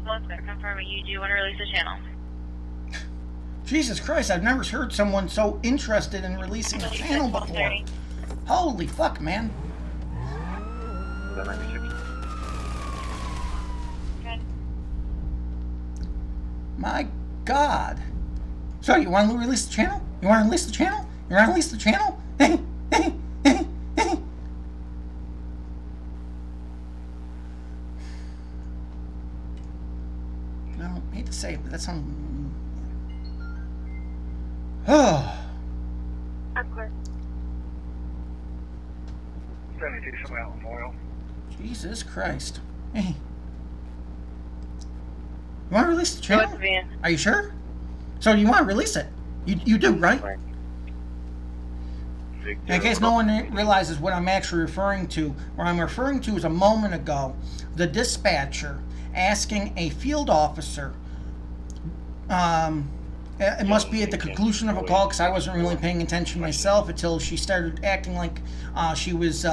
Confirming you do want to release the channel. Jesus Christ, I've never heard someone so interested in releasing a channel before. Holy fuck, man. My God. So, you want to release the channel? You want to release the channel? You want to release the channel? I hate to say it, but that's something. Oh. 72 from Allen Memorial. Jesus Christ. Hey. You want to release the channel? Are you sure? So you want to release it? You do, right? In case no one realizes what I'm actually referring to, what I'm referring to is a moment ago, the dispatcher asking a field officer, it must be at the conclusion of a call because I wasn't really paying attention myself until she started acting like she was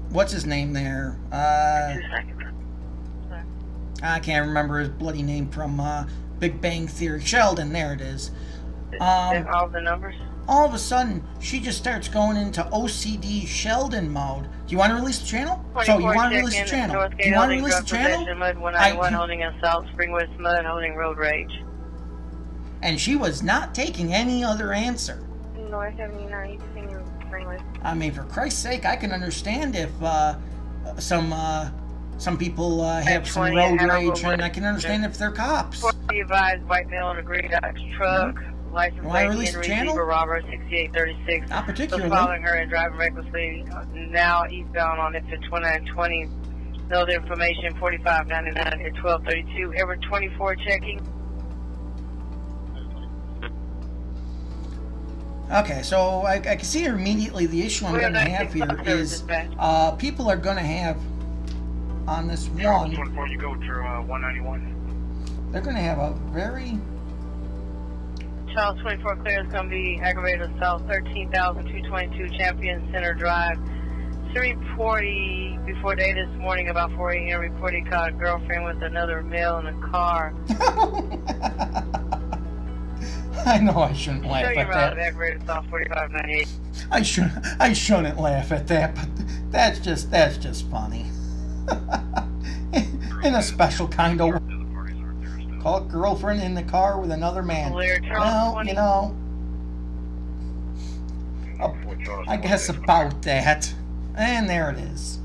what's his name there? I can't remember his bloody name from Big Bang Theory. Sheldon, there it is. All the numbers? All of a sudden, she just starts going into OCD Sheldon mode. Do you want to release the channel? So you want to release the channel? Do you want to release the channel? Mud 191 holding assault, Spring West Mud holding road rage. And she was not taking any other answer. North 79, Spring West. I mean, for Christ's sake, I can understand if some people have some road rage, and I can understand if they're cops. Advised white male in a green Dodge truck. License plate Henry Robert 6836. Not particularly. Following her and driving recklessly. Now eastbound on exit 2920. Build information 4599 at 1232. Ever 24 checking. Okay, so I can see immediately the issue I'm going to have here is people are going to have on this one. Before you go to 191. They're going to have a very. Charles 24 clear is going to be aggravated assault 13,222 Champion Center Drive. 3:40 before day this morning, about 4 a.m. reported caught a girlfriend with another male in a car. I know I shouldn't laugh at that. Aggravated assault 4598. I shouldn't laugh at that, but that's just funny. In a special kind of way. Call a girlfriend in the car with another man. Well, you know, I guess about that. And there it is.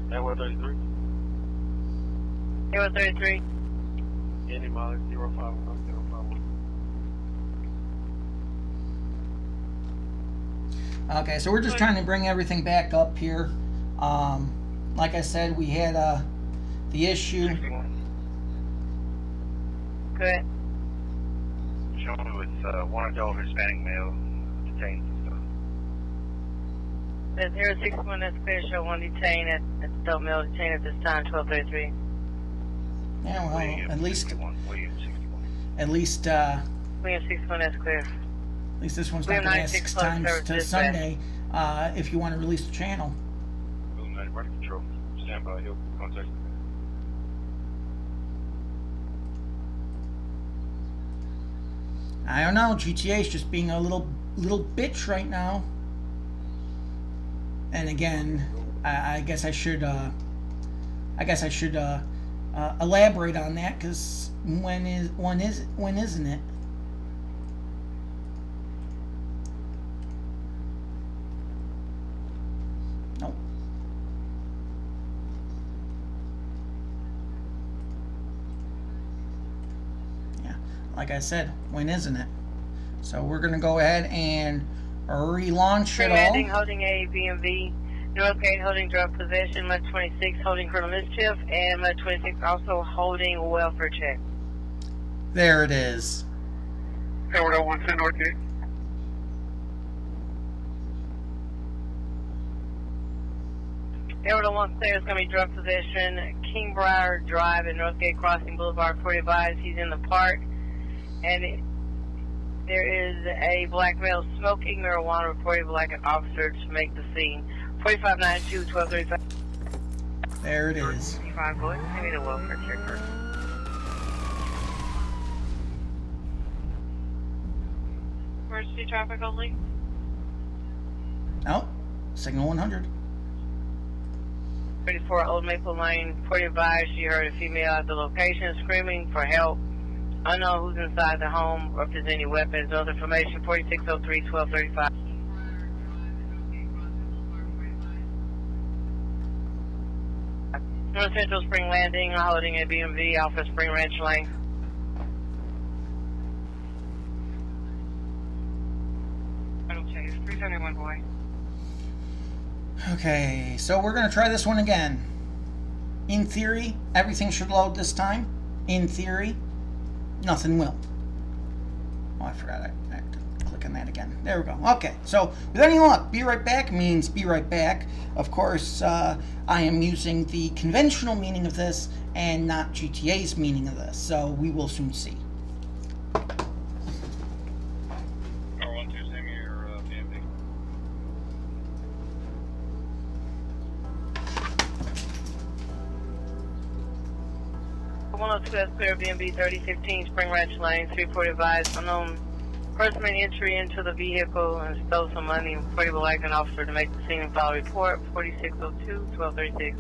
That was 33. It was 33. Any mileage 051. Okay, so we're just trying to bring everything back up here. Like I said, we had the issue. Good. Showing with one adult Hispanic male detained. The 061 that's clear, show one detained at adult male detained at this time, 1233. Yeah, well, at least William 61 that's clear. At least this one's not going to ask 6 times to Sunday if you want to release the channel. William 90 Right Control. Stand by. He'll contact. I don't know. GTA's just being a little bitch right now. And again, I guess I should elaborate on that, because when isn't it? Nope. Yeah, like I said, when isn't it? So we're gonna go ahead and relaunch it all. Holding a BMV. Northgate holding drug possession, Mud 26 holding criminal mischief, and Mud 26 also holding welfare check. There it is. Edward 010 Northgate. Edward 1 is going to be drug possession, Kingbriar Drive and Northgate Crossing Boulevard. For advice, he's in the park, and There is a black male smoking marijuana reported by an officer to make the scene. 4592, 1235. There it is. 55, go ahead and send me the welfare checker. Emergency traffic only. Oh, signal 100. 34 Old Maple Lane, 45. She heard a female at the location screaming for help. Unknown who's inside the home or if there's any weapons. Other information, 4603, 1235. North Central Spring Landing, holding a BMV off of Spring Ranch Lane. Final chase, 371 boy. Okay, so we're going to try this one again. In theory, everything should load this time. In theory, nothing will. Oh, I forgot I had to click on that again. There we go. Okay, so with any luck, be right back means be right back. Of course, I am using the conventional meaning of this and not GTA's meaning of this, so we will soon see. R12, send me your PMV. 102 that's clear, BMB 3015 Spring Ranch Lane, 340 advised. Unknown person made entry into the vehicle and stole some money. Reported by an officer to make the scene and file a report. 4602, 1236.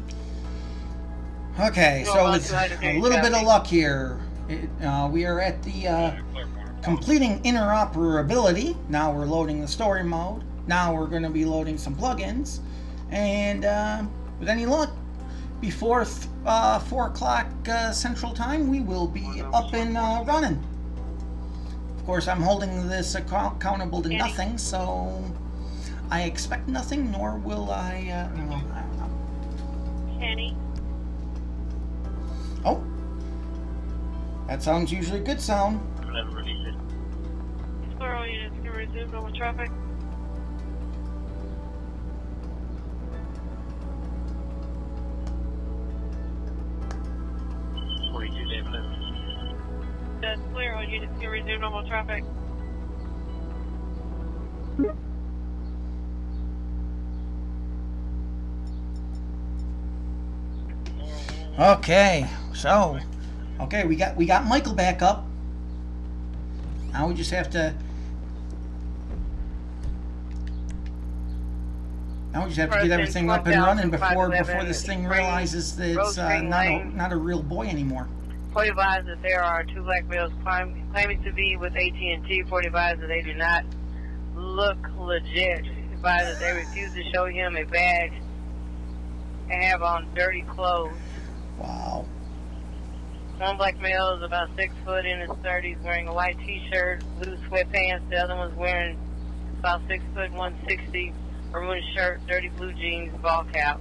Okay, so with a little bit of luck here, we are at the completing interoperability. Now we're loading the story mode. Now we're going to be loading some plugins. And with any luck, before 4 o'clock Central Time, we will be up and running. Of course, I'm holding this accountable to nothing, so I expect nothing, nor will I, well, I don't know. Kenny. Oh, that sounds usually a good sound. Plural units can resume normal traffic. That's clear. All units can resume normal traffic. Okay, so we got Michael back up. Now we just have to get everything up and running before this thing realizes that it's not a real boy anymore. 40 advised that there are 2 black males claiming to be with AT&T. 40 advised that they do not look legit. Advised that they refuse to show him a badge and have on dirty clothes. Wow. One black male is about 6 foot in his 30s, wearing a white t-shirt, blue sweatpants. The other one's wearing about 6 foot, 160, maroon shirt, dirty blue jeans, ball cap.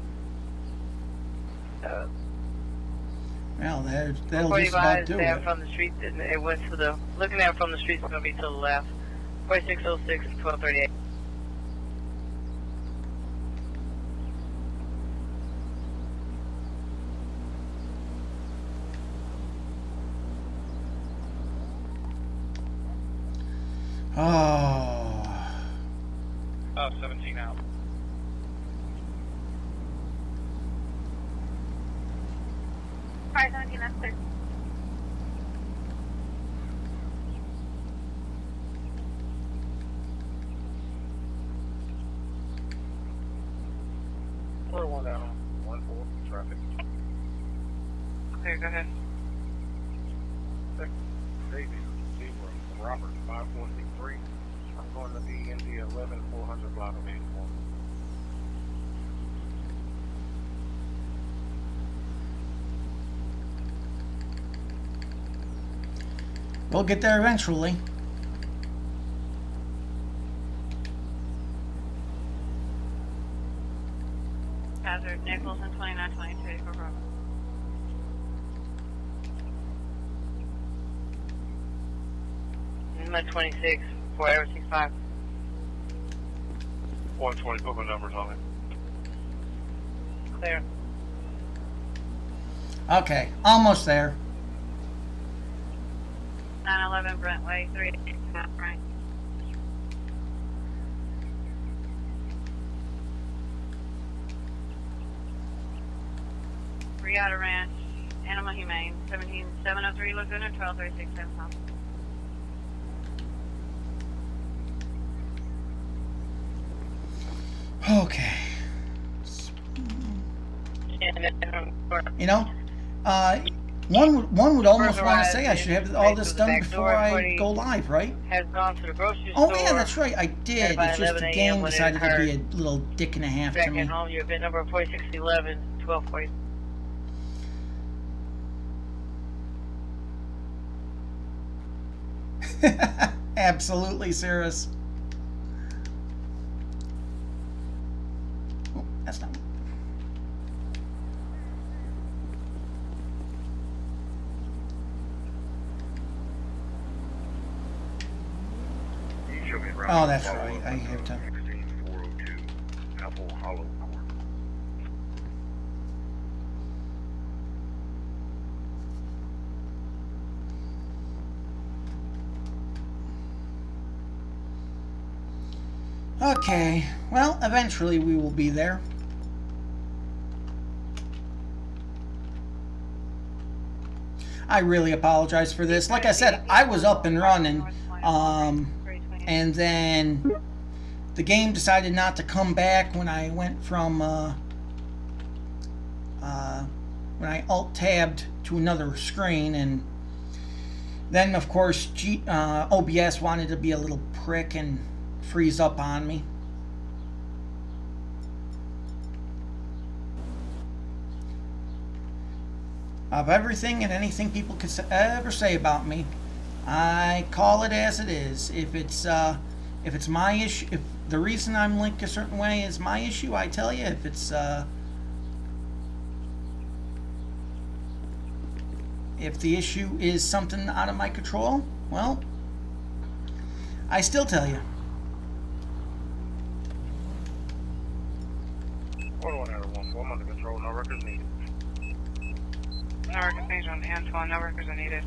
Well, that'll just about do it. From the street, it went to the, looking at it from the street, it's going to be to the left. 4606, 1238. Oh. 17 out. Alright, 17, that's clear. Quarter 1 down, 1-4, traffic. Clear, go ahead. David, Robert, 5463. I'm going to be in the 11400 block of 84. We'll get there eventually. Hazard, Nichols and 2922 for Robert. Number 26 for Air 65. 120, put my numbers on it. Clear. Okay, almost there. 911 Brentway, 385 right. Regatta Ranch, Animal Humane, 17703 Laguna, 1236 South. Okay. You know, one would almost want to say I should have all this done before I go live, right? Has gone to the grocery Oh store. yeah, that's right, I did. It's just the game decided to be a little dick and a half to me. Back at home, your event number 4611, 1240. Absolutely, Cirrus. Oh, that's not. Oh, that's right. I have to. Apple Hollow Court. Okay, well, eventually we will be there. I really apologize for this. Like I said, I was up and running, and then the game decided not to come back when I went from, when I alt-tabbed to another screen, and then, of course, OBS wanted to be a little prick and freeze up on me. Of everything and anything people could ever say about me, I call it as it is. If it's my issue, if the reason I'm linked a certain way is my issue, I tell you. If it's if the issue is something out of my control, well, I still tell you. I'm under control. No records needed. No records needed on hand. No records are needed.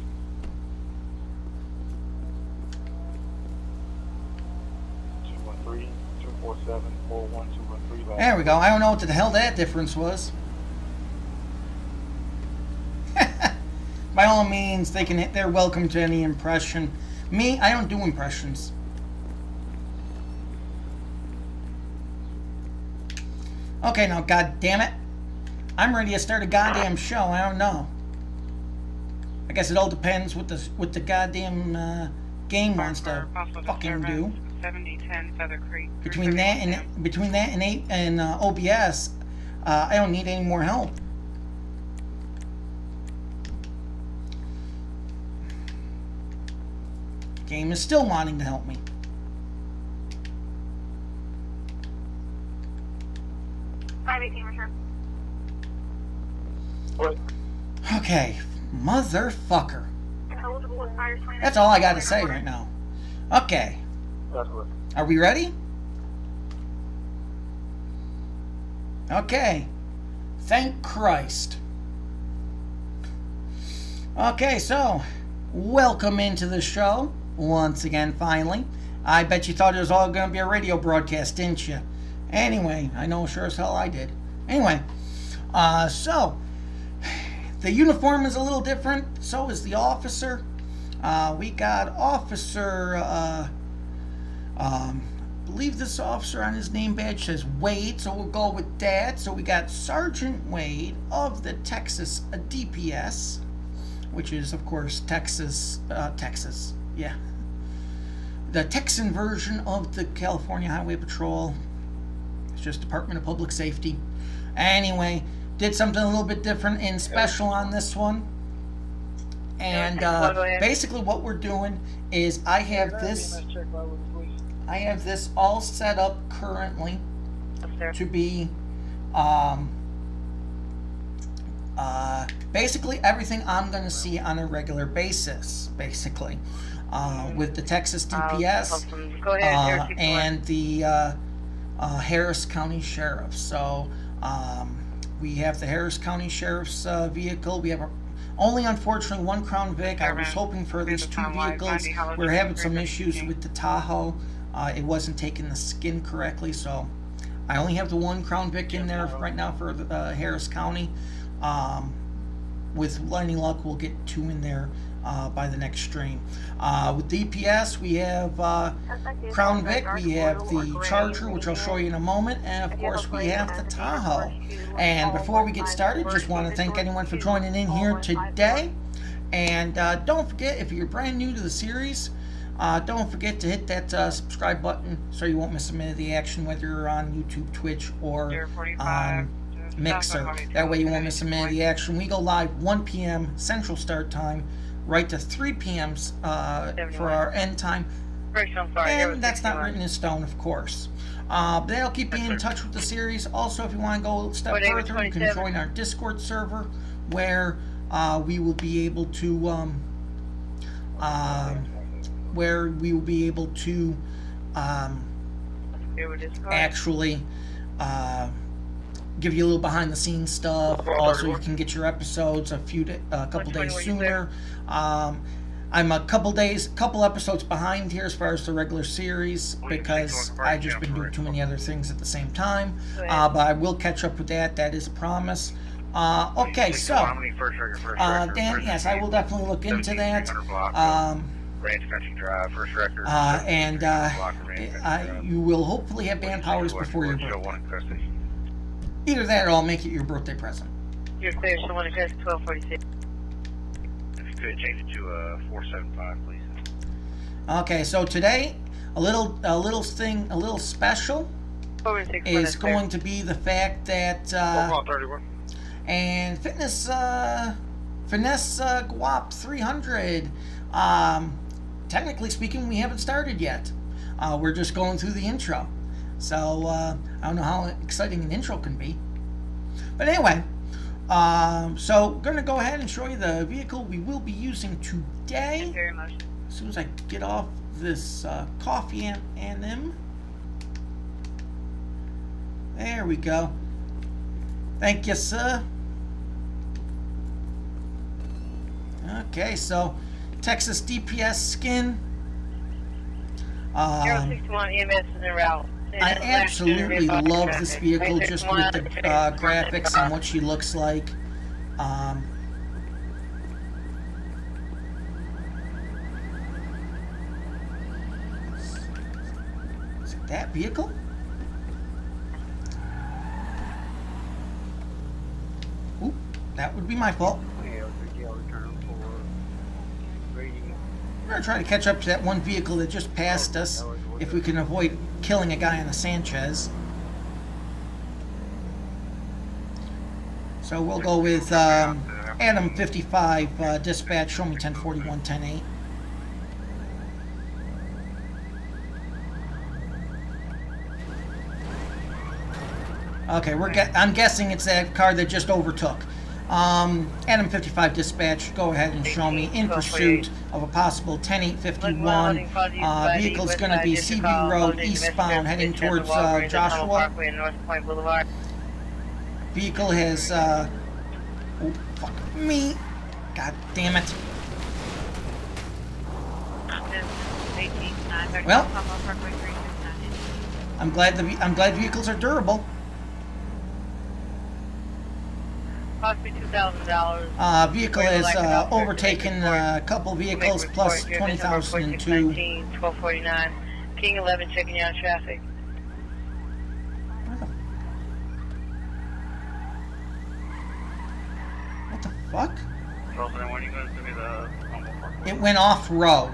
There we go. I don't know what the hell that difference was. By all means, they're welcome to any impression. Me, I don't do impressions. Okay, now, god damn it. I'm ready to start a goddamn show. I don't know. I guess it all depends what the goddamn game wants to fucking do. 7010 Feather Creek. Between that and OBS, I don't need any more help. Game is still wanting to help me. Okay, motherfucker. That's all I gotta say right now. Okay. Are we ready? Okay. Thank Christ. Okay, so welcome into the show once again, finally. I bet you thought it was all going to be a radio broadcast, didn't you? Anyway, I know sure as hell I did. Anyway, so the uniform is a little different. So is the officer. We got Officer, I believe this officer on his name badge says Wade, so we'll go with that. So we got Sergeant Wade of the Texas DPS, which is, of course, Texas, yeah. The Texan version of the California Highway Patrol. It's just Department of Public Safety. Anyway, did something a little bit different and special on this one. And basically what we're doing is I have this all set up currently to be basically everything I'm going to see on a regular basis, basically, with the Texas DPS and the Harris County Sheriff. So we have the Harris County Sheriff's vehicle. We have only, unfortunately, one Crown Vic. I was hoping for at least 2 vehicles. We're having some issues with the Tahoe. It wasn't taking the skin correctly, so I only have the one Crown Vic in there right now for the Harris County. With any luck, we'll get 2 in there by the next stream. With DPS, we have Crown Vic, we have the Charger, which I'll show you in a moment, and of course we have the Tahoe. And before we get started, just want to thank anyone for joining in here today. And don't forget, if you're brand new to the series, don't forget to hit that subscribe button so you won't miss a minute of the action, whether you're on YouTube, Twitch, or on Mixer. That way you won't miss a minute of the action. We go live 1 p.m. Central Start Time, right to 3 p.m. For our end time. And that's not written in stone, of course. But that'll keep you in touch with the series. Also, if you want to go a step further, you can join our Discord server, where we will be able to actually give you a little behind the scenes stuff. Also, you can get your episodes a couple days sooner. I'm a couple episodes behind here as far as the regular series, because I've just been doing too many other things at the same time. But I will catch up with that. That is a promise. Okay, so Dan, yes, I will definitely look into that. And you will hopefully have band powers before your birthday. Either that, or I'll make it your birthday present. You're clear, so 1246. If you could change it to 475, please. Okay, so today a little special is going to be the fact that and Finesse Guap 300. Technically speaking, we haven't started yet. We're just going through the intro. So, I don't know how exciting an intro can be. But anyway, so going to go ahead and show you the vehicle we will be using today. Very much. As soon as I get off this coffee and them. There we go. Thank you, sir. Okay, so Texas DPS skin. 061 EMS is en route. I absolutely love this vehicle, just with the graphics and what she looks like. Is it that vehicle? Oop, that would be my fault. We're going to try to catch up to that one vehicle that just passed us, if we can avoid killing a guy on the Sanchez. So we'll go with Adam 55 dispatch. Show me 1041 108. Okay, I'm guessing it's that car that just overtook. Adam 55 dispatch, go ahead and show me in pursuit of a possible 10851. Vehicle's going to be CB Road eastbound, heading towards Joshua. Vehicle has, oh, fuck me. God damn it. Well, I'm glad vehicles are durable. Possibly $2,000. Vehicle has overtaken a couple vehicles plus 20,002. 1249. King 11 checking you out traffic. What the fuck? It went off road.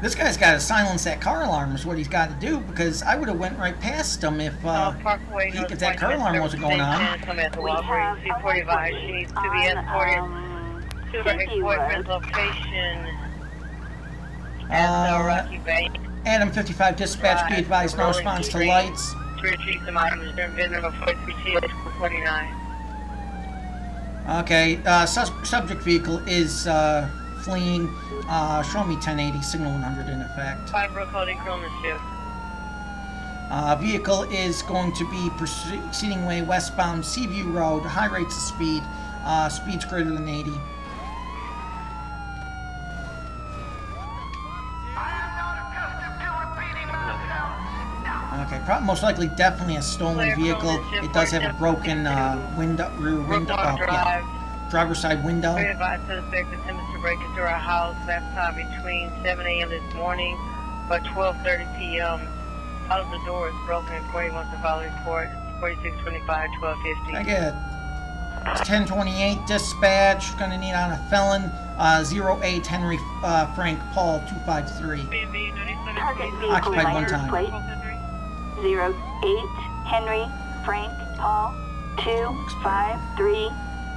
This guy's got to silence that car alarm is what he's got to do, because I would have went right past him if that car alarm wasn't going on. Adam 55 dispatch, be advised, no response to lights. Okay, subject vehicle is fleeing. Show me 1080, signal 100 in effect. Vehicle is going to be proceeding way westbound, Seaview Road, high rates of speed, speeds greater than 80. Okay, most likely definitely a stolen vehicle. It does have a broken window, rear window, driver's side window. We advise suspect attempted to break into our house last time between 7 a.m. this morning or 12:30 p.m. Out of the door is broken. 41 to file report. 4625 1250. I get 1028 dispatch. Gonna need on a felon. 08 Henry Frank Paul 253. Occupied one time. 08 Henry Frank Paul 253.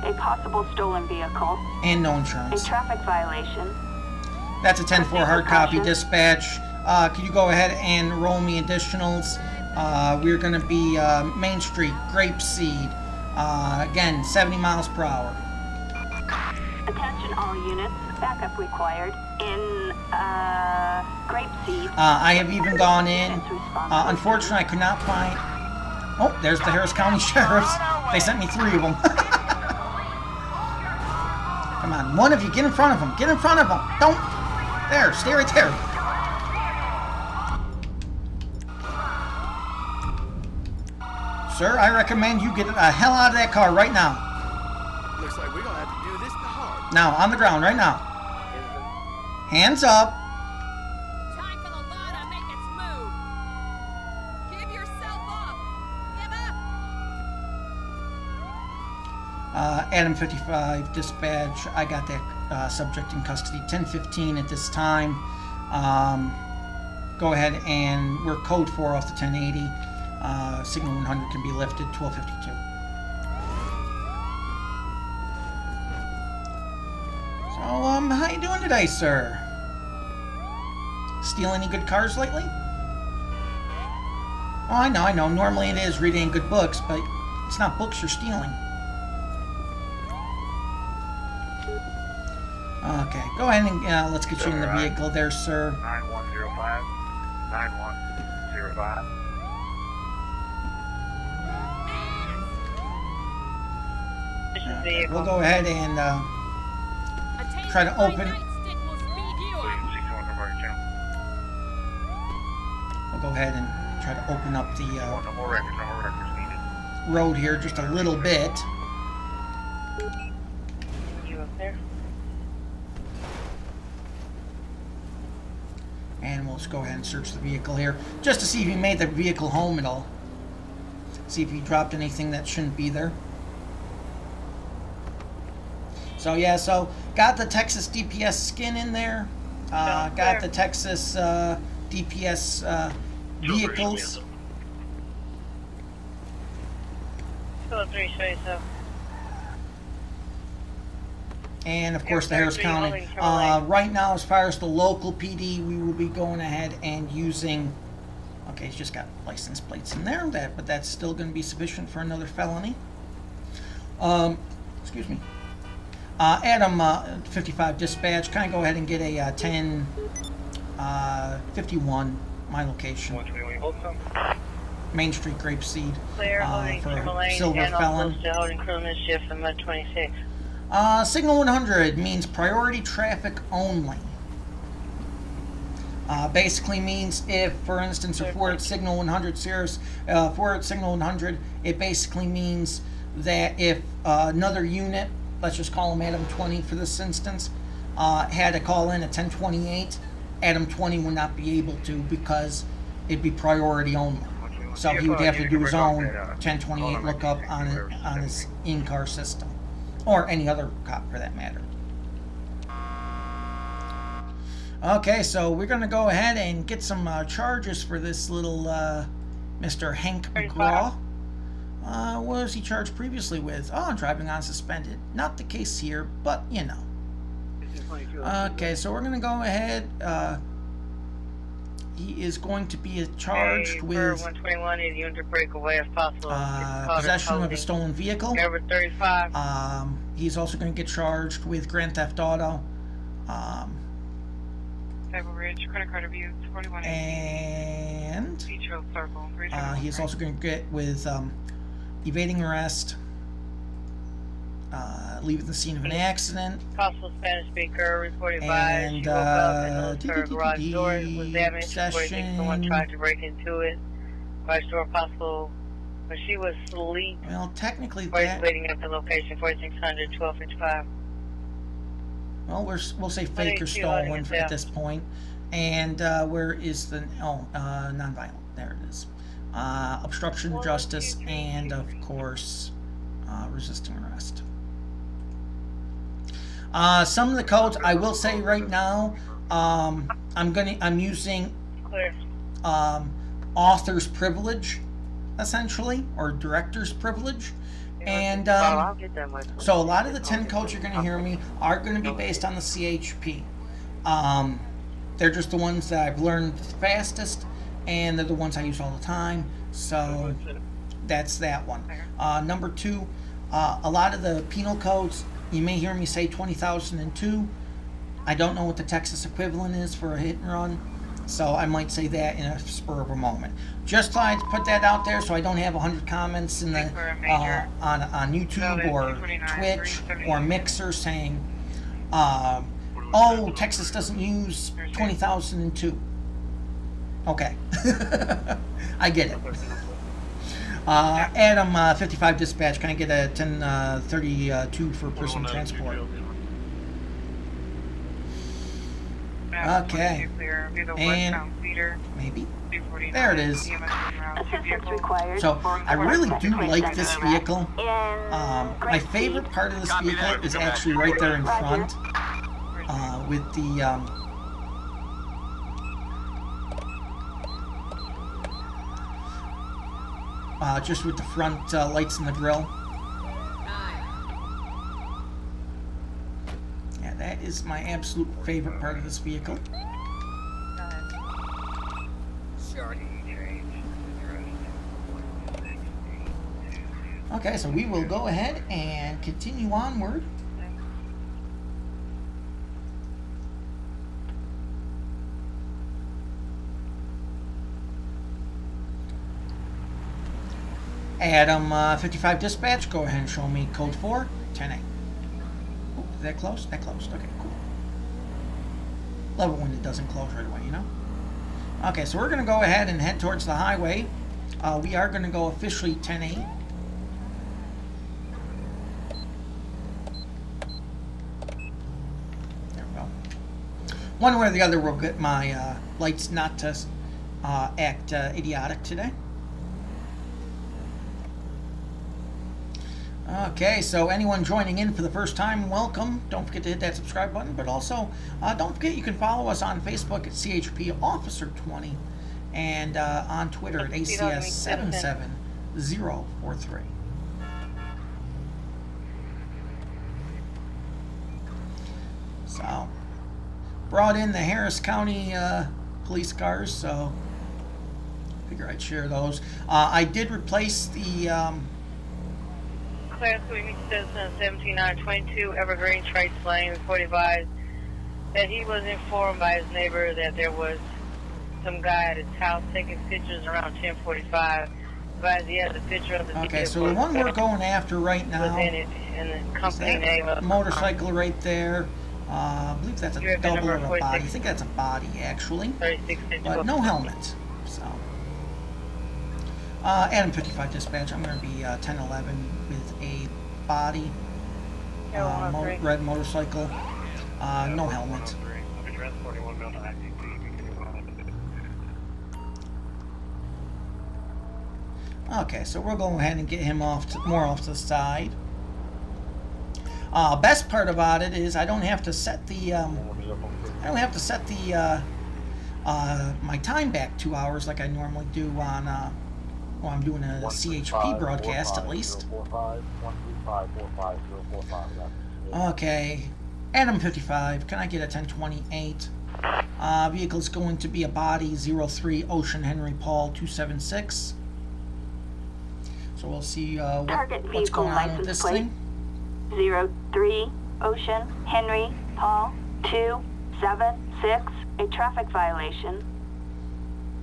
A possible stolen vehicle. And no insurance. A traffic violation. That's a 10-4 hard copy dispatch. Could you go ahead and roll me additionals? We're going to be Main Street, Grapeseed. Again, 70 miles per hour. Attention all units. Backup required in Grapeseed. I have even gone in. Unfortunately, I could not find... Oh, there's the Harris County Sheriffs. They sent me 3 of them. Come on, one of you, get in front of them. Get in front of them. Don't... There, stay right there. Sir, I recommend you get the hell out of that car right now. Looks like we're gonna have to do this the hard. Now, on the ground, right now. Hands up. Time for the law to make its move. Give yourself up. Give up. Adam 55 dispatch. I got that subject in custody. 10:15 at this time. Go ahead and we're code 4 off the 1080. Signal 100 can be lifted. 1252. So, how you doing today, sir? Steal any good cars lately? Oh, I know. Normally it is reading good books, but it's not books you're stealing. Okay, go ahead and let's get you in the vehicle there, sir. 9105, 9105. We'll go ahead and try to open. We'll go ahead and try to open up the road here just a little bit. You up there? And we'll just go ahead and search the vehicle here just to see if he made the vehicle home at all. See if he dropped anything that shouldn't be there. So yeah, so got the Texas DPS skin in there. Got the Texas DPS vehicles. And of course the Harris County. Right now, as far as the local PD, we will be going ahead and using... Okay, he's just got license plates in there, but that's still going to be sufficient for another felony. Excuse me. Adam 55 dispatch, kind of go ahead and get a 1051, my location. Main Street, Grapeseed, for silver felon. Signal 100 means priority traffic only. Basically means if, for instance, if we're at Signal 100, Sirius, if we're at Signal 100, it basically means that if another unit, let's just call him Adam 20 for this instance, had to call in at 1028, Adam 20 would not be able to because it'd be priority only. So he would have to do his own 1028 lookup on his in-car system, or any other cop for that matter. Okay, so we're going to go ahead and get some charges for this little Mr. Hank McGraw. What was he charged previously with? Oh, driving unsuspended. Not the case here, but you know. Okay, so we're going to go ahead. He is going to be charged with 121 is unit to break away if possible. Possession of a stolen vehicle. Number 35. He's also going to get charged with grand theft auto. Table Ridge, credit card review, 41. And Beach Road Circle. He is also going to get with evading arrest, leaving the scene of an accident. Possible Spanish speaker reported by she woke up and her garage door was damaged. Someone tried to break into it. by store possible, but she was asleep. Well, technically Or that... waiting at the location, 4600, 1255. Well, we'll say fake or stolen at this point. And where is the... Oh, nonviolent. There it is. Obstruction of justice and, of course, resisting arrest. Some of the codes, I will say right now, I'm using author's privilege, essentially, or director's privilege. And so a lot of the 10 codes you're going to hear me are going to be based on the CHP. They're just the ones that I've learned the fastest, and they're the ones I use all the time. So that's that one. Number 2, a lot of the penal codes, you may hear me say 20,002. I don't know what the Texas equivalent is for a hit and run, so I might say that in a spur of a moment. Just thought I'd put that out there so I don't have 100 comments in the on YouTube or Twitch or Mixer saying, oh, Texas doesn't use 20,002. Okay. I get it. Adam 55 dispatch, can I get a 1032 for personal transport? Okay. And maybe. There it is. So I really do like this vehicle. My favorite part of this vehicle is actually right there in front with the just with the front lights in the grill. Yeah, that is my absolute favorite part of this vehicle. Okay, so we will go ahead and continue onward. Adam 55 dispatch, go ahead and show me code 4, 10A. Oh, is that close? That closed. Okay, cool. Love it when it doesn't close right away, you know? Okay, so we're going to go ahead and head towards the highway. We are going to go officially 10A. There we go. One way or the other, we'll get my lights not to act idiotic today. Okay, so anyone joining in for the first time, welcome. Don't forget to hit that subscribe button, but also don't forget you can follow us on Facebook at CHP Officer 20 and on Twitter at ACS77043. So, brought in the Harris County police cars, so figure I'd share those. I did replace the Claire Sweetney Citizen 17922 Evergreen Trace Lane report advised that he was informed by his neighbor that there was some guy at his house taking pictures around 10:45. Advised he has a picture of the okay, so the one we're going after right now in the company name of motorcycle right there. I believe that's a double of a body. I think that's a body actually, but no helmet. So Adam 55 dispatch, I'm going to be 1011 with a body, red motorcycle, no helmet. Okay, so we'll go ahead and get him more off to the side. Best part about it is I don't have to set the my time back 2 hours like I normally do on well, I'm doing a CHP broadcast at least. Okay, Adam 55, can I get a 1028? Vehicle's going to be a body 03 Ocean Henry Paul 276. So we'll see what's going on with this thing. 03 Ocean Henry Paul 276, a traffic violation.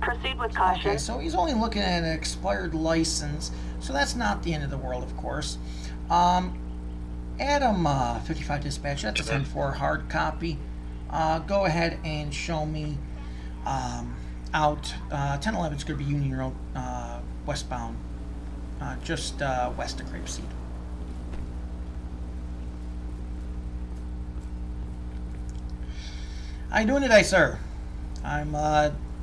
Proceed with caution. Okay, so he's only looking at an expired license, so that's not the end of the world, of course. Adam 55 dispatch, that's a 10-4 hard copy. Go ahead and show me. out. 1011 is going to be Union Road westbound, just west of Grapeseed. How you doing today, sir? I'm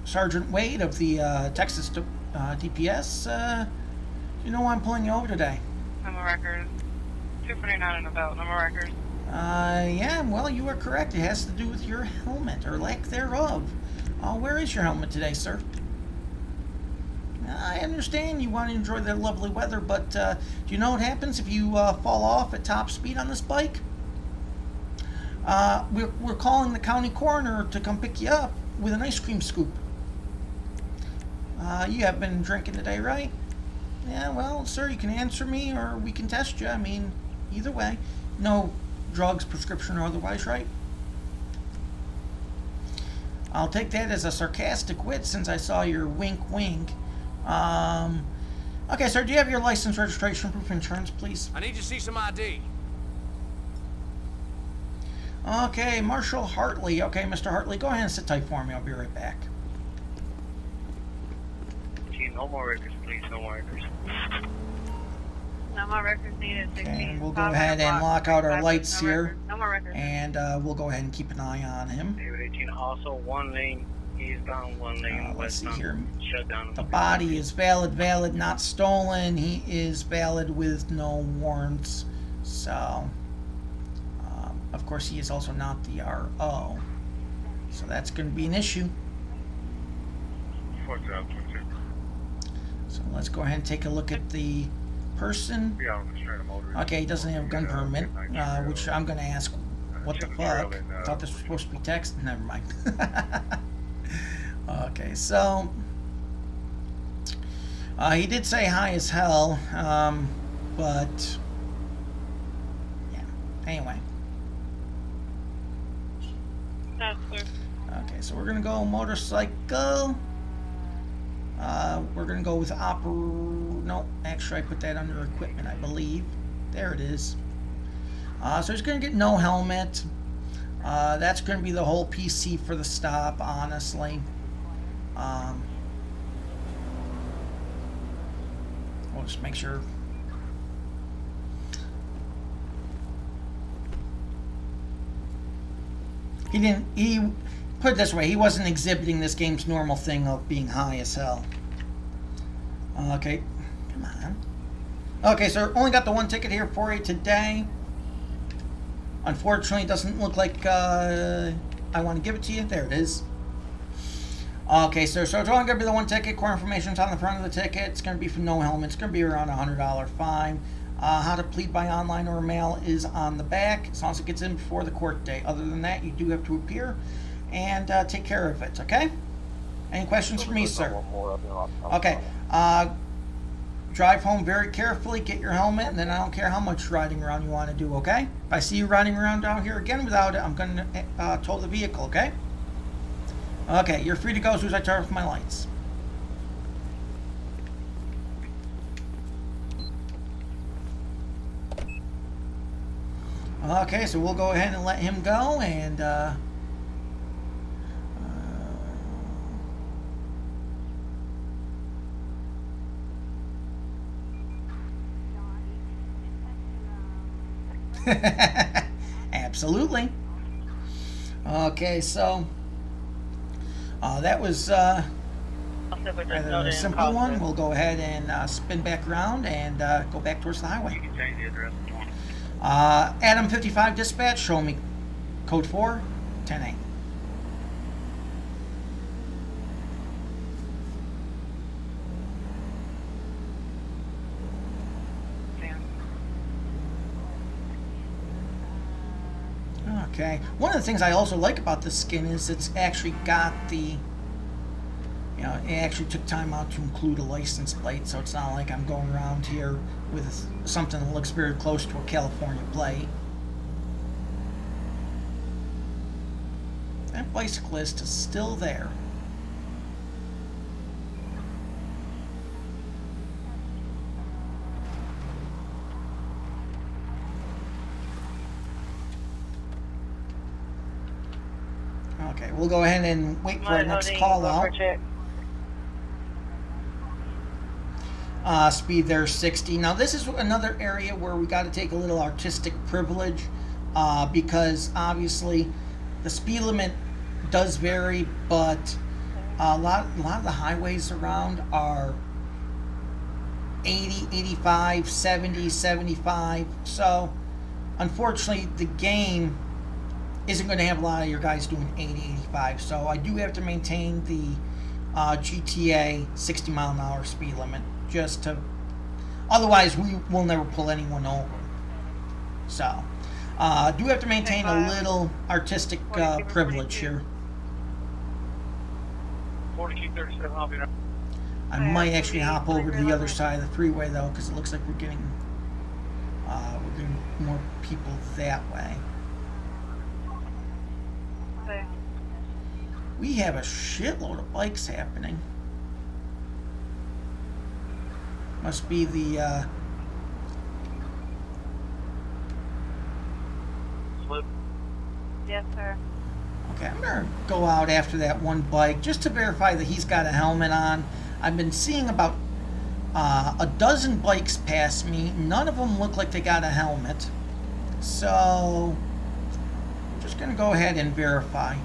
Sergeant Wade of the Texas DPS. You know why I'm pulling you over today? I'm a record. 249 and about. I'm a record. Yeah, well, you are correct. It has to do with your helmet, or lack thereof. Where is your helmet today, sir? I understand you want to enjoy the lovely weather, but do you know what happens if you fall off at top speed on this bike? We're calling the county coroner to come pick you up with an ice cream scoop. You have been drinking today, right? Yeah, well, sir, you can answer me or we can test you. I mean, either way. No drugs, prescription, or otherwise, right? I'll take that as a sarcastic wit since I saw your wink wink. Okay, sir, do you have your license, registration, proof of insurance, please? I need to see some ID. Okay, Marshall Hartley. Okay, Mr. Hartley, go ahead and sit tight for me. I'll be right back. No more records, please. No more records. No more records needed. 16. Okay, we'll go ahead and lock out our lights here. No more records. And we'll go ahead and keep an eye on him. David 18, also 1 lane eastbound, 1 lane Let's see here. Shut down. The body is valid, not stolen. He is valid with no warrants. So, of course, he is also not the RO. So that's going to be an issue. 4,000. So let's go ahead and take a look at the person. Okay, he doesn't have a gun permit, which I'm going to ask, what the fuck? I thought this was supposed to be text. Never mind. Okay, so he did say high as hell, but yeah. Anyway. Okay, so we're going to go motorcycle. We're going to go with no, actually I put that under equipment, I believe. There it is. So he's going to get no helmet. That's going to be the whole PC for the stop, honestly. We'll just make sure. He put it this way, he wasn't exhibiting this game's normal thing of being high as hell. Okay, come on. Okay, so only got the one ticket here for you today. Unfortunately, it doesn't look like I want to give it to you. There it is. Okay, so it's only going to be the one ticket. Core information's on the front of the ticket. It's going to be for no helmet. It's going to be around a $100 fine. How to plead by online or mail is on the back, as long as it gets in before the court date. Other than that, you do have to appear and take care of it, okay? Any questions for me, sir? Okay. Drive home very carefully, get your helmet, and then I don't care how much riding around you want to do, okay? If I see you riding around down here again without it, I'm going to tow the vehicle, okay? Okay, you're free to go as soon as I turn off my lights. Okay, so we'll go ahead and let him go, and absolutely. Okay, so that was rather a simple one. We'll go ahead and spin back around and go back towards the highway. You can change the address. Adam 55 dispatch, show me code 4, 10-8. Okay. One of the things I also like about this skin is it's actually got the, it actually took time out to include a license plate, so it's not like I'm going around here with something that looks very close to a California plate. That bicyclist is still there. Okay, we'll go ahead and wait for our next call out. Speed there 60. Now this is another area where we got to take a little artistic privilege because obviously the speed limit does vary, but a lot of the highways around are 80, 85, 70, 75. So unfortunately the game isn't going to have a lot of your guys doing 80, 85. So I do have to maintain the GTA 60 mile an hour speed limit, just to, otherwise we will never pull anyone over. So do have to maintain a little artistic privilege here. 4237, I'll be there. I might actually hop over to the other side of the freeway though, because it looks like we're getting more people that way. Okay. We have a shitload of bikes happening. Must be the Slip. Yes, sir. okay, I'm gonna go out after that one bike just to verify that he's got a helmet on. I've been seeing about a dozen bikes pass me. None of them look like they got a helmet. So I'm just gonna go ahead and verify.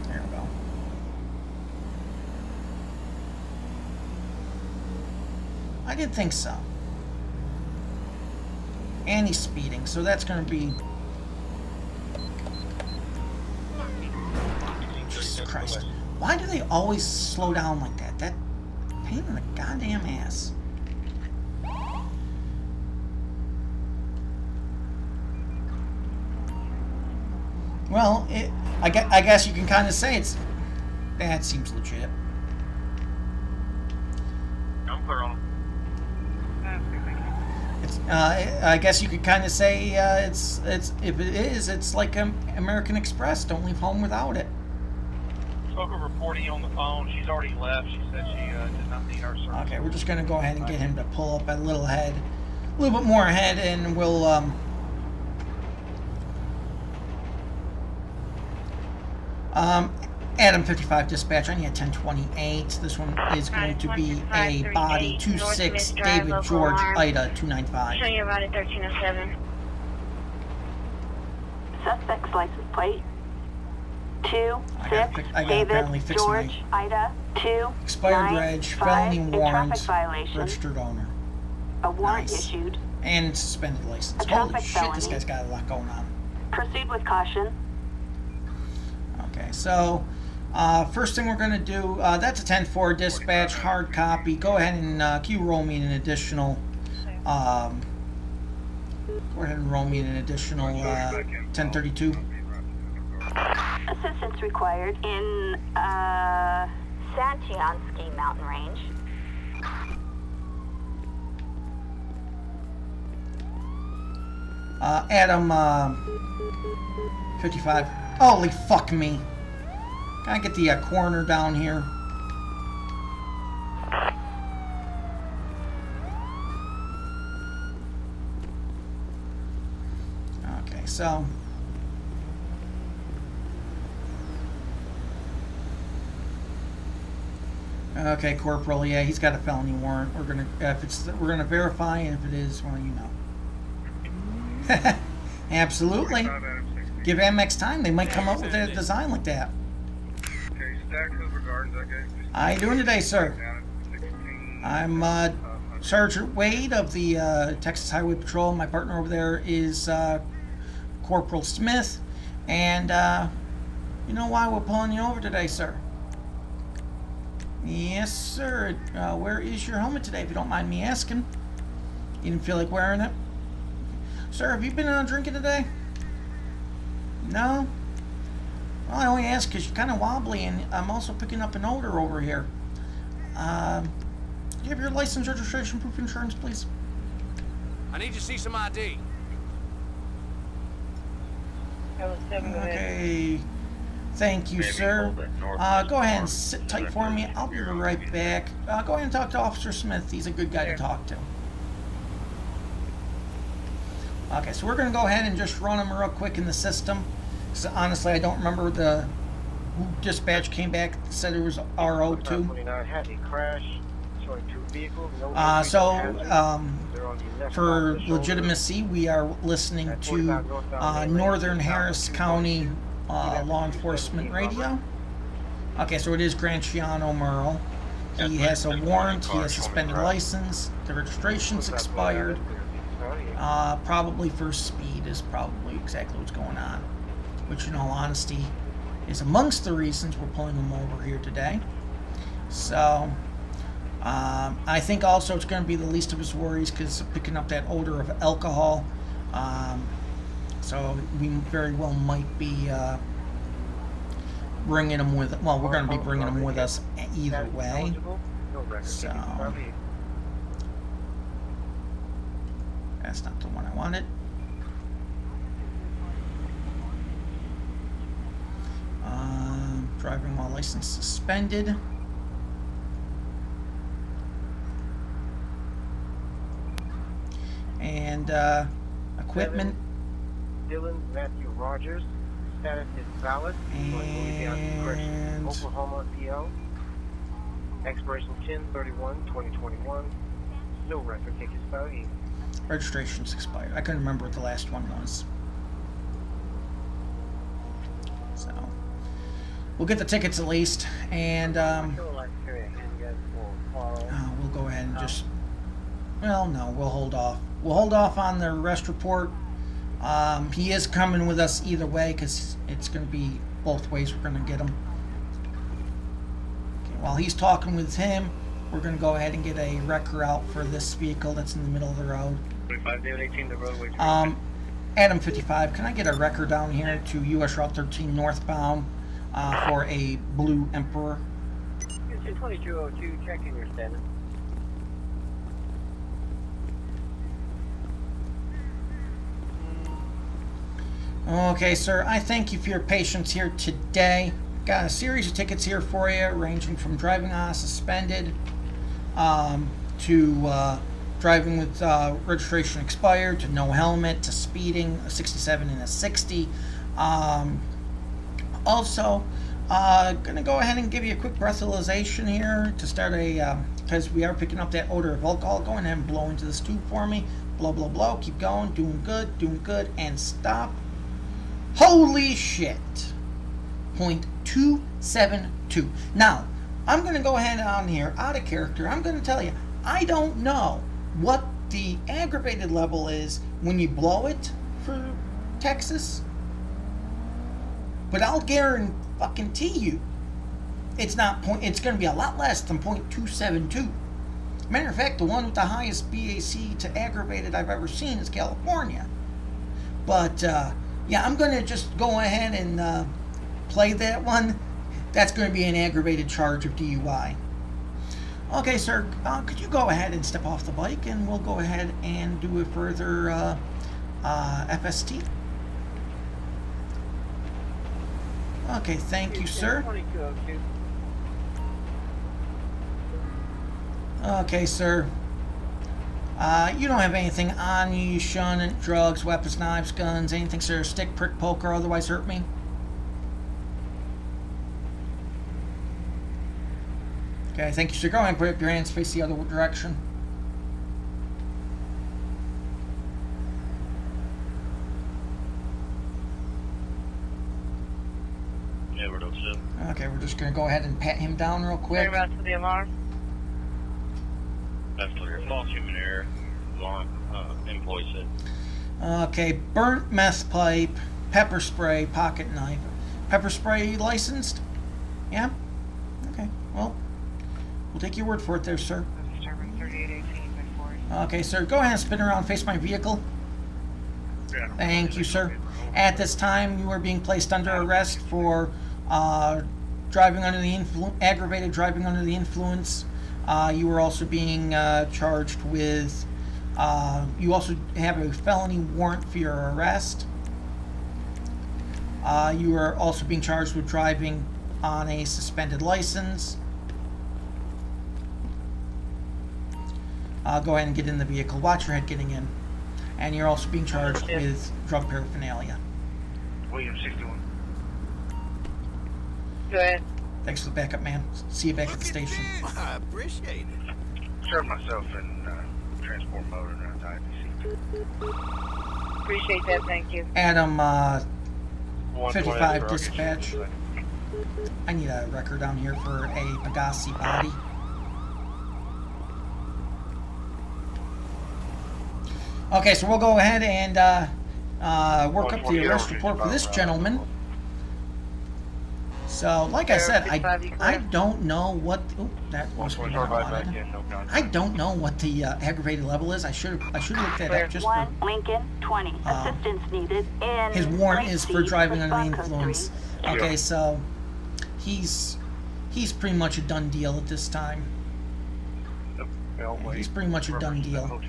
There we go. I didn't think so. And he's speeding, so that's going to be... Jesus Christ. Why do they always slow down like that? That pain in the goddamn ass. Well, I guess you can kind of say it's... That seems legit. I'm clear on. I guess you could kind of say it's if it is, it's like American Express. Don't leave home without it. Spoke over 40 on the phone. She's already left. She said she did not need our service. Okay, we're just gonna go ahead and get him to pull up a little bit more ahead, and we'll Adam 55 dispatch. I need a 1028. This one is going to be a body 26 David George Ida 295. Showing you about a 1307. Suspect's license plate. I gotta apparently 26 fix David my George Ida 2 expired reg, felony a warrant, traffic violation, registered owner, a warrant Nice. issued. and suspended license. A Holy traffic shit, this felony. guy's got a lot going on. Proceed with caution. Okay, so first thing we're going to do, that's a 10-4 dispatch, hard copy. Go ahead and can you roll me an additional, go ahead and roll me an additional 1032. Assistance required in Santiansky mountain range. Adam 55. Holy fuck me. Can I get the coroner down here? Okay, so okay, Corporal, yeah, he's got a felony warrant. We're gonna we're gonna verify, and if it is, well, you know. Absolutely. Give MX time, they might come up with a design like that. Okay, Stack Hoover Gardens, I guess. How you doing today, sir? Down at 16. I'm Sergeant Wade of the Texas Highway Patrol. My partner over there is Corporal Smith. And you know why we're pulling you over today, sir? Yes, sir. Where is your helmet today, if you don't mind me asking? You didn't feel like wearing it? Sir, have you been drinking today? No? Well, I only ask because you're kind of wobbly, and I'm also picking up an odor over here. Do you have your license, registration, proof, insurance, please? I need to see some ID. Okay. Thank you, sir. Go ahead and sit tight for me. I'll be right back. Go ahead and talk to Officer Smith. He's a good guy to talk to. Okay, so we're going to go ahead and just run them real quick in the system. So honestly, I don't remember who dispatch came back and said it was RO2. 29 had a crash. Showing 2 vehicles. No for legitimacy, we are listening to Northern Harris County Law Enforcement Radio. Okay, so it is Granciano Merle. He has a warrant, he has suspended license, the registration's expired. Probably for speed is probably exactly what's going on. Which, in all honesty, is amongst the reasons we're pulling him over here today. So, I think also it's going to be the least of his worries because picking up that odor of alcohol. So we very well might be bringing him with. Well, we're going to be bringing him with us either way. So that's not the one I wanted. Driving while license suspended. And equipment. Dylan Matthew Rogers. Status is valid. And Oklahoma PL. Expiration 10/31/2021. No record tickets value. Registration's expired. I couldn't remember what the last one was. So we'll get the tickets at least, and we'll go ahead and just. Well, no, we'll hold off. We'll hold off on the arrest report. He is coming with us either way because it's going to be both ways we're going to get him. Okay, while he's talking with him, we're going to go ahead and get a wrecker out for this vehicle that's in the middle of the road. 25-18, the roadway. Adam 55, can I get a wrecker down here to US Route 13 northbound for a blue Emperor? It's 2202, checking your status. Okay, sir, I thank you for your patience here today. Got a series of tickets here for you, ranging from driving on suspended to driving with registration expired, to no helmet, to speeding, a 67 and a 60. Also, going to go ahead and give you a quick breathalyzation here to start a, because we are picking up that odor of alcohol. Go ahead and blow into this tube for me. Blow, blow, blow. Keep going. Doing good, and stop. Holy shit. 0.272. Now, I'm going to go ahead on here, out of character. I'm going to tell you, I don't know what the aggravated level is when you blow it for Texas. But I'll guarantee you, it's going to be a lot less than 0.272. Matter of fact, the one with the highest BAC to aggravated I've ever seen is California. But, yeah, I'm going to just go ahead and play that one. That's going to be an aggravated charge of DUI. Okay, sir, could you go ahead and step off the bike, and we'll go ahead and do a further FST. Okay, thank you, sir. Okay, sir. You don't have anything on you. You shun drugs, weapons, knives, guns, anything, sir. Stick, prick, poke, or otherwise hurt me. Okay, thank you, sir. Go ahead and put up your hands, face the other direction. Okay, we're just going to go ahead and pat him down real quick. About to the alarm. That's clear. False human error. Employee said. Okay, burnt meth pipe, pepper spray, pocket knife. Pepper spray licensed? Yeah? Okay, well, we'll take your word for it there, sir. Okay, sir, go ahead and spin around and face my vehicle. Thank you, sir. At this time, you are being placed under arrest for driving under the aggravated driving under the influence. You are also being charged with, you also have a felony warrant for your arrest. You are also being charged with driving on a suspended license. Go ahead and get in the vehicle. Watch your head getting in. And you're also being charged with drug paraphernalia. William 61. Go ahead. Thanks for the backup, man. See you back at the station. I appreciate it. Served myself in transport mode around IBC. Appreciate that. Thank you. Adam, 120 55 dispatch. I need a record down here for a Pegasi body. Okay, so we'll go ahead and work up the arrest report for this gentleman. So, like I said, I don't know what. Oh, that was what I wanted. I don't know what the aggravated level is. I should have looked that up just for. Lincoln 20. Assistance needed in. His warrant is for driving under the influence. Okay, so he's pretty much a done deal at this time. He's pretty much a done deal.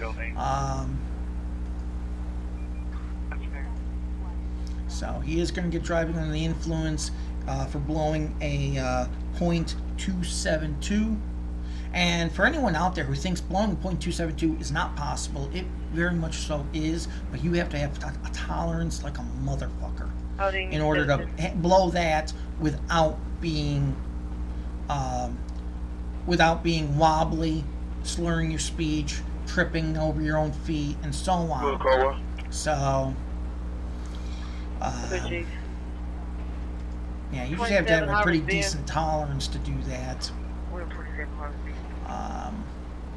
So he is going to get driving under the influence for blowing a .272. And for anyone out there who thinks blowing a .272 is not possible, it very much so is. But you have to have a tolerance like a motherfucker in order to blow that without being wobbly, slurring your speech, tripping over your own feet, and so on. So. Yeah, you usually have to have a pretty decent tolerance to do that.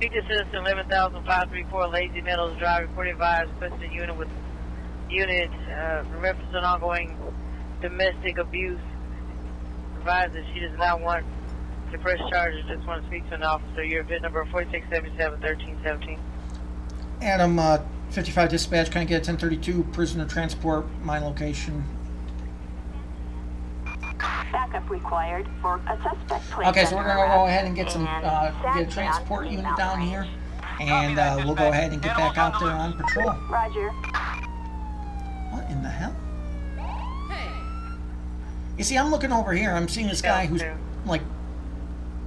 Feature Citizen 11,534 Lazy Meadows Drive, reported via requested unit with unit reference an ongoing domestic abuse. Advised that she does not want to press charges, just want to speak to an officer. Your VIN number 4677-1317. Adam, 55 dispatch, can I get a 1032 prisoner transport, my location? Backup required for a suspect. Okay, so we're going to go ahead and get some get a transport unit down here, and we'll go ahead and get back out there on patrol. Roger. What in the hell? You see, I'm looking over here. I'm seeing this guy who's like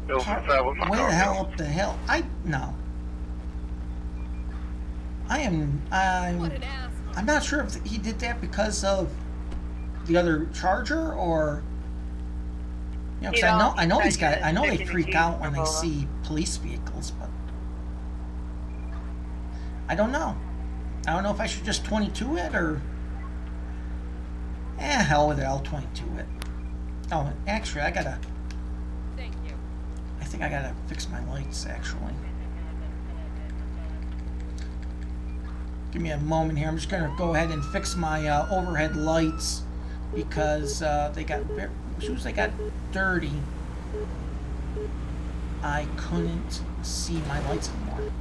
way the hell up the hill. No. I'm not sure if he did that because of the other charger or. You know, because I know these guys. I know they freak out when they see police vehicles, but I don't know. I don't know if I should just 22 it or. Hell with it. I'll 22 it. Oh, actually, I gotta. Thank you. I think I gotta fix my lights. Actually, give me a moment here. I'm just gonna go ahead and fix my overhead lights because they got. As soon as they got dirty, I couldn't see my lights anymore.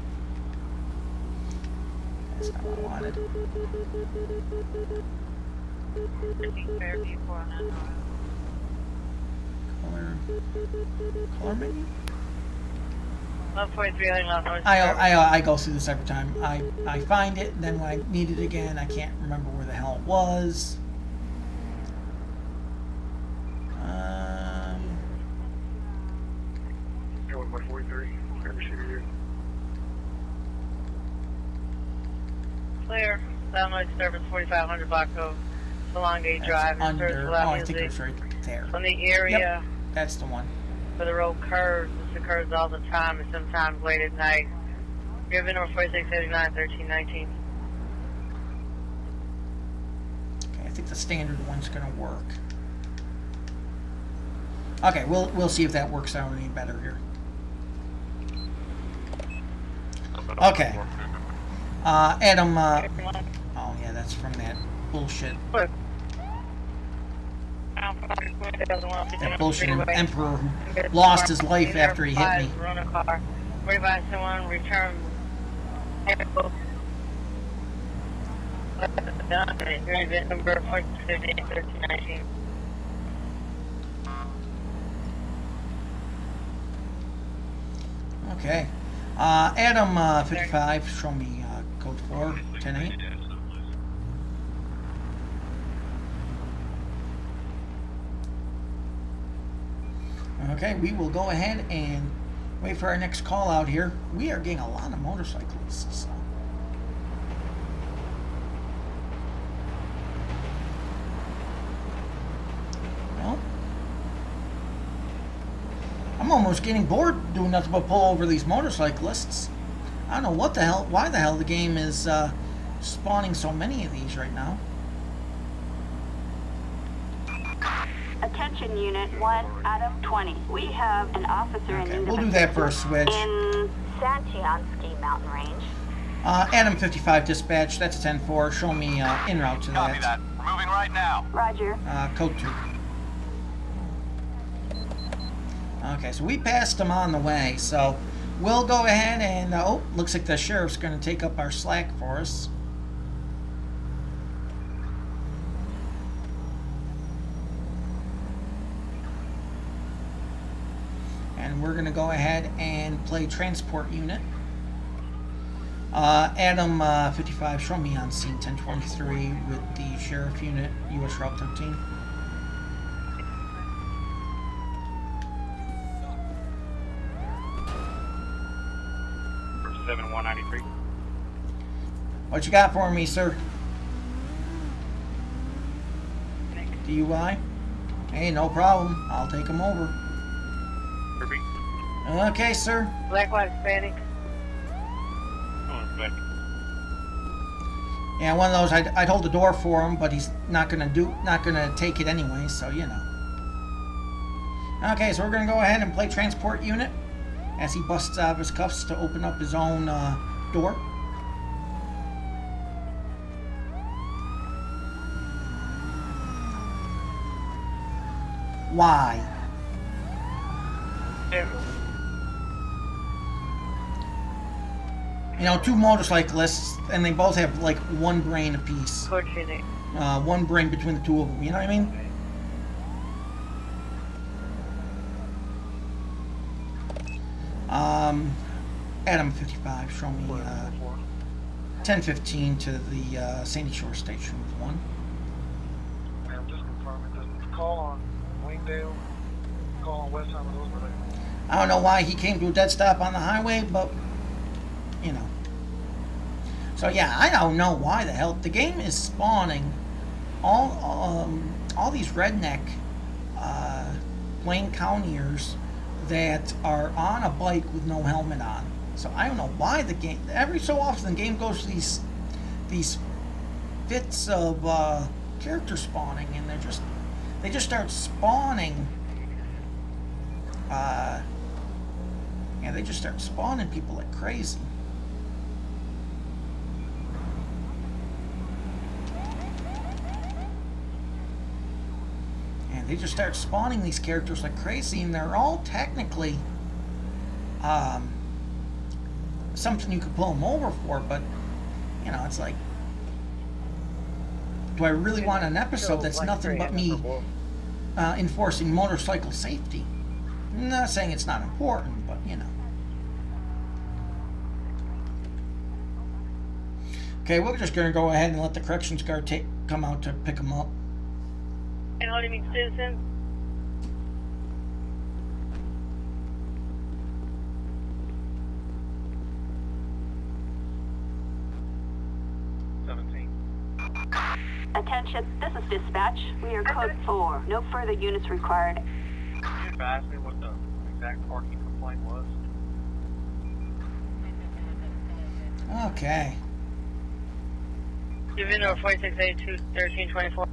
That's not what I wanted. Color menu? 143 I go through this every time. I find it, and then when I need it again, I can't remember where the hell it was. Clear. Sound disturbance 4500 block of Salongate Drive. Under. Oh, I think it's right there. On the area. Yep, that's the one. For the road curves. This occurs all the time and sometimes late at night. Your VIN number 4679-1319. Okay, I think the standard one's going to work. Okay, we'll see if that works out any better here. Okay. Adam, oh yeah, that's from that bullshit. That bullshit emperor who lost his life after he hit me. Revive someone, return. Number 1319. Okay. Adam, 55, show me code 4, 10-8. Okay, we will go ahead and wait for our next call out here. We are getting a lot of motorcyclists. So. almost getting bored doing nothing but pull over these motorcyclists. I don't know what the hell, why the hell the game is spawning so many of these right now. Attention Unit 1 out of 20. We have an officer in need we'll of do that for a switch. in Santiansky Mountain Range. Adam 55 dispatch, that's 10-4. Show me en route to Copy that. that. We're moving right now. Roger. Code 2. Okay, so we passed them on the way, so we'll go ahead and, oh, looks like the sheriff's going to take up our slack for us. And we're going to go ahead and play transport unit. Adam 55, show me on scene 1023 with the sheriff unit, US Route 13. For 7193. What you got for me, sir? DUI? Hey, no problem. I'll take him over. Okay, sir. Black, white, Hispanic. Yeah, one of those. I'd hold the door for him, but he's not gonna take it anyway. So you know. Okay, so we're gonna go ahead and play transport unit as he busts out of his cuffs to open up his own door. Why? You know, two motorcyclists, and they both have like one brain apiece. One brain between the two of them. You know what I mean? Adam 55, show me 1015 to the Sandy Shore station with 1. I'm just confirming. Does the call on Wingdale, call on West Side, those related? I don't know why he came to a dead stop on the highway, but you know. So yeah, I don't know why the hell the game is spawning all these redneck Blaine Countyers that are on a bike with no helmet on. So I don't know why the game. Every so often, the game goes to these fits of character spawning, and they just start spawning. Yeah, they just start spawning people like crazy. And they just start spawning these characters like crazy, and they're all technically something you could pull them over for, but you know, it's like, do I really want an episode that's nothing but me enforcing motorcycle safety? I'm not saying it's not important, but you know. Okay, we're just going to go ahead and let the corrections guard come out to pick them up. And what do you mean, citizen? Attention, this is dispatch. We are code 4. No further units required. Can you advise me what the exact parking complaint was? Okay. Division number 4682-1324.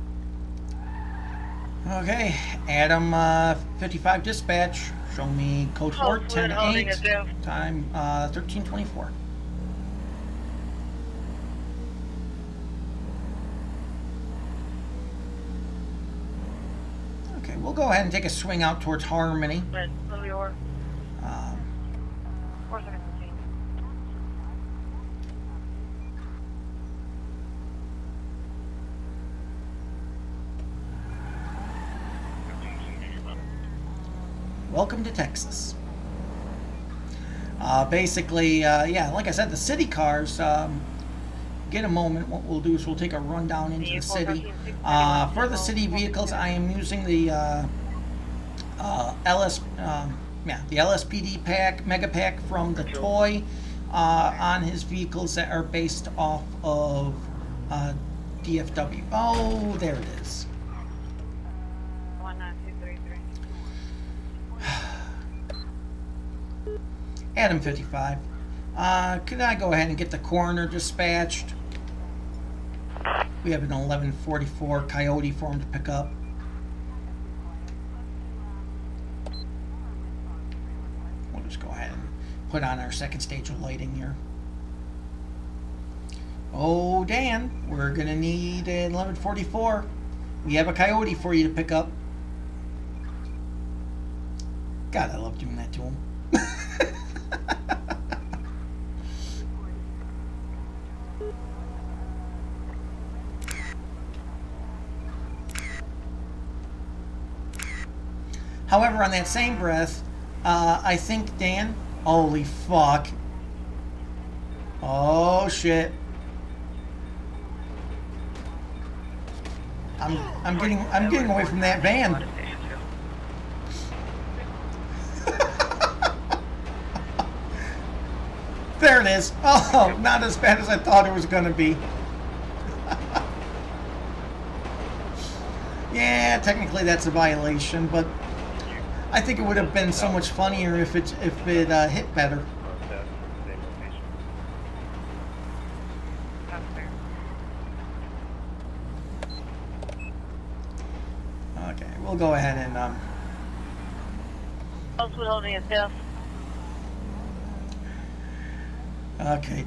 Okay, Adam 55 dispatch. Show me code 4, 10-8, time 1324. Okay, we'll go ahead and take a swing out towards Harmony. Welcome to Texas. Basically, yeah, like I said, the city cars, get a moment, what we'll do is we'll take a run down into the city. For the city vehicles, I am using the the LSPD pack, mega pack from the toy on his vehicles that are based off of DFW. Oh, there it is. 19233. Adam 55. Could I go ahead and get the coroner dispatched? We have an 1144 Coyote for him to pick up. We'll just go ahead and put on our second stage of lighting here. Oh, Dan, we're going to need an 1144. We have a Coyote for you to pick up. God, I love doing that to him. However, on that same breath, I think, Dan, holy fuck. Oh, shit. I'm getting away from that van. There it is. Oh, not as bad as I thought it was going to be. Yeah, technically that's a violation, but I think it would have been so much funnier if it hit better. Okay, we'll go ahead and holding itself. Okay.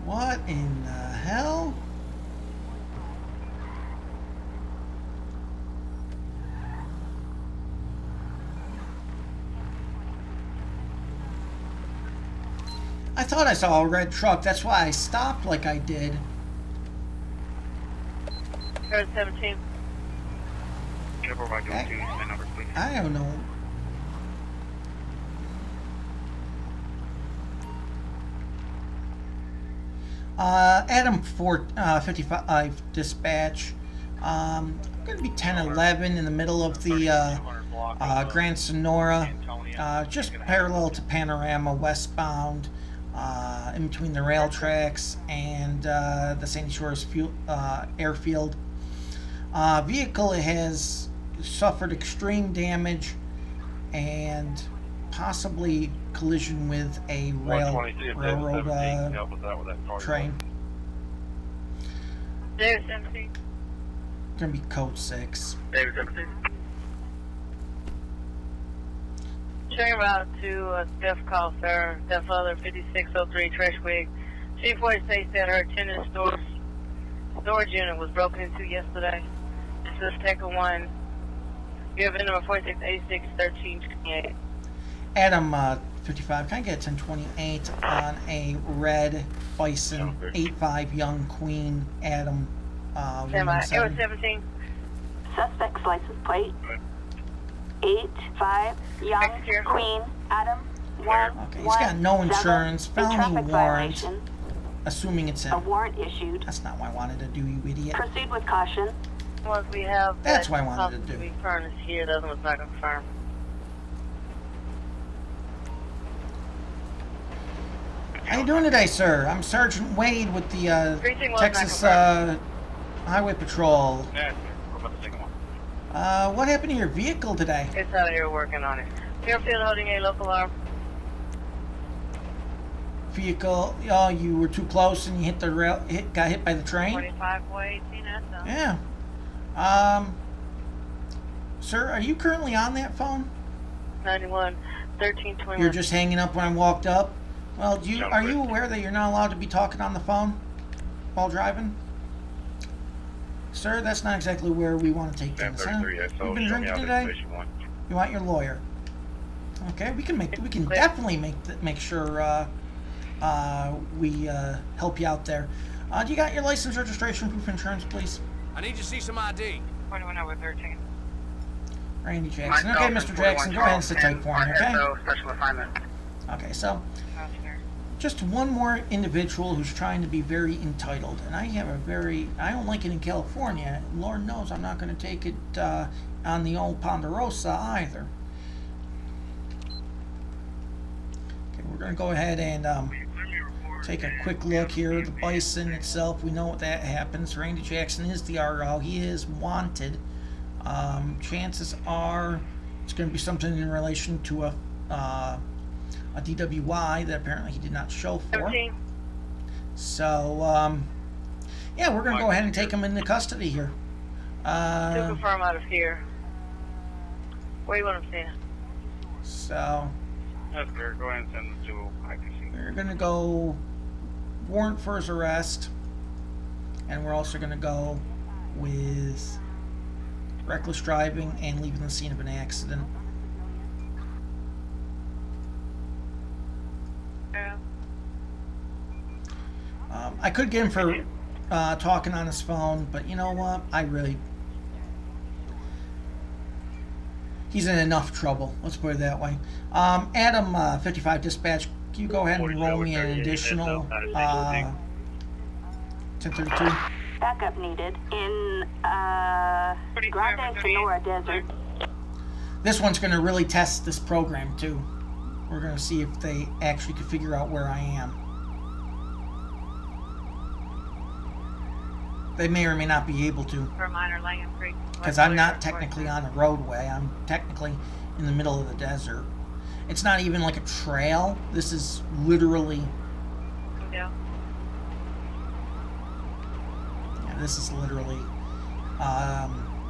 What in the hell? I thought I saw a red truck. That's why I stopped like I did. 17. I don't know. Adam 55 dispatch. I'm going to be 1011 in the middle of the Grand Sonora, just parallel to Panorama westbound, in between the rail tracks and the Sandy Shores airfield. Vehicle has suffered extreme damage and possibly collision with a railroad train. David 17. Gonna be code 6. David 17. Showing route to Steph call, sir. Steph Other 5603 Treshwig. Chief White states that her attendance storage unit was broken into yesterday. This is Teca 1. You have a number 4686 1328. Adam 55, can I get 1028 on a red Bison 85 Young Queen Adam 17. 17. Suspect's license plate 85 Young Queen Adam 1. Okay, he's got no insurance, felony warrant. Assuming it's a warrant issued. That's not what I wanted to do, you idiot. Proceed with caution. Once we have that's what I wanted to do. We furnace here, the other one's not confirmed. How you doing today, sir? I'm Sergeant Wade with the Texas Highway Patrol. What happened to your vehicle today? It's out here working on it. Fairfield holding a local arm. Vehicle, oh, you were too close and you hit the rail, got hit by the train? 25-18, that's all. Yeah. Sir, are you currently on that phone? 91, 1321. You're just hanging up when I walked up? Well, are you aware that you're not allowed to be talking on the phone while driving? Sir, that's not exactly where we want to take things, huh? You've been drinking today? You want your lawyer? Okay, we can definitely make sure we help you out there. Do you got your license, registration, proof of insurance, please? I need to see some ID. 21 over 13. Randy Jackson. Okay, Mr. Jackson, go ahead and sit tight for me, okay? Special assignment. Okay, so just one more individual who's trying to be very entitled, and I don't like it in California. Lord knows I'm not going to take it on the old Ponderosa either. Okay, we're going to go ahead and take a quick look here. The Bison itself, we know what that happens. Randy Jackson is the RO. He is wanted. Chances are it's going to be something in relation to a DWI that apparently he did not show for. 17. So, yeah, we're going to go ahead and take him into custody here. To confirm out of here. Where you want him to stand? So, That's fair. Go ahead and send him to IPC. we're going to go warrant for his arrest. And we're also going to go with reckless driving and leaving the scene of an accident. Yeah. I could get him for talking on his phone, but you know what? He's in enough trouble. Let's put it that way. Adam, 55 dispatch, can you go ahead and roll me an additional 1032? Backup needed in Grande Sonora Desert. This one's going to really test this program too. We're going to see if they actually can figure out where I am. They may or may not be able to, For minor Langham Creek. because I'm not technically on a roadway. I'm technically in the middle of the desert. It's not even like a trail. This is literally, Yeah. yeah, this is literally,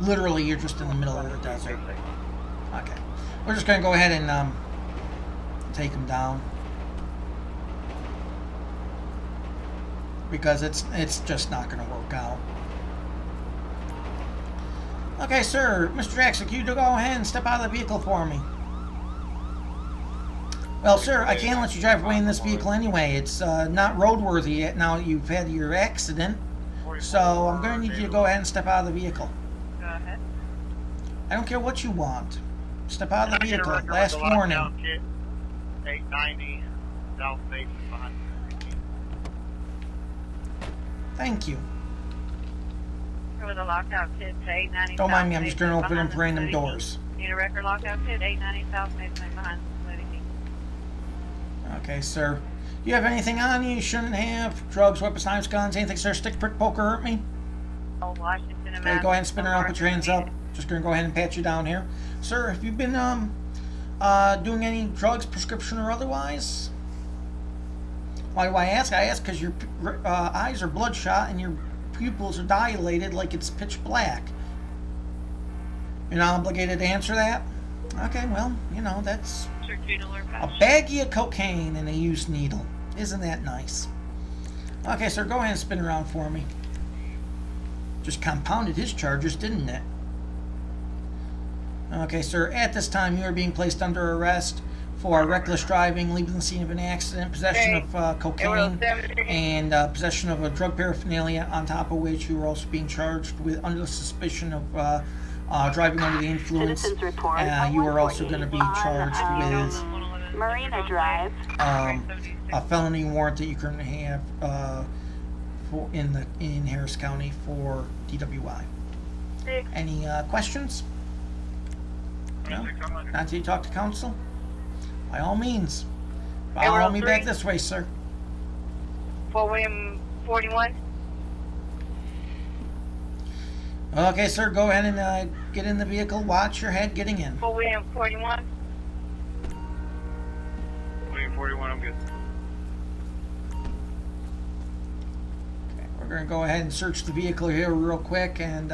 literally you're just in the middle of the desert. Okay, we're just gonna go ahead and take him down, because it's just not gonna work out. Okay, sir, Mr. Jackson, can you go ahead and step out of the vehicle for me? Well, sir, I can't let you drive away in this vehicle anyway. It's not roadworthy yet. Now you've had your accident, so I'm going to need you to go ahead and step out of the vehicle. Go ahead. I don't care what you want. Step out of the vehicle. Last warning. 890 South Basin behind. Thank you. With a lockout kit to 890. Don't mind me, I'm South just going to Mason open them behind random the doors. Need a record lockout kit 890 South Mason behind the lady. Okay, sir. You have anything on you shouldn't have? Drugs, weapons, knives, guns, anything, sir? Stick, prick, poke, or hurt me? Old Washington and Okay, go ahead and spin around, put your hands up. Just going to go ahead and pat you down here. Sir, have you been doing any drugs, prescription or otherwise? Why do I ask? I ask because your eyes are bloodshot and your pupils are dilated like it's pitch black. You're not obligated to answer that? Okay, well, you know, that's a baggie of cocaine and a used needle. Isn't that nice? Okay, sir, go ahead and spin around for me. Just compounded his charges, didn't it? Okay, sir, at this time you are being placed under arrest for reckless driving, leaving the scene of an accident, possession of cocaine, and possession of a drug paraphernalia, on top of which you are also being charged with under the suspicion of driving under the influence. You are also going to be charged with Marina Drive. A felony warrant that you currently have in Harris County for DWI. Any questions? No? Not until you talk to counsel? By all means. Follow me back this way, sir. Fort William 41. Okay, sir, go ahead and get in the vehicle. Watch your head getting in. Fort William 41. William 41, I'm good. Okay, we're going to go ahead and search the vehicle here real quick, and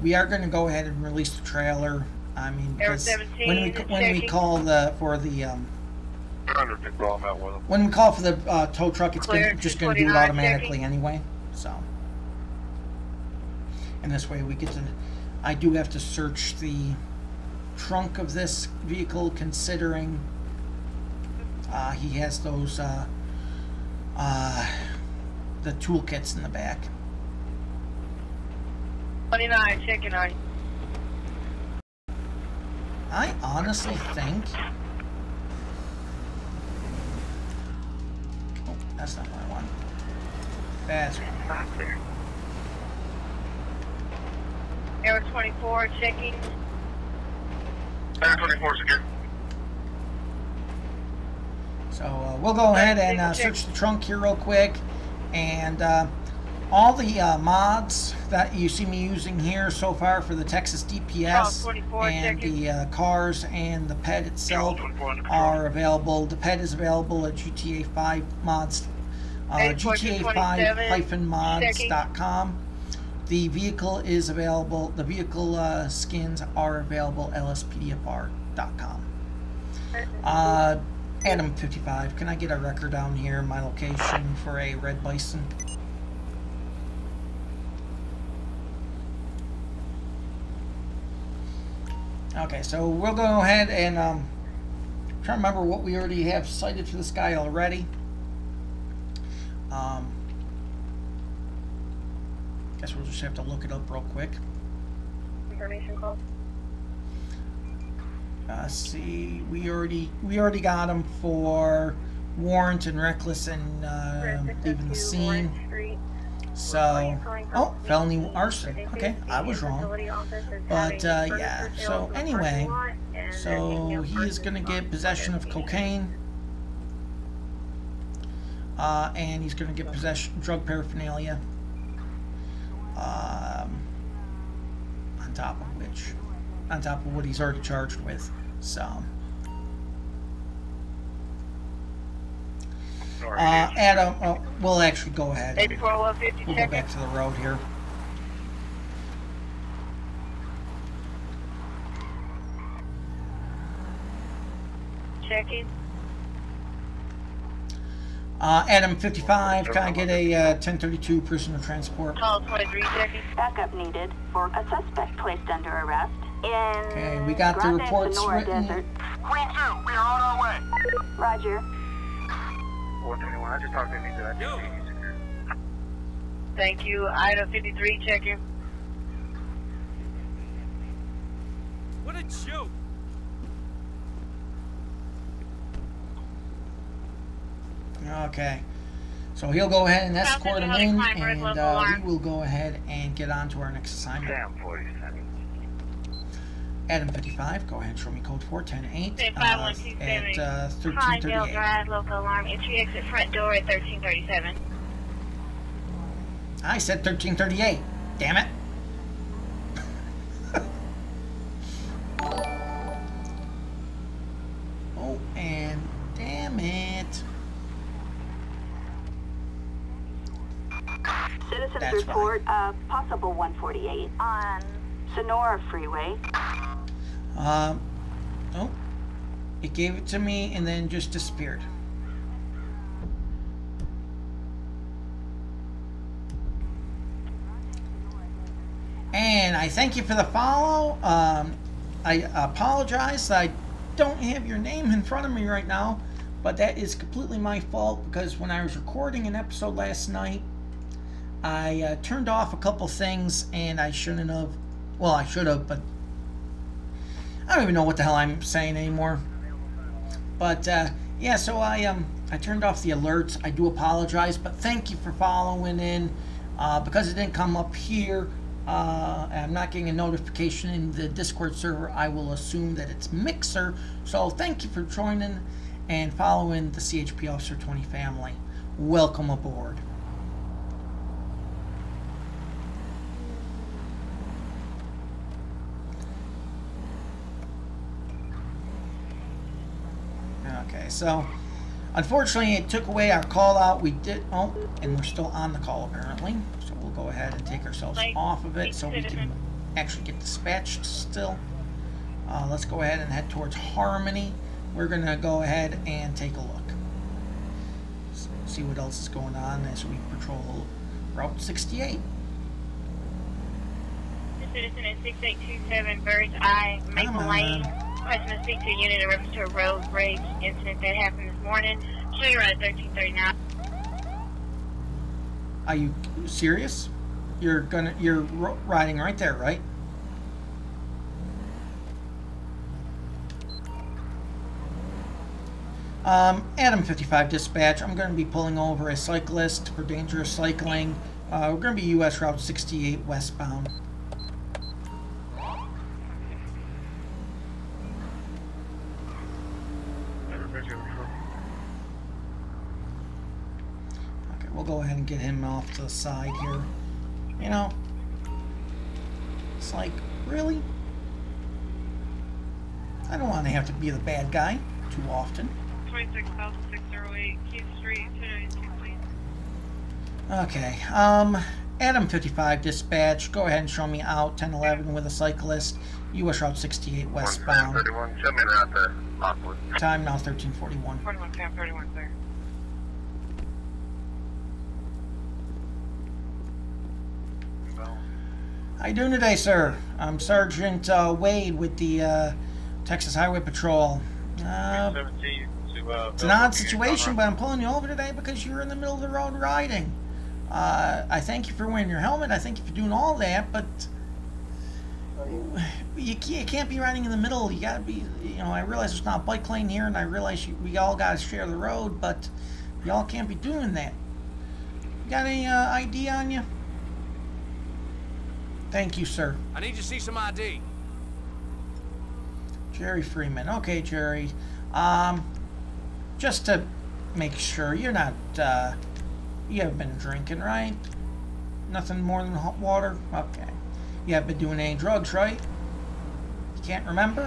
we are going to go ahead and release the trailer. I mean, because when we call for the tow truck, it's just going to do it automatically anyway. So, and this way we get to. I do have to search the trunk of this vehicle, considering he has those the toolkits in the back. 29, checking on you. I honestly think. Oh, that's not what I want. That's Not there. Air 24, checking. Air 24 is good. So we'll go ahead and search the trunk here real quick, and all the mods that you see me using here so far for the Texas DPS and the cars and the pet itself are available. The pet is available at GTA 5 mods, GTA5-mods.com. The vehicle is available. The vehicle skins are available at LSPDFR.com. Adam 55, can I get a record down here, my location for a red bison? Okay, so we'll go ahead and try to remember what we already have cited for this guy already. Guess we'll just have to look it up real quick. Information call. See, we already got him for warrant and reckless and leaving the scene. So, oh, felony arson. Okay, I was wrong. But yeah. So anyway, so he is going to get possession of cocaine, and he's going to get possession of drug paraphernalia. On top of what he's already charged with. So, Adam, we'll actually go ahead. We'll go back to the road here. Checking. Adam 55, can I get a 1032 prisoner transport? Call 23 checking. Backup needed for a suspect placed under arrest in Okay, we got the reports written. Desert. Queen 2, we are on our way. Roger. 421, I just talked to me that I Thank you. Item 53 checking. What a joke! Okay, so he'll go ahead and escort him in, and we will go ahead and get on to our next assignment. Damn, 47. Adam 55, go ahead and show me code 4108 at 1338. Pinedale Drive, local alarm, entry exit front door at 1337. I said 1338. Damn it. Oh, and damn it. Citizens That's report a possible 148 on Sonora Freeway. Oh, it gave it to me and then just disappeared. And I thank you for the follow. I apologize that I don't have your name in front of me right now, but that is completely my fault because when I was recording an episode last night, I turned off a couple things and I shouldn't have. Well, I should have, but I don't even know what the hell I'm saying anymore. But yeah, so I turned off the alerts. I do apologize, but thank you for following in. Because it didn't come up here, I'm not getting a notification in the Discord server. I will assume that it's Mixer. So thank you for joining and following the CHP Officer 20 family. Welcome aboard. Okay, so unfortunately it took away our call out. We did, oh, and we're still on the call apparently. So we'll go ahead and take ourselves off of it so we can actually get dispatched still. Let's go ahead and head towards Harmony. We're going to go ahead and take a look. See what else is going on as we patrol Route 68. Citizen at 6827 Bird's Eye, Maple Lane. Requesting to speak to a unit in reference to a road rage incident that happened this morning. Show you around 1339. Are you serious? You're riding right there, right? Adam 55 dispatch. I'm going to be pulling over a cyclist for dangerous cycling. We're going to be US Route 68 westbound. go ahead and get him off to the side here. You know, it's like, really? I don't want to have to be the bad guy too often. 26,608 Keith Street, 292, please. Okay, Adam 55 dispatch, go ahead and show me out 1011 with a cyclist, US Route 68 westbound. 31, show me around there. Awkward. Time now 1341. 41, 10, 31, sir. How you doing today, sir? I'm Sergeant Wade with the Texas Highway Patrol. It's an odd situation, but I'm pulling you over today because you're in the middle of the road riding. I thank you for wearing your helmet. I thank you for doing all that, but you can't be riding in the middle. You gotta be, you know, I realize there's not a bike lane here, and I realize we all gotta share the road, but y'all can't be doing that. You got any ID on you? Thank you, sir. I need to see some ID. Jerry Freeman. Okay, Jerry. Just to make sure, you're not, you haven't been drinking, right? Nothing more than hot water? Okay. You haven't been doing any drugs, right? You can't remember?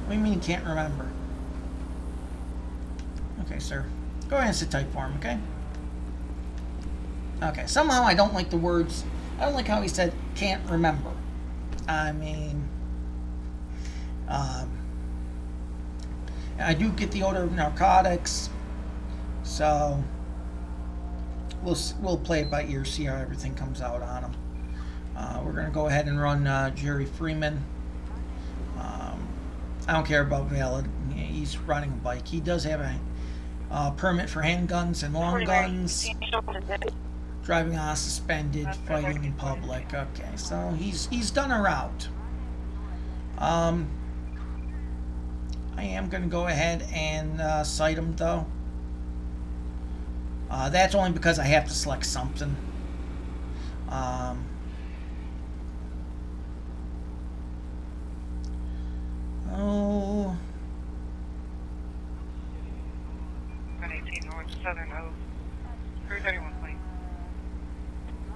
What do you mean you can't remember? Okay, sir. Go ahead and sit tight for him, okay? Okay, somehow I don't like the words. I don't like how he said, can't remember. I mean, I do get the odor of narcotics, so we'll play it by ear, see how everything comes out on him. We're going to go ahead and run Jerry Freeman. I don't care about valid. He's riding a bike. He does have a permit for handguns and long guns. Driving on suspended, fighting in public. Okay, so he's done a route. I am going to go ahead and cite him, though. That's only because I have to select something. Oh. 118 North Southern Oak. 331, please.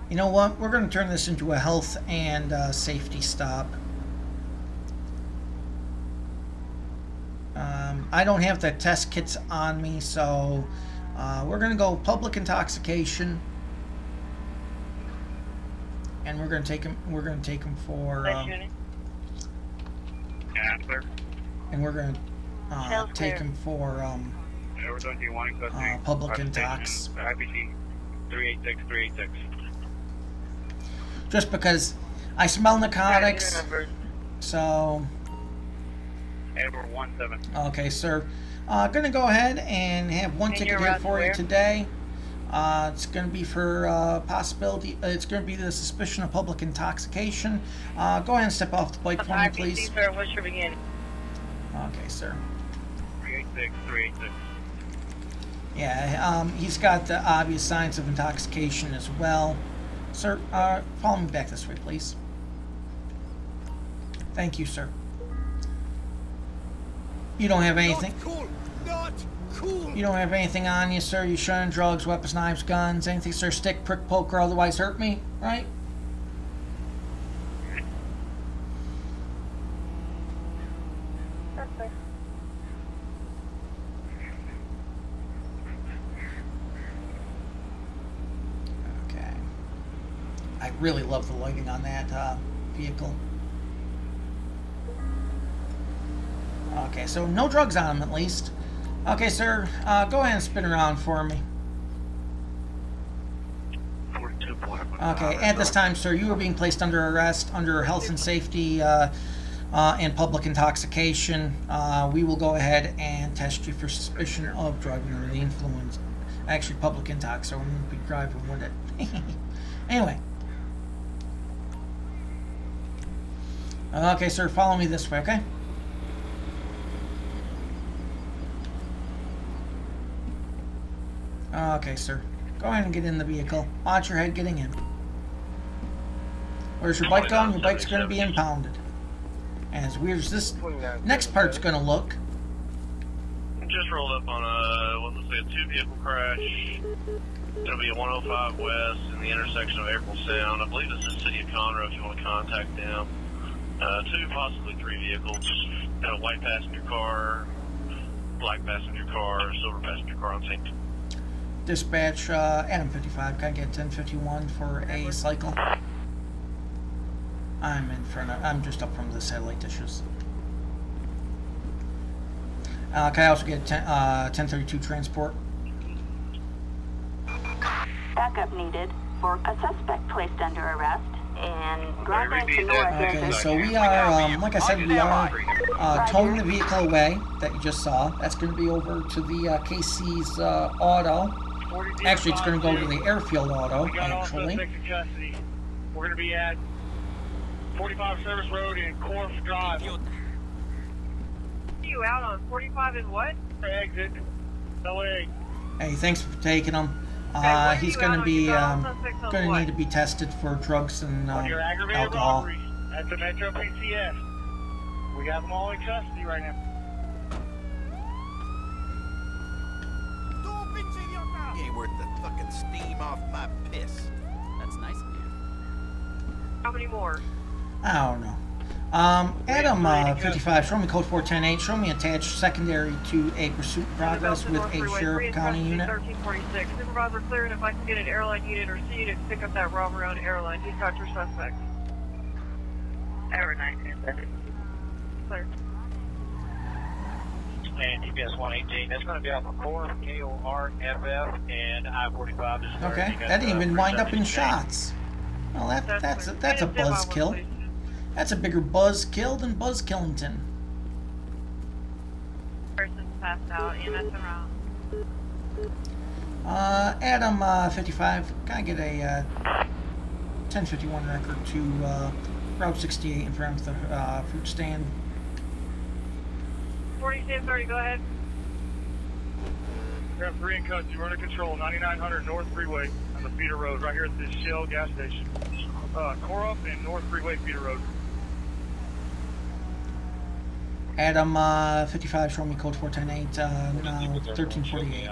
You know what? We're going to turn this into a health and safety stop. I don't have the test kits on me, so we're going to go public intoxication, and we're going to take him. We're going to take him for. And we're going to take him for public intox. LivePD 386. Just because I smell narcotics, so. Edward 17. Okay, sir. Gonna go ahead and have one ticket here for you today. It's gonna be for possibility. It's gonna be the suspicion of public intoxication. Go ahead and step off the bike for me, please. Sir, what's your beginning? Okay, sir. 386. Yeah, he's got the obvious signs of intoxication as well. Sir, follow me back this way, please. Thank you, sir. You don't have anything. Not cool. You don't have anything on you, sir. You shunning drugs, weapons, knives, guns, anything, sir. Stick, prick, poke, or otherwise hurt me, right? Okay. I really love the lighting on that vehicle. Okay, so no drugs on him at least. Okay, sir, go ahead and spin around for me. Okay, at this time, sir, you are being placed under arrest under health and safety and public intoxication. We will go ahead and test you for suspicion of driving under the influence. Actually, public intox, so we won't be driving with it. Anyway. Okay, sir, follow me this way, okay? Okay, sir. Go ahead and get in the vehicle. Watch your head getting in. Where's your bike going? Your bike's going to be impounded. And as weird as this next part's going to look. Just rolled up on let's say a 2-vehicle crash. It'll be a 105 West in the intersection of April Sound. I believe this is City of Conroe if you want to contact them. 2, possibly 3 vehicles. A white passenger car, black passenger car, silver passenger car on scene. Dispatch, Adam 55, can I get 1051 for a cycle? I'm just up from the satellite dishes. Can I also get 1032 transport? Backup needed for a suspect placed under arrest in Grande Sonora. Okay, so we are, like I said, we are towing the vehicle away that you just saw. That's going to be over to the KC's auto. Actually, it's going to go to the airfield auto, actually. We're going to be at 45 Service Road and Corf Drive. You out on 45 and what? Exit. LA. Hey, thanks for taking him. He's going to be going to need to be tested for drugs and alcohol. Robbery at the Metro PCS. We have them all in custody right now. You ain't worth the fucking steam off my piss. That's nice of you. How many more? I don't know. Adam 55, show me code 4108. Show me attached secondary to a pursuit progress with a sheriff county unit. 1346. Supervisor cleared if I can get an airline unit or C to pick up that robbery on airline. He's got your suspect. Airline. Clear. And TPS 118. That's going to be off of Corf, KORFF, and I-45. Okay, that didn't even wind up in shots. Well, that's a buzzkill. That's a bigger buzzkill than Buzz Killington. Person's passed out. EMS around. Adam 55, can I get a 1051 record to Route 68 in front of the fruit stand? 4730, go ahead. We have 3 in custody. We're under control. 9900 North Freeway on the feeder road right here at this Shell gas station. Corup and North Freeway feeder road. Adam 55, show me code 4108, now 1348.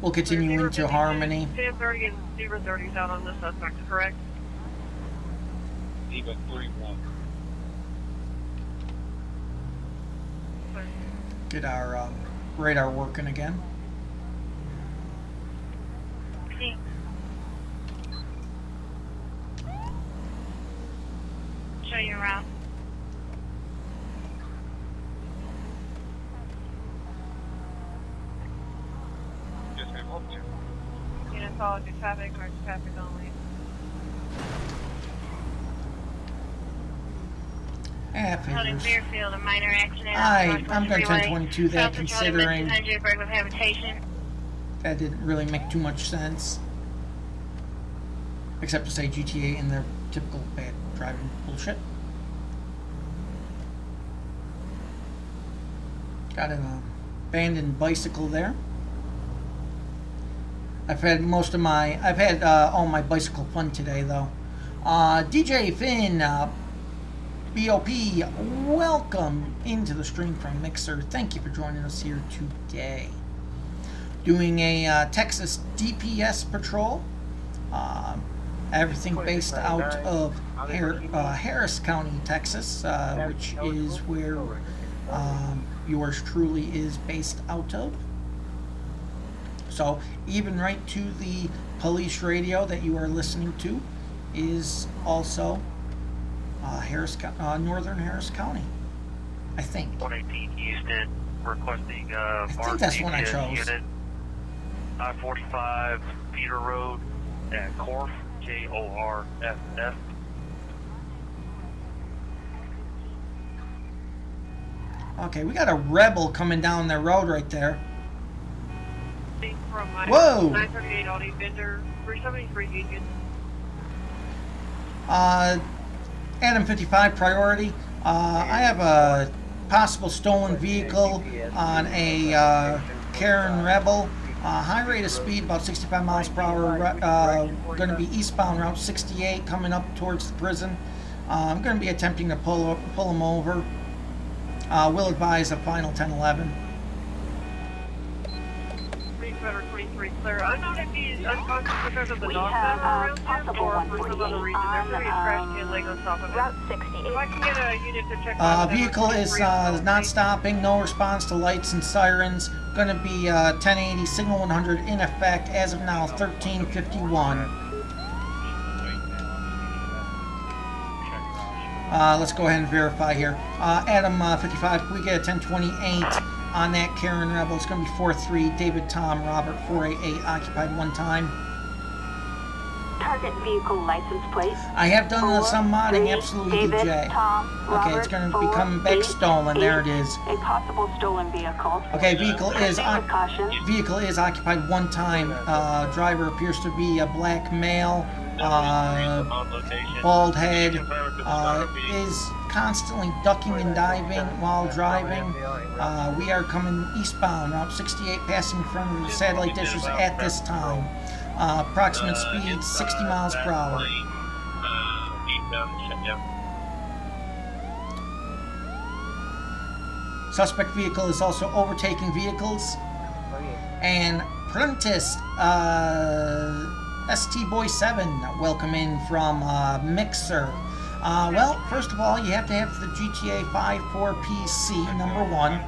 We'll continue into Harmony. 1030 and 030 is out on the suspect, correct? Zebra 31. Get our radar working again. Show you around. Unit follow to traffic or traffic only. Holding Fairfield, a minor accident. I'm going to 1022 that, considering habitation. That didn't really make too much sense. Except to say GTA and their typical bad driving bullshit. Got an abandoned bicycle there. I've had all my bicycle fun today though. DJ Finn, BOP, welcome into the stream from Mixer. Thank you for joining us here today. Doing a Texas DPS patrol. Everything based out of Harris County, Texas, which is where yours truly is based out of. So even right to the police radio that you are listening to is also Northern Harris County, I think. 118 Houston, requesting I think that's one I chose. Unit, I-45 Feeder Road at Corf, KORFF. Okay, we got a rebel coming down the road right there. From Whoa! 938 Audi Vendor, 373 Union. Adam 55 priority. I have a possible stolen vehicle on a Karen Rebel. High rate of speed, about 65 miles per hour. Going to be eastbound Route 68, coming up towards the prison. I'm going to be attempting to pull him over. Will advise a final 10-11. Federal 23 clear. I don't know if he's unconscious because of the dog have around possible him or for some other 148 reason. There's going to be a crash on in Lagos off of Route it. 68. If I can get a unit to check Vehicle is not stopping, no response to lights and sirens. Going to be 1080, signal 100 in effect as of now, 1351. Let's go ahead and verify here. Adam 55, we get a 1028 on that Karen Rebel. It's going to be 43, David Tom Robert 488, occupied one time. Target vehicle license plate. I have done some modding, absolutely, David, DJ. Tom, Okay, it's going to be coming back stolen. There it is. A possible stolen vehicle. Okay, vehicle is Caution. occupied one time. Driver appears to be a black male. Bald head. Is constantly ducking and diving while driving. We are coming eastbound, Route 68, passing in front of the satellite dishes at this time. Approximate speed 60 miles per hour. Suspect vehicle is also overtaking vehicles. And Prentice, ST Boy 7, welcome in from Mixer. Well, first of all, you have to have the GTA 5 for PC, number one.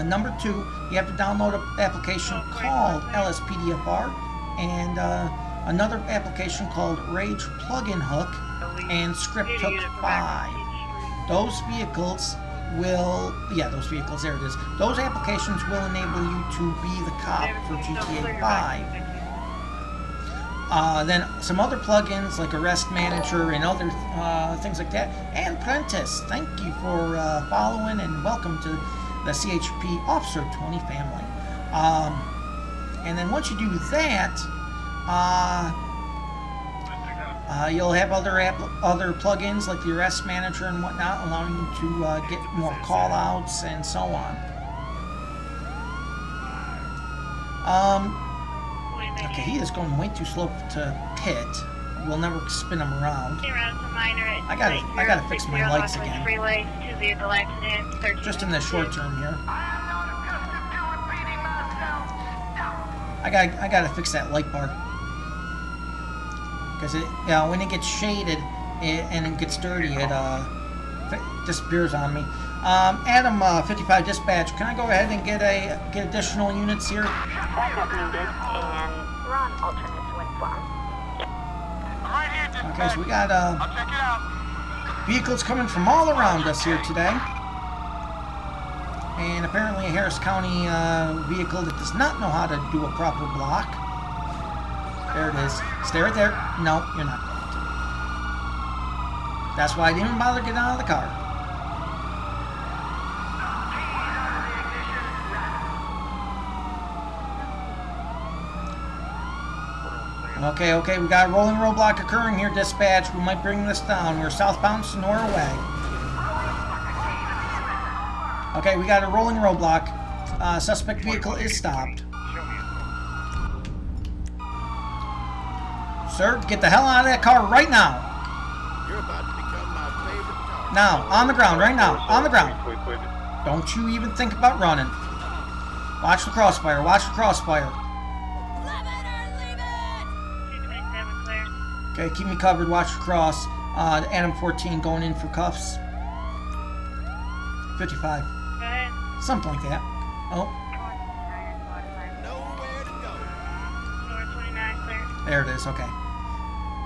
Number two, you have to download an application called LSPDFR and another application called Rage Plugin Hook and Script Hook 5. Those vehicles will, there it is. Those applications will enable you to be the cop for GTA 5. Then some other plugins like Arrest Manager and other things like that. And Prentice, thank you for following and welcome to the CHP Officer 20 family. And then once you do that, you'll have other plugins like the Arrest Manager and whatnot, allowing you to get more call-outs and so on. Okay, he is going way too slow to pit. We'll never spin him around. I gotta fix my lights again. Just in the short term here. I gotta fix that light bar. Because when it gets shaded and it gets dirty, it disappears on me. Adam 55 dispatch, can I go ahead and get additional units here? Backup needed and run alternate wind farm. Okay, so we got vehicles coming from all around us here today. And apparently a Harris County vehicle that does not know how to do a proper block. There it is. Stay right there. No, you're not going to. That's why I didn't even bother getting out of the car. Okay, we got a rolling roadblock occurring here, dispatch. We might bring this down. We're southbound Sonora Way. Okay, we got a rolling roadblock. Suspect vehicle is stopped. Sir, get the hell out of that car right now. You're about to become my favorite car. Now, on the ground, right now, on the ground. Don't you even think about running. Watch the crossfire, watch the crossfire. Okay, keep me covered, watch the cross. Adam 14 going in for cuffs. 55. Something like that. Oh. Nowhere to go. There it is, okay.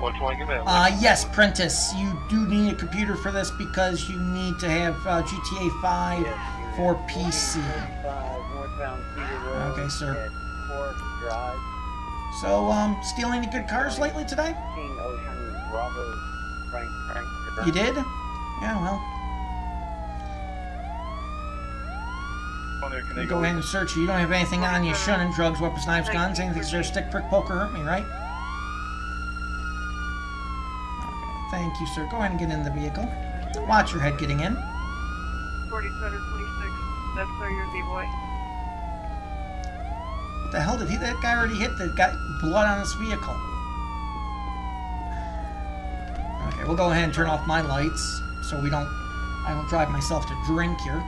120, give it. Yes, Prentice, you do need a computer for this because you need to have GTA 5 for PC. Okay, sir. So, steal any good cars lately today? You did? Yeah, well. Go ahead and search you. You don't have anything on you shunning drugs, weapons, knives, guns, anything that's stick, prick, poker, hurt me, right? Okay, thank you, sir. Go ahead and get in the vehicle. Watch your head getting in. 4726, that's your D-boy. What the hell did that guy already hit that got blood on his vehicle? Okay, we'll go ahead and turn off my lights so we don't I don't drive myself to drink here.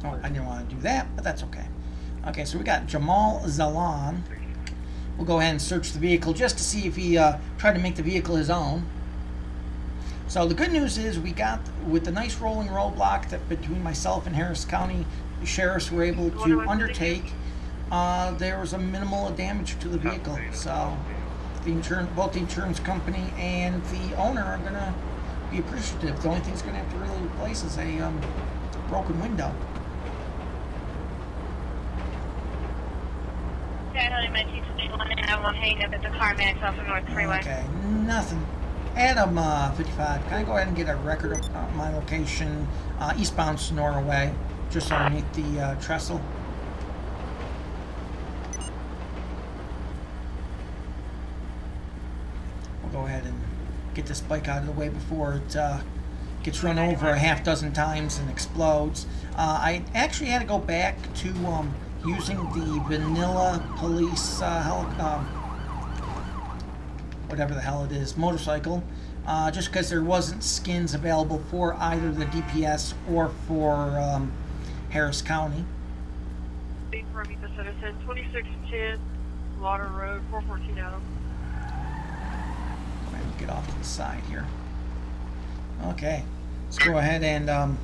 Oh, I didn't want to do that, but that's okay. Okay, so we got Jamal Zalan. We'll go ahead and search the vehicle just to see if he tried to make the vehicle his own. So the good news is we got, with the nice rolling roadblock that between myself and Harris County sheriffs were able to undertake, there was a minimal damage to the vehicle. So the both the insurance company and the owner are going to be appreciative. The only thing it's going to have to really replace is a broken window. I'm hanging up at the CarMax off of North Freeway. Okay, nothing. Adam 55, can I go ahead and get a record of my location eastbound Sonora Way, just underneath the trestle? We'll go ahead and get this bike out of the way before it gets run over a half dozen times and explodes. I actually had to go back to using the vanilla police whatever the hell it is, motorcycle, just because there wasn't skins available for either the DPS or for Harris County. From the citizen, 2610 Lauder Road, 414 Adam. Get off to the side here. Okay, let's go ahead and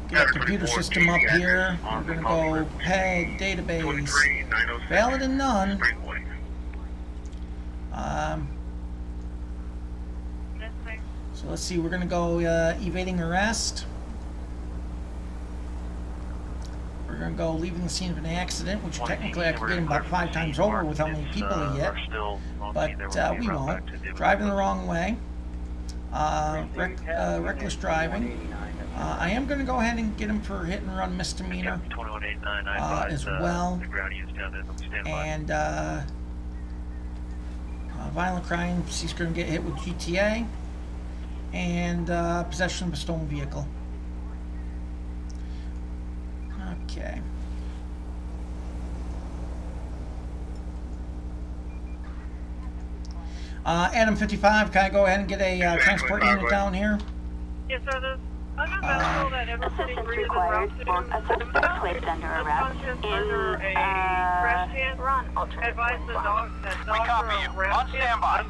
get a computer system up here. We're going to go head database, valid and none. So let's see, we're going to go evading arrest. We're going to go leaving the scene of an accident, which technically I could get him about 5 times over with how many people he hit, but we won't. Driving the wrong way. Reckless driving. I am going to go ahead and get him for hit and run misdemeanor as well, and violent crimes. He's going to get hit with GTA and possession of a stolen vehicle. Okay. Adam 55, can I go ahead and get a transport unit down here? Yes, sir. Assistance required for a suspect placed under arrest in Run alternate. Advise the dog On standby.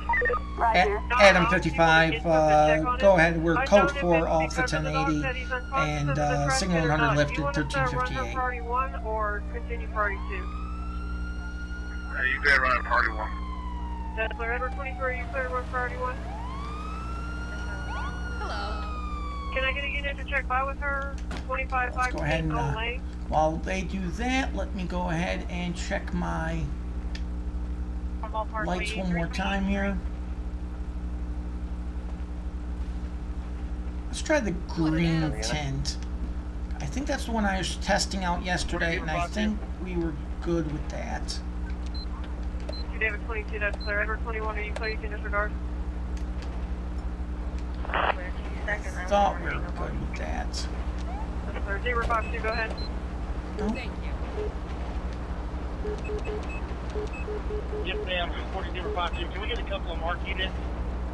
Adam 55, go ahead. We're code 4 off the 1080 and signal 100 lifted 1358. Party 1 or continue party 2? You better run party 1. That's clear. Edward 23, you clear to run party 1? Hello. Can I get a unit to check by with her? 25, Let's go ahead and, while they do that, let me go ahead and check my lights one more time here. Let's try the green tint. I think that's the one I was testing out yesterday, and I think we were good with that. David 22, that's clear. Edward 21, are you clear? You can disregard. Thought we were good with that. That's clear. Zebra 52, go ahead. No? Thank you. Yes, ma'am. 40 Zebra 52. Can we get a couple of mark units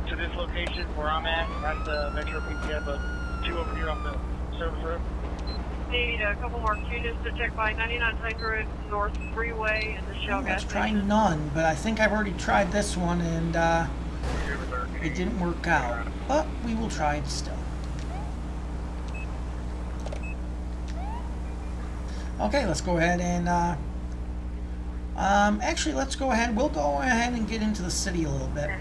to this location where I'm at? That's the Metro PTF, but 2 over here off the service road. Need a couple more units to check by 9900 North Freeway and the Shell gas Let's try station. none, but I think I've already tried this one and it didn't work out. But we will try it still. Okay, let's go ahead and actually let's go ahead. We'll go ahead and get into the city a little bit.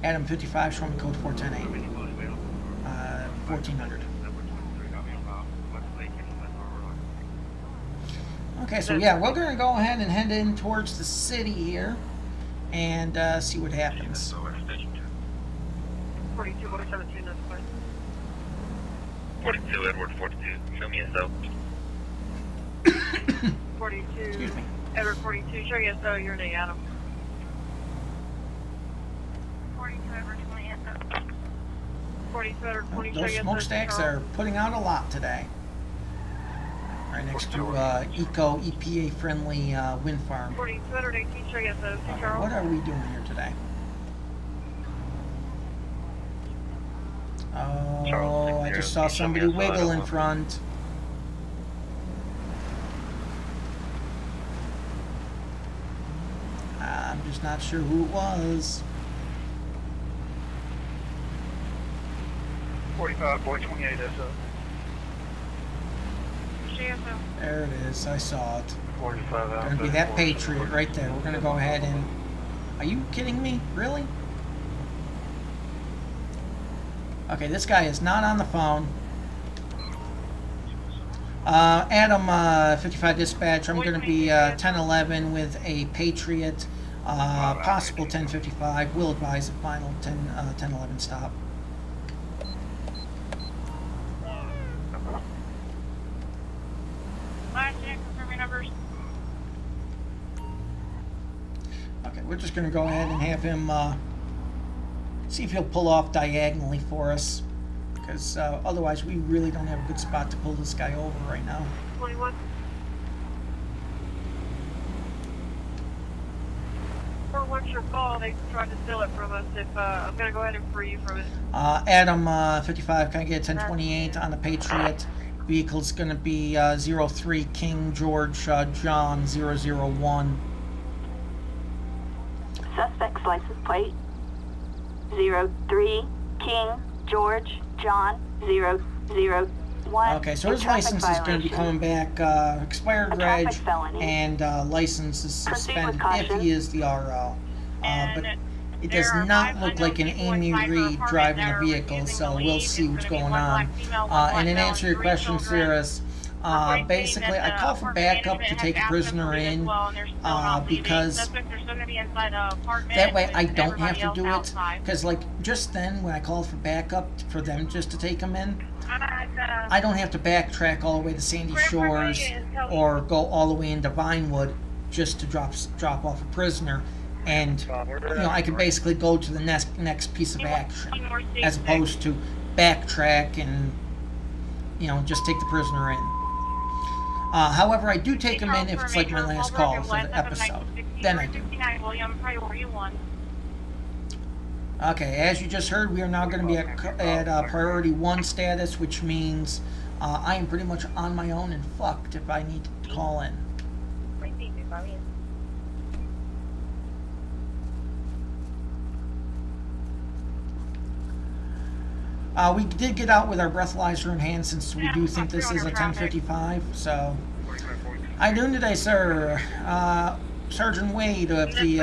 Adam 55, show me code 4108. 1400. Okay, so yeah, we're going to go ahead and head in towards the city here and see what happens. 42, 117, that's fine. 42, Edward 42. Show me a SO. 42. Excuse me. Edward 42, show you SO, your name, Adam. Those smokestacks are putting out a lot today. Right next to EPA friendly wind farm. What are we doing here today? Oh, I just saw somebody wiggle in front. I'm just not sure who it was. 45, 28 SO. There it is, I saw it. 45 out. Gonna be that Patriot right there. We're gonna go ahead and... Are you kidding me? Really? Okay, this guy is not on the phone. Adam, 55 dispatch, I'm gonna be 1011 with a Patriot, possible 1055. We'll advise a final 1011 stop. Okay, we're just going to go ahead and have him see if he'll pull off diagonally for us, because otherwise we really don't have a good spot to pull this guy over right now. 21. What's your call? They tried to steal it from us. If I'm going to go ahead and free you from it. Adam, 55, can I get 1028 on the Patriot? Vehicle's going to be 03 King George John 001. Suspect's license plate 03 King George John 001. Okay, so his license is going to be coming back expired reg, and license is suspended if he is the RO. But it does not look like an Amy Reed driving the vehicle, so we'll see what's going on. And in answer to your question, Cirrus, basically I call for backup to take a prisoner in because that way I don't have to do it, because like just then when I called for backup for them just to take them in, I don't have to backtrack all the way to Sandy Shores or go all the way into Vinewood just to drop off a prisoner. And, you know, I can basically go to the next piece of action, as opposed to backtrack and, you know, just take the prisoner in. However, I do take him in if it's like my last call for the episode. Then I do. Okay, as you just heard, we are now going to be at priority 1 status, which means I am pretty much on my own and fucked if I need to call in. We did get out with our breathalyzer in hand since we do think this is a 1055, so... How you doing today, sir? Sergeant Wade of the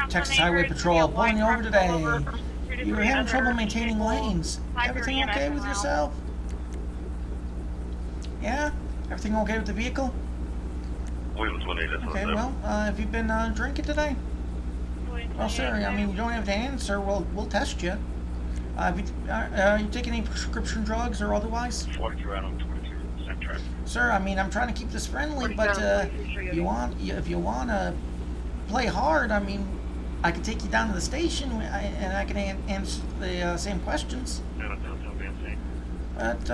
Texas Highway Patrol pulling you over today. You were having trouble maintaining lanes. Everything okay with yourself? Yeah? Everything okay with the vehicle? Okay, well, have you been drinking today? Well, sir, I mean, you don't have to answer. We'll test you. Are you taking any prescription drugs or otherwise? Sir, I mean, I'm trying to keep this friendly, but if you want to play hard, I mean, I can take you down to the station and I can answer the same questions. But do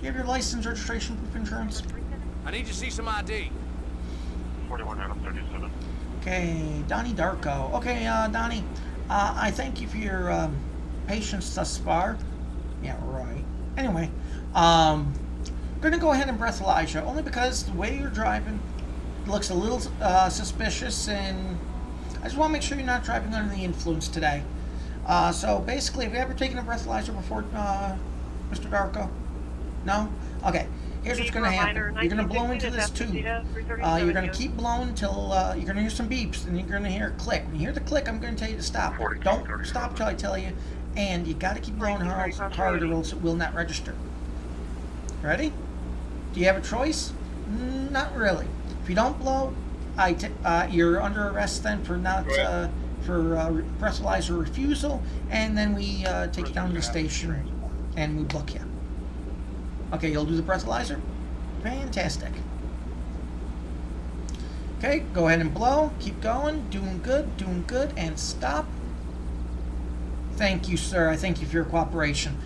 you have your license, registration, proof, insurance? I need to see some ID. 41 Adam 37. Okay, Donnie Darko. Okay, Donnie, I thank you for your patience thus far. Yeah, right. Anyway, gonna go ahead and breathalyze you, only because the way you're driving looks a little suspicious, and I just want to make sure you're not driving under the influence today. So basically, have you ever taken a breathalyzer before, Mr. Darko? No? Okay. Here's what's going to happen. You're going to blow into this tube. You're going to keep blowing until you're going to hear some beeps, and you're going to hear a click. When you hear the click, I'm going to tell you to stop. Don't stop till I tell you, and you got to keep blowing hard, or else it will not register. Ready? Do you have a choice? Not really. If you don't blow, you're under arrest then for not for breathalyzer refusal, and then we take you down to the station and we book you. Okay, you'll do the breathalyzer? Fantastic. Okay, go ahead and blow. Keep going. Doing good, and stop. Thank you, sir. I thank you for your cooperation.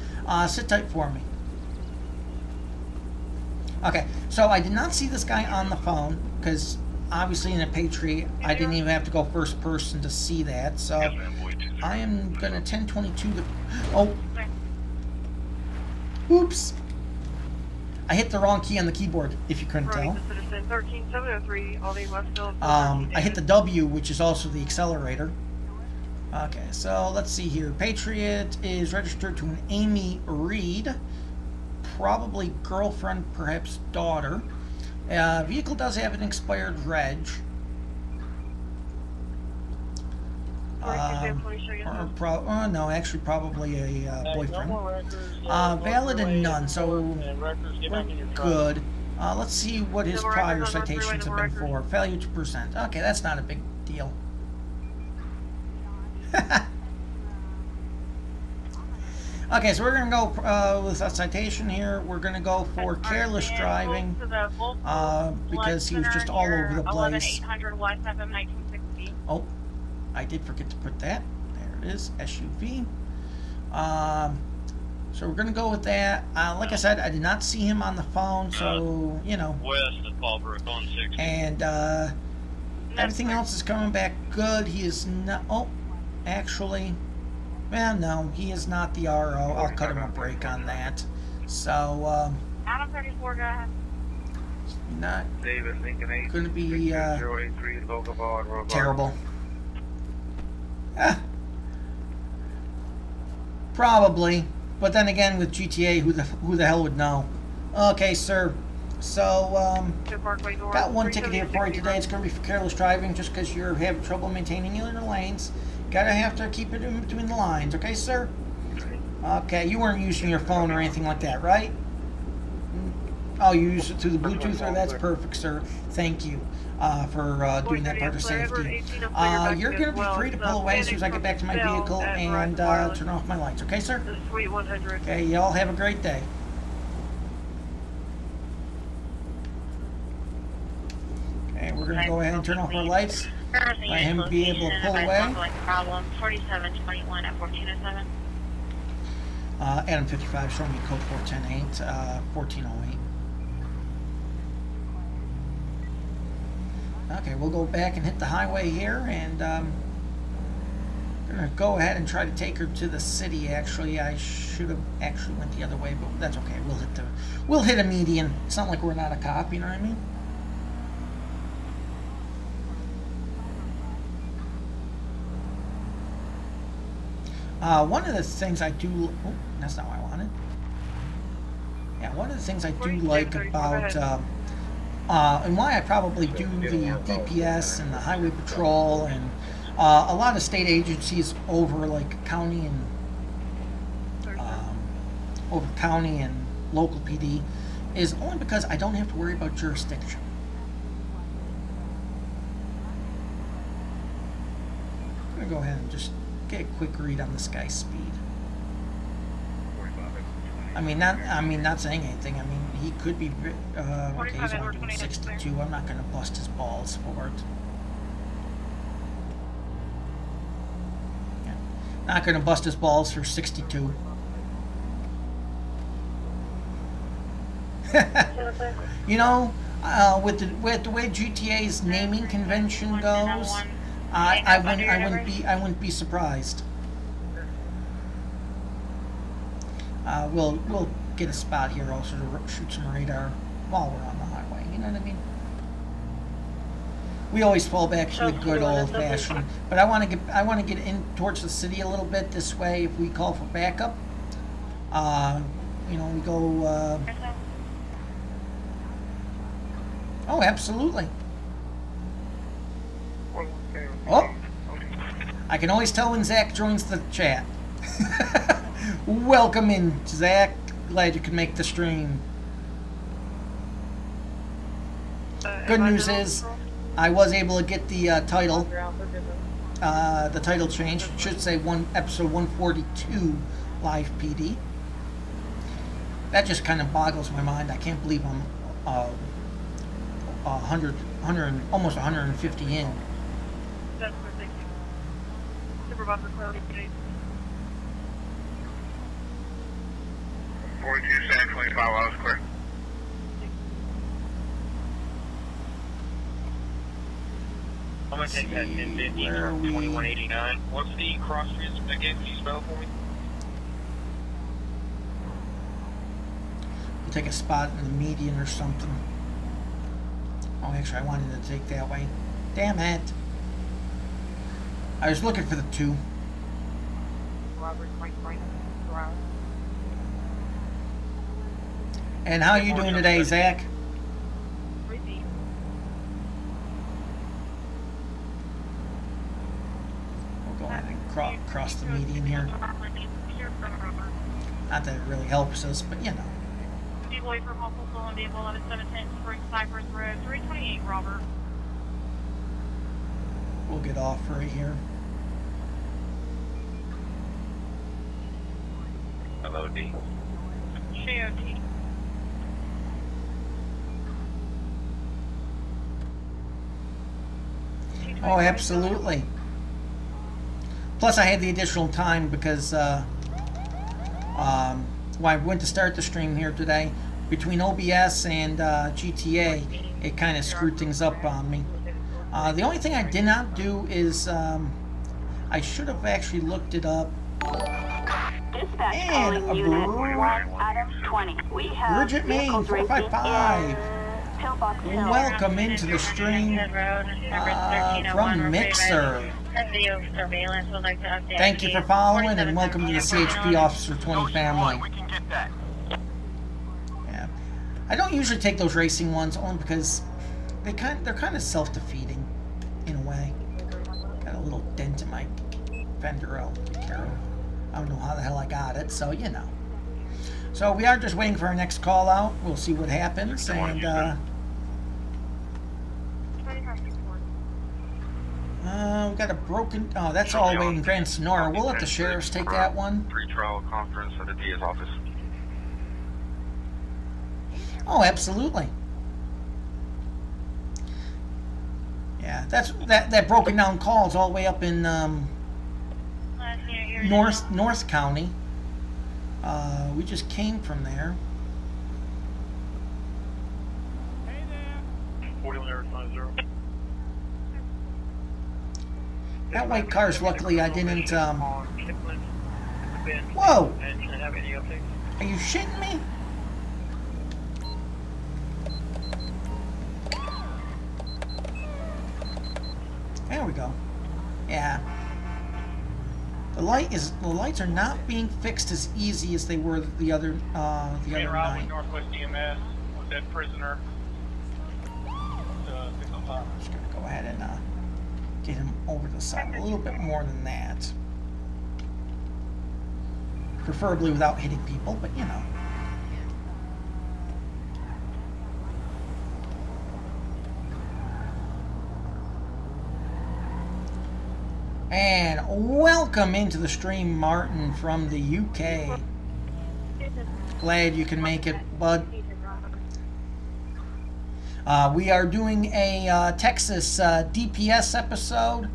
Sit tight for me. Okay, so I did not see this guy on the phone, because obviously in a Patriot, I didn't even have to go first person to see that, so I am going to 1022 the... Oh! Oops! I hit the wrong key on the keyboard, if you couldn't tell. I hit the W, which is also the accelerator. Okay, so let's see here. Patriot is registered to an Amy Reed, probably girlfriend, perhaps daughter. Vehicle does have an expired reg. No, actually probably a boyfriend. Valid and none, so we're good. Let's see what his prior citations have been for. Failure to present. Okay, that's not a big deal. Okay, so we're going to go with a citation here. We're going to go for careless driving because he was just all over the place. Oh, I did forget to put that. There it is, SUV. So we're going to go with that. Like I said, I did not see him on the phone, so, you know. West of Fallbrook on 60. And everything else is coming back good. He is not... Oh, actually... Well, no, he is not the RO. I'll cut him a break on that. So, Adam 34, go ahead. Not going to be terrible. Probably, but then again, with GTA, who the hell would know? Okay, sir. So, got one ticket here for you today. It's going to be for careless driving, just because you're having trouble maintaining your lanes. Gotta have to keep it in between the lines, okay, sir? Okay, you weren't using your phone or anything like that, right? Oh, you used it through the Bluetooth? Oh, that's perfect, sir. Thank you for doing that part of safety. You're going to be free to pull away as soon as I get back to my vehicle and turn off my lights, okay, sir? Okay, y'all have a great day. Okay, we're going to go ahead and turn off our lights. Let him be able to pull away. Problem 4721 at 1407. Adam 55 showing me code 4108, 1408. Okay, we'll go back and hit the highway here, and gonna go ahead and try to take her to the city. Actually, I should have actually went the other way, but that's okay. We'll hit a median. It's not like we're not a cop, you know what I mean? One of the things I do... Oh, that's not what I wanted. Yeah, one of the things I do like about... and why I probably do the DPS and the highway patrol and a lot of state agencies over like county and... over county and local PD is only because I don't have to worry about jurisdiction. I'm going to go ahead and just get a quick read on this guy's speed. I mean, not saying anything. I mean, he could be. Okay, he's only doing 62. I'm not going to bust his balls for it. Yeah. Not going to bust his balls for 62. You know, with the way GTA's naming convention goes. I wouldn't be surprised. We'll get a spot here also to shoot some radar while we're on the highway. You know what I mean? We always fall back to the good old fashioned. But I want to get in towards the city a little bit. This way, if we call for backup, you know, we go. Oh, absolutely. Oh, I can always tell when Zach joins the chat. Welcome in, Zach. Glad you could make the stream. Good news is, I was able to get the title change. It should say episode 142 LivePD. That just kind of boggles my mind. I can't believe I'm almost 150 in. 42, 725 miles clear. I'm going to take that 1050 from 2189. What's the cross street again? Can you spell for me? We'll take a spot in the median or something. Oh, actually, I wanted to take that way. Damn it. I was looking for the 2. And how are you doing today, Zach? We'll go ahead and cross the median here. Not that it really helps us, but you know. Boy from Hopeful Stolen Vehicle 11710 Spring Cypress Road 328 Robert. We'll get off right here. Hello, D. SHOT. Oh, absolutely. Plus, I had the additional time because when I went to start the stream here today, between OBS and GTA, it kind of screwed things up on me. The only thing I did not do is I should have actually looked it up. Dispatch And calling unit 1 Adam 20. We have Bridget Main 455. Welcome into the stream from Mixer. Thank you for following and welcome to the CHP Officer 20 family. Yeah, I don't usually take those racing ones only because they're kind of self-defeating in a way. Got a little dent in my fender. I'll take care of. I don't know how the hell I got it, so you know. So we are just waiting for our next call out. We'll see what happens, and we got a broken. Oh, that's all the way in Grand Sonora. We'll let the sheriffs take that one. Pre-trial conference at the DA's office. Oh, absolutely. Yeah, that's that broken down call is all the way up in North County. We just came from there. Hey there. 4150. That white car's luckily I didn't. Whoa! Are you shitting me? There we go. Yeah. The lights are not being fixed as easy as they were the other night. Northwest EMS, dead prisoner. I'm just gonna go ahead and get him over the side a little bit more than that. Preferably without hitting people, but you know. And welcome into the stream, Martin from the UK. Glad you can make it, bud. We are doing a Texas DPS episode.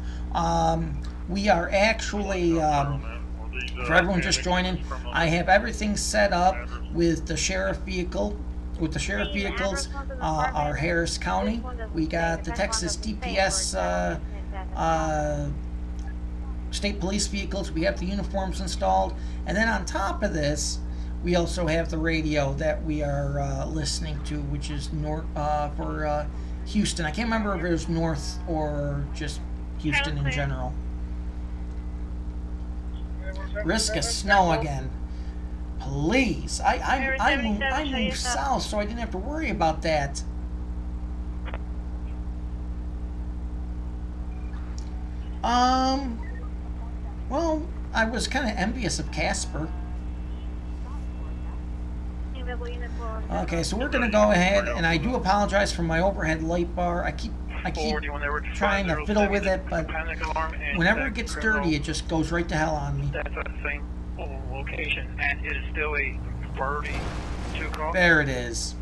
We are actually, for everyone just joining, I have everything set up with the sheriff vehicle. With the sheriff vehicles, our Harris County. We got the Texas DPS state police vehicles. We have the uniforms installed, and then on top of this, we also have the radio that we are listening to, which is for Houston. I can't remember if it was North or just Houston in general. Risk of snow again, please. I moved south, so I didn't have to worry about that. Well, I was kind of envious of Casper. Okay, so we're gonna go ahead, and I do apologize for my overhead light bar. I keep trying to fiddle with it, but whenever it gets dirty, it just goes right to hell on me. That's at the same location, and it is still a Birdie 2 call. There it is.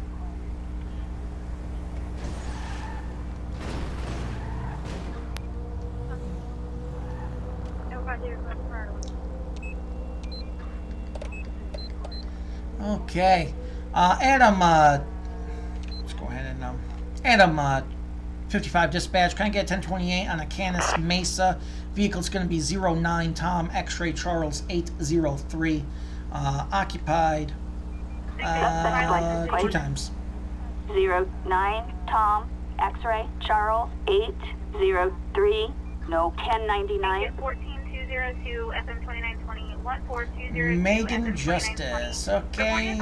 Okay. Adam, let's go ahead and, Adam, 55 dispatch. Can I get 1028 on a Canis Mesa? Vehicle's going to be 09 Tom X-ray Charles 803. Occupied 2 times. 09 Tom X-ray Charles 803. No 1099. 14202 FM 2920 14202 Megan Justice. Okay.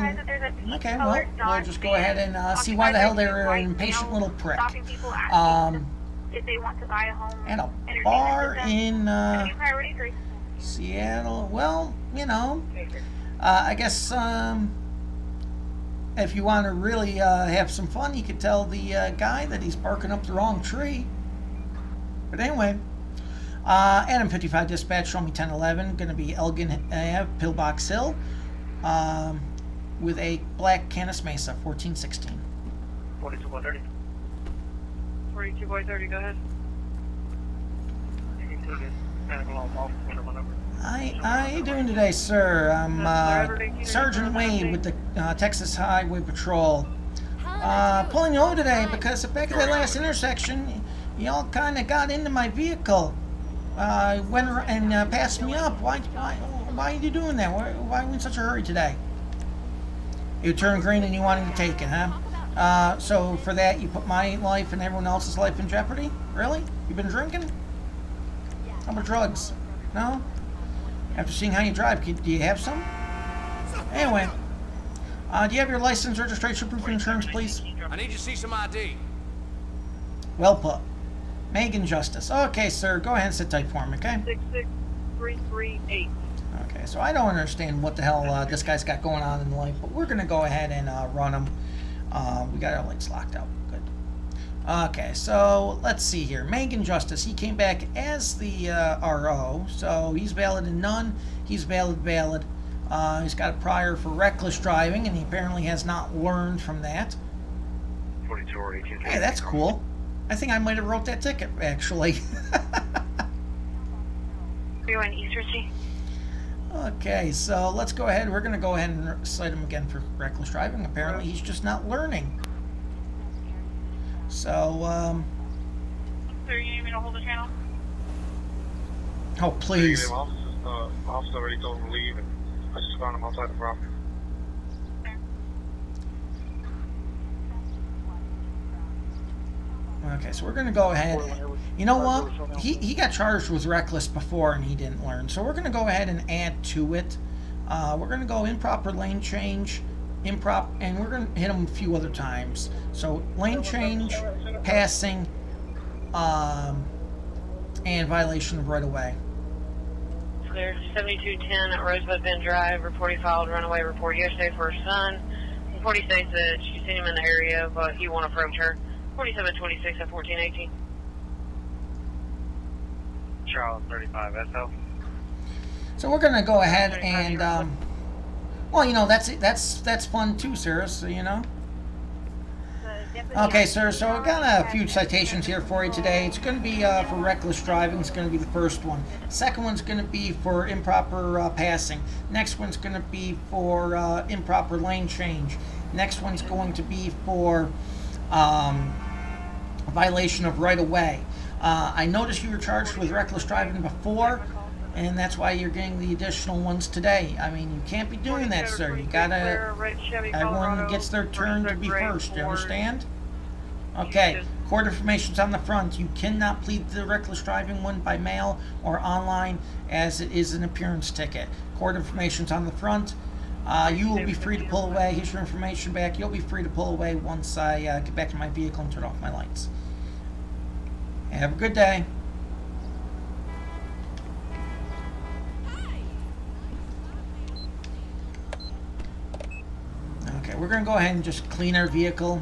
Okay, well, we'll just go ahead and see why the hell they're an impatient little prick. If they want to buy a home And a bar in Seattle. Well, you know, I guess if you want to really have some fun, you could tell the guy that he's barking up the wrong tree. But anyway, Adam 55 dispatch, show me 1011. Going to be Elgin Ave, Pillbox Hill, with a black Canis Mesa 1416. 42-130. 42-30, go ahead. How you doing today, sir? I'm Sergeant Wade with the Texas Highway Patrol. Pulling you over today because back at that last intersection, y'all kind of got into my vehicle. Went and passed me up. Why are you doing that? Why are we in such a hurry today? You turned green and you wanted to take it, huh? So for that, you put my life and everyone else's life in jeopardy? Really? You been drinking? How about drugs? No? After seeing how you drive, do you have some? Anyway, do you have your license, registration, proof of insurance, please? I need you to see some ID. Well put. Megan Justice. Okay, sir, go ahead and sit tight for me, okay? 66338. Okay, so I don't understand what the hell this guy's got going on in life, but we're going to go ahead and run him. We got our lights locked out. Good. Okay, so let's see here. Megan Justice, he came back as the RO, so he's valid and none. He's valid. He's got a prior for reckless driving, and he apparently has not learned from that. 42 or 18. Hey, that's cool. I think I might have wrote that ticket, actually. You're in East Ritchie. Okay, so let's go ahead. We're going to go ahead and cite him again for reckless driving. Apparently, he's just not learning. So, Sir, you need me to hold the channel? Oh, please. Officer already told him to leave, and I just found him outside the property. Okay, so we're going to go ahead. You know what? He got charged with reckless before and he didn't learn. So we're going to go ahead and add to it. We're going to go improper lane change, and we're going to hit him a few other times. So lane change, passing, and violation of right-of-way. Clear. 7210 at Rosebud Bend Drive. Reporting filed runaway report yesterday for her son. Reporting states that she's seen him in the area, but he won't approach her. 4726 at 1418. Charles 35 SL. So we're gonna go ahead and well, you know, that's fun too, sir. So you know. Okay, sir. So I've got a few citations here for you today. It's going to be for reckless driving. It's going to be the first one. Second one's going to be for improper passing. Next one's going to be for improper lane change. Next one's going to be for violation of right-of-way. I noticed you were charged with reckless driving before, and that's why you're getting the additional ones today. I mean, you can't be doing that, sir. You gotta, everyone gets their turn to be first, you understand? Okay, court information's on the front. You cannot plead the reckless driving one by mail or online, as it is an appearance ticket. Court information's on the front. You will be free to pull away. Here's your information back. You'll be free to pull away once I get back to my vehicle and turn off my lights. Have a good day. Okay, we're going to go ahead and just clean our vehicle.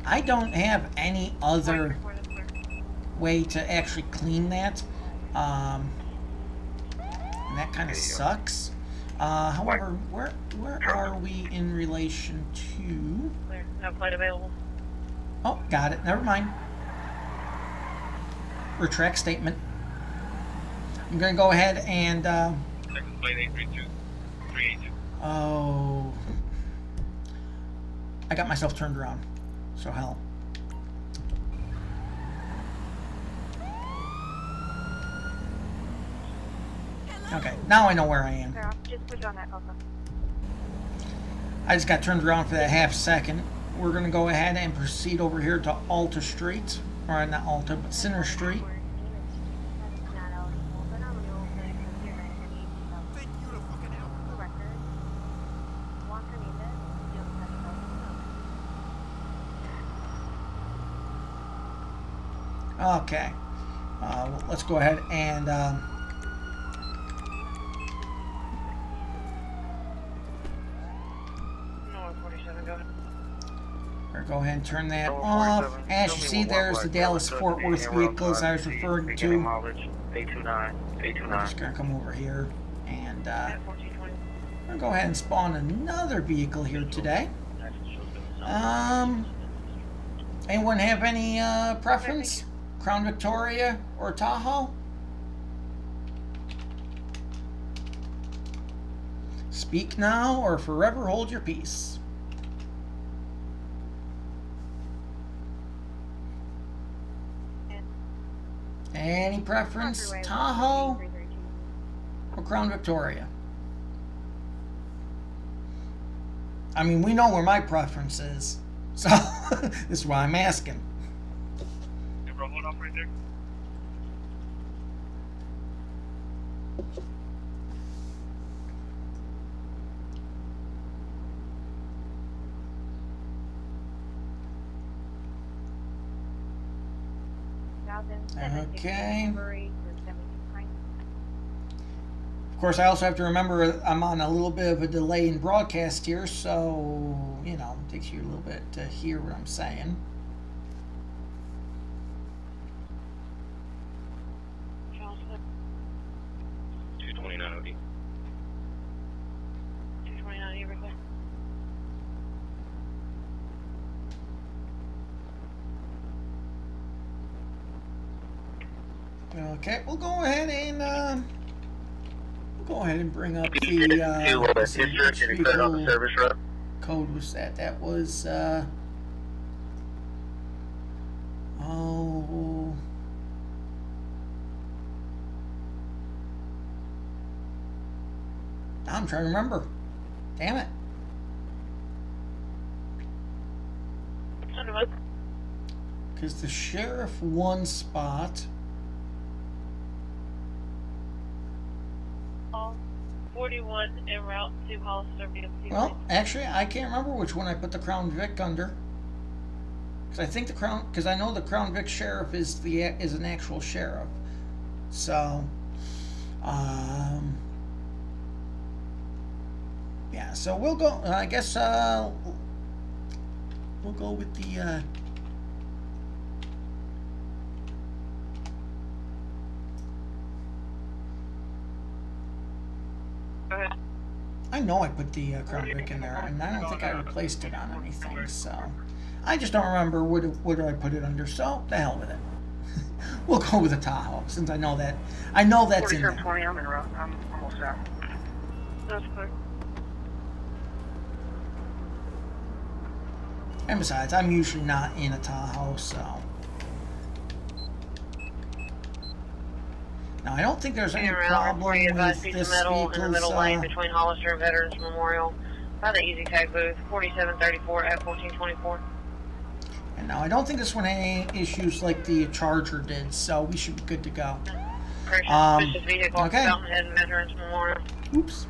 I don't have any other way to actually clean that. And that kind of sucks. However, where are we in relation to... No plate available. Oh, got it. Never mind. Retract statement. I'm going to go ahead and... License plate 832-382. Oh. I got myself turned around. So hell. Okay, now I know where I am. Just put on that also. I just got turned around for that half second. We're going to go ahead and proceed over here to Alta Street. Or not Alta, but Center Street. Okay. Let's go ahead and... go ahead and turn that off. As you see, there's the Dallas-Fort Worth vehicles I was referring to. I'm just going to come over here and I'm going to go ahead and spawn another vehicle here today. Anyone have any preference? Crown Victoria or Tahoe? Speak now or forever hold your peace. Any preference? Tahoe or Crown Victoria? I mean, we know where my preference is, so this is why I'm asking. Hey, bro, hold up right there. Okay. Of course, I also have to remember I'm on a little bit of a delay in broadcast here, so, you know, it takes you a little bit to hear what I'm saying. Okay, we'll go ahead and bring up the vehicle code was that. That was oh, I'm trying to remember. Damn it. Because the sheriff won spot. 41 en route to Hollister BMC. Well, actually, I can't remember which one I put the Crown Vic under. Because I think the Crown, because I know the Crown Vic sheriff is an actual sheriff. So, yeah. So we'll go. I guess we'll go with the. I know I put the Crown Vic in there, and I don't think I replaced it on anything, so I just don't remember what do I put it under, so the hell with it. We'll go with a Tahoe, since I know that's in there. 20, I'm in route. I'm almost out. That's clear. And besides, I'm usually not in a Tahoe, so. Now, I don't think there's any problem with this in the middle lane vehicle's, between Hollister and Veterans Memorial by the Easy Tag booth, 4734 at 1424. and now I don't think this one had any issues like the Charger did, so we should be good to go. Suspicious vehicle okay. Fountainhead and Veterans Memorial. Oops.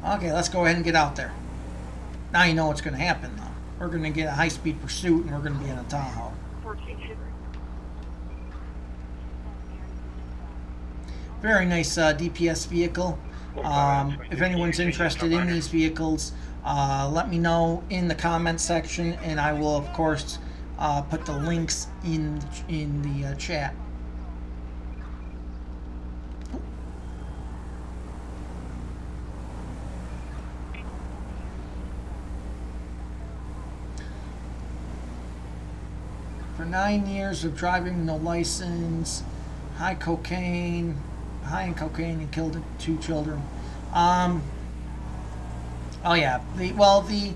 Okay, let's go ahead and get out there. Now you know what's going to happen, though. We're going to get a high-speed pursuit, and we're going to be in a Tahoe. Very nice DPS vehicle. If anyone's interested in these vehicles, let me know in the comment section, and I will, of course, put the links in the chat. for 9 years of driving with no license, high in cocaine, and killed 2 children. Oh yeah, the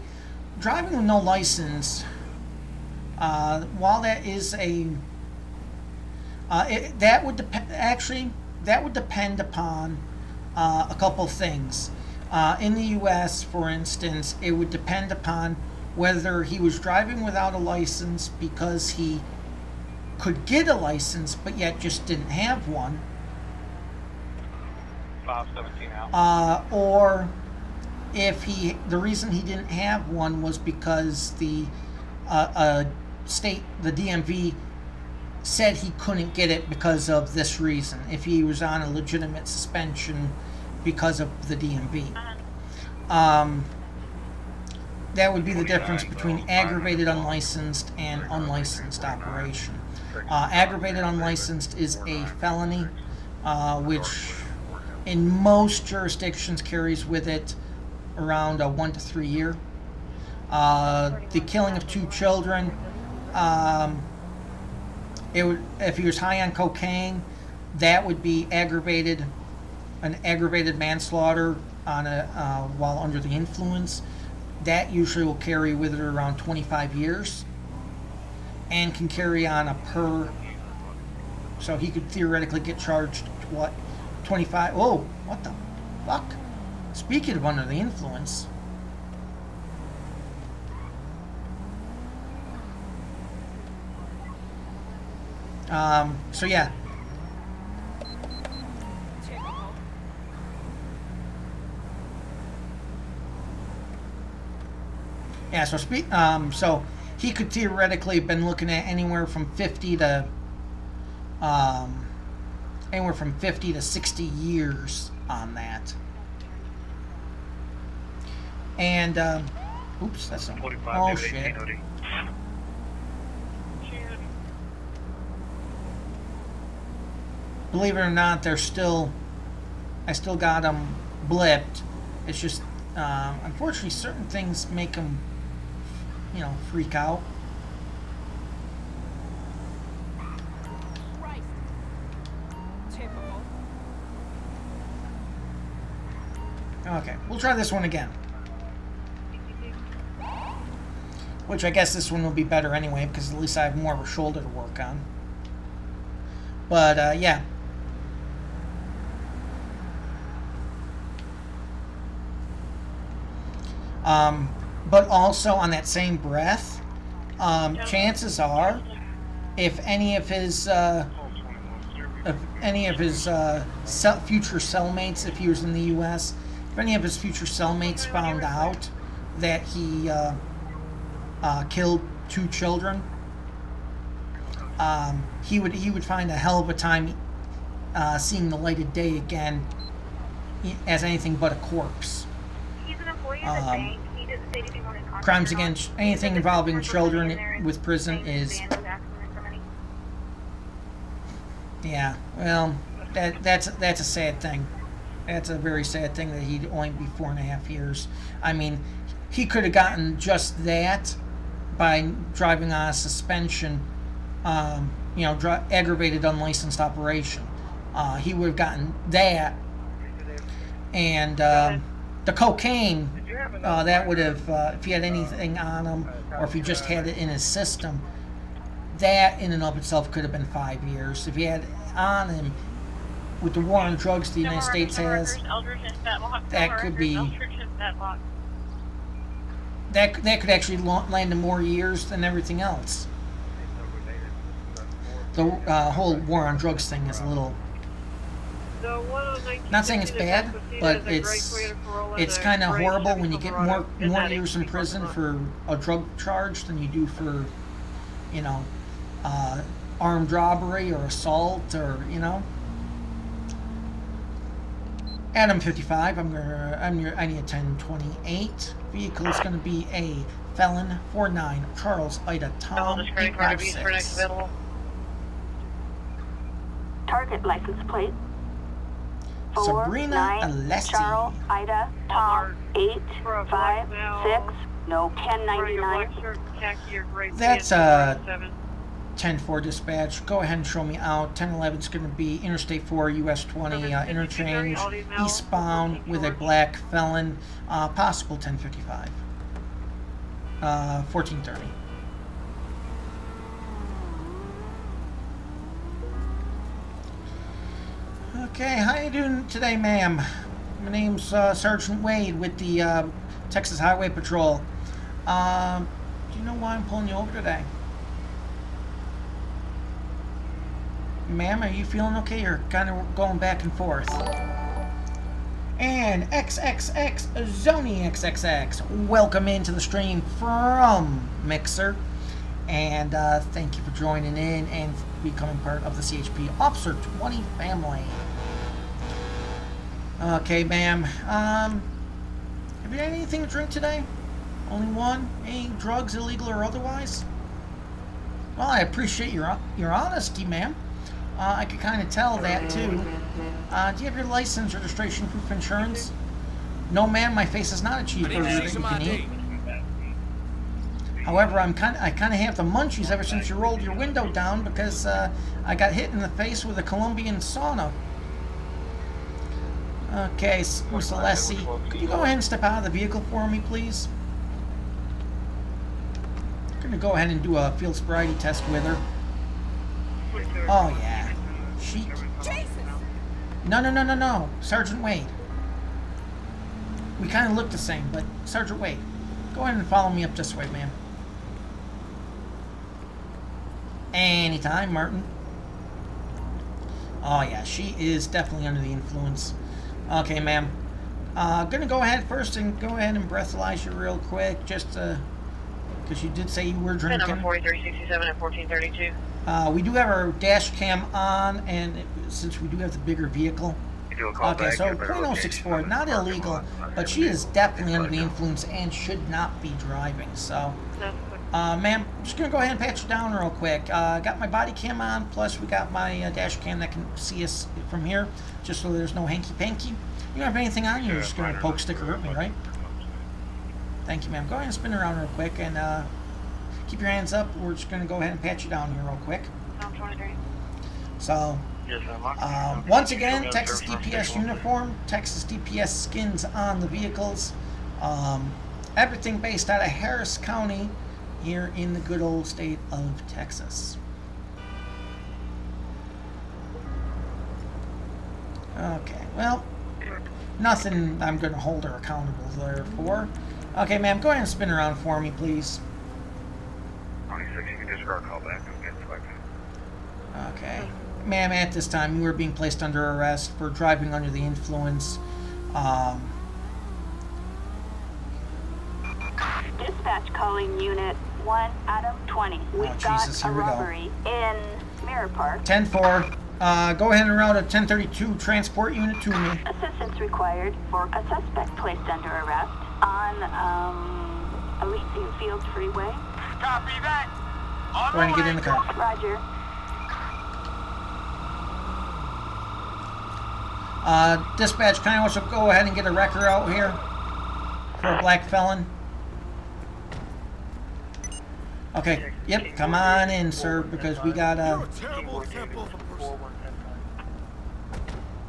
driving with no license, while that is a, that would depend upon a couple things. In the U.S., for instance, it would depend upon whether he was driving without a license because he could get a license but yet just didn't have one. 517 out. Or if the reason he didn't have one was because the DMV said he couldn't get it because of this reason, if he was on a legitimate suspension because of the DMV. That would be the difference between aggravated unlicensed and unlicensed operation. Aggravated unlicensed is a felony, which in most jurisdictions carries with it around a 1 to 3 year. The killing of 2 children, if he was high on cocaine, that would be an aggravated manslaughter on while under the influence. That usually will carry with it around 25 years and can carry on a so he could theoretically get charged, what, 25, oh, what the fuck? Speaking of under the influence, so yeah. Yeah, so he could theoretically have been looking at anywhere from 50 to 60 years on that. And oops, that's not. Oh shit. Believe it or not, I still got them blipped. It's just unfortunately certain things make them, you know, freak out. Okay, we'll try this one again. Which I guess this one will be better anyway, because at least I have more of a shoulder to work on. But yeah. But also on that same breath, chances are, if any of his future cellmates, if he was in the U.S., if any of his future cellmates found out that he killed 2 children, he would find a hell of a time seeing the light of day again as anything but a corpse. He's an employee of the bank. He didn't say anything on his contract. Crimes against anything involving children with prison is. Yeah, well, that's a sad thing. That's a very sad thing that he'd only be 4.5 years. I mean, he could have gotten just that by driving on a suspension, you know, aggravated unlicensed operation. He would have gotten that, and the cocaine, that would have, if he had anything on him, or if he just had it in his system, that in and of itself could have been 5 years. If he had on him, with the war on drugs the United States has, that could be, that could actually land him more years than everything else. The whole war on drugs thing is a little, not saying it's bad, but it's kind of horrible when you get more years in prison for a drug charge than you do for, you know, armed robbery or assault, or, you know. Adam 55, I need a 1028. Vehicle is going to be a Felon 49 Charles Ida Tom 856. Target license plate. Sabrina Alessi. Charles Ida Tom 856. No 1099. That's 10-4 dispatch, go ahead and show me out. 10-11 is going to be Interstate 4, US 20, interchange, eastbound with a black felon, possible 1055. 1430. Okay, how you doing today, ma'am? My name's Sergeant Wade with the Texas Highway Patrol. Do you know why I'm pulling you over today? Ma'am, are you feeling okay? You're kind of going back and forth. And XXX, Zony XXX, welcome into the stream from Mixer. And thank you for joining in and becoming part of the CHP Officer 20 family. Okay, ma'am. Have you had anything to drink today? Only one? Any drugs, illegal or otherwise? Well, I appreciate your honesty, ma'am. I could kind of tell that too. Do you have your license, registration, proof of insurance? No, ma'am. My face is not a cheeseburger that you can eat. However, I kind of have the munchies ever since you rolled your window down because I got hit in the face with a Colombian sauna. Okay, Miss Alessi, could you go ahead and step out of the vehicle for me, please? I'm gonna go ahead and do a field sobriety test with her. Oh yeah, she. No, Sergeant Wade. We kind of look the same, but Sergeant Wade, go ahead and follow me up this way, ma'am. Anytime, Martin. Oh yeah, she is definitely under the influence. Okay, ma'am. Gonna go ahead first and go ahead and breathalyze you real quick, just because you did say you were drinking. Number 4367 at 1432. We do have our dash cam on, and since we do have the bigger vehicle. Okay, so .064, not illegal, but she is definitely under the influence and should not be driving. So, ma'am, I'm just gonna go ahead and pat you down real quick. Got my body cam on, plus we got my dash cam that can see us from here, just so there's no hanky-panky. You don't have anything on you, you're just gonna poke, stick, or hurt me, right? Thank you, ma'am. Go ahead and spin around real quick and keep your hands up. We're just gonna go ahead and pat you down here real quick. So, once again, Texas DPS uniform, Texas DPS skins on the vehicles. Everything based out of Harris County here in the good old state of Texas. Okay, well, nothing I'm going to hold her accountable there for. Okay, ma'am, go ahead and spin around for me, please. 26, you can disregard call back. Okay. Ma'am, at this time, you are being placed under arrest for driving under the influence. Dispatch calling Unit 1 Adam 20. We've got a robbery in Mirror Park. 10-4. Go ahead and route a 1032 transport unit to me. Assistance required for a suspect placed under arrest on Elysian Fields Freeway. Copy that. Go ahead and get in the car. Roger. Dispatch, can I also go ahead and get a wrecker out here for a black felon? Okay, yep, come on in, sir, because we got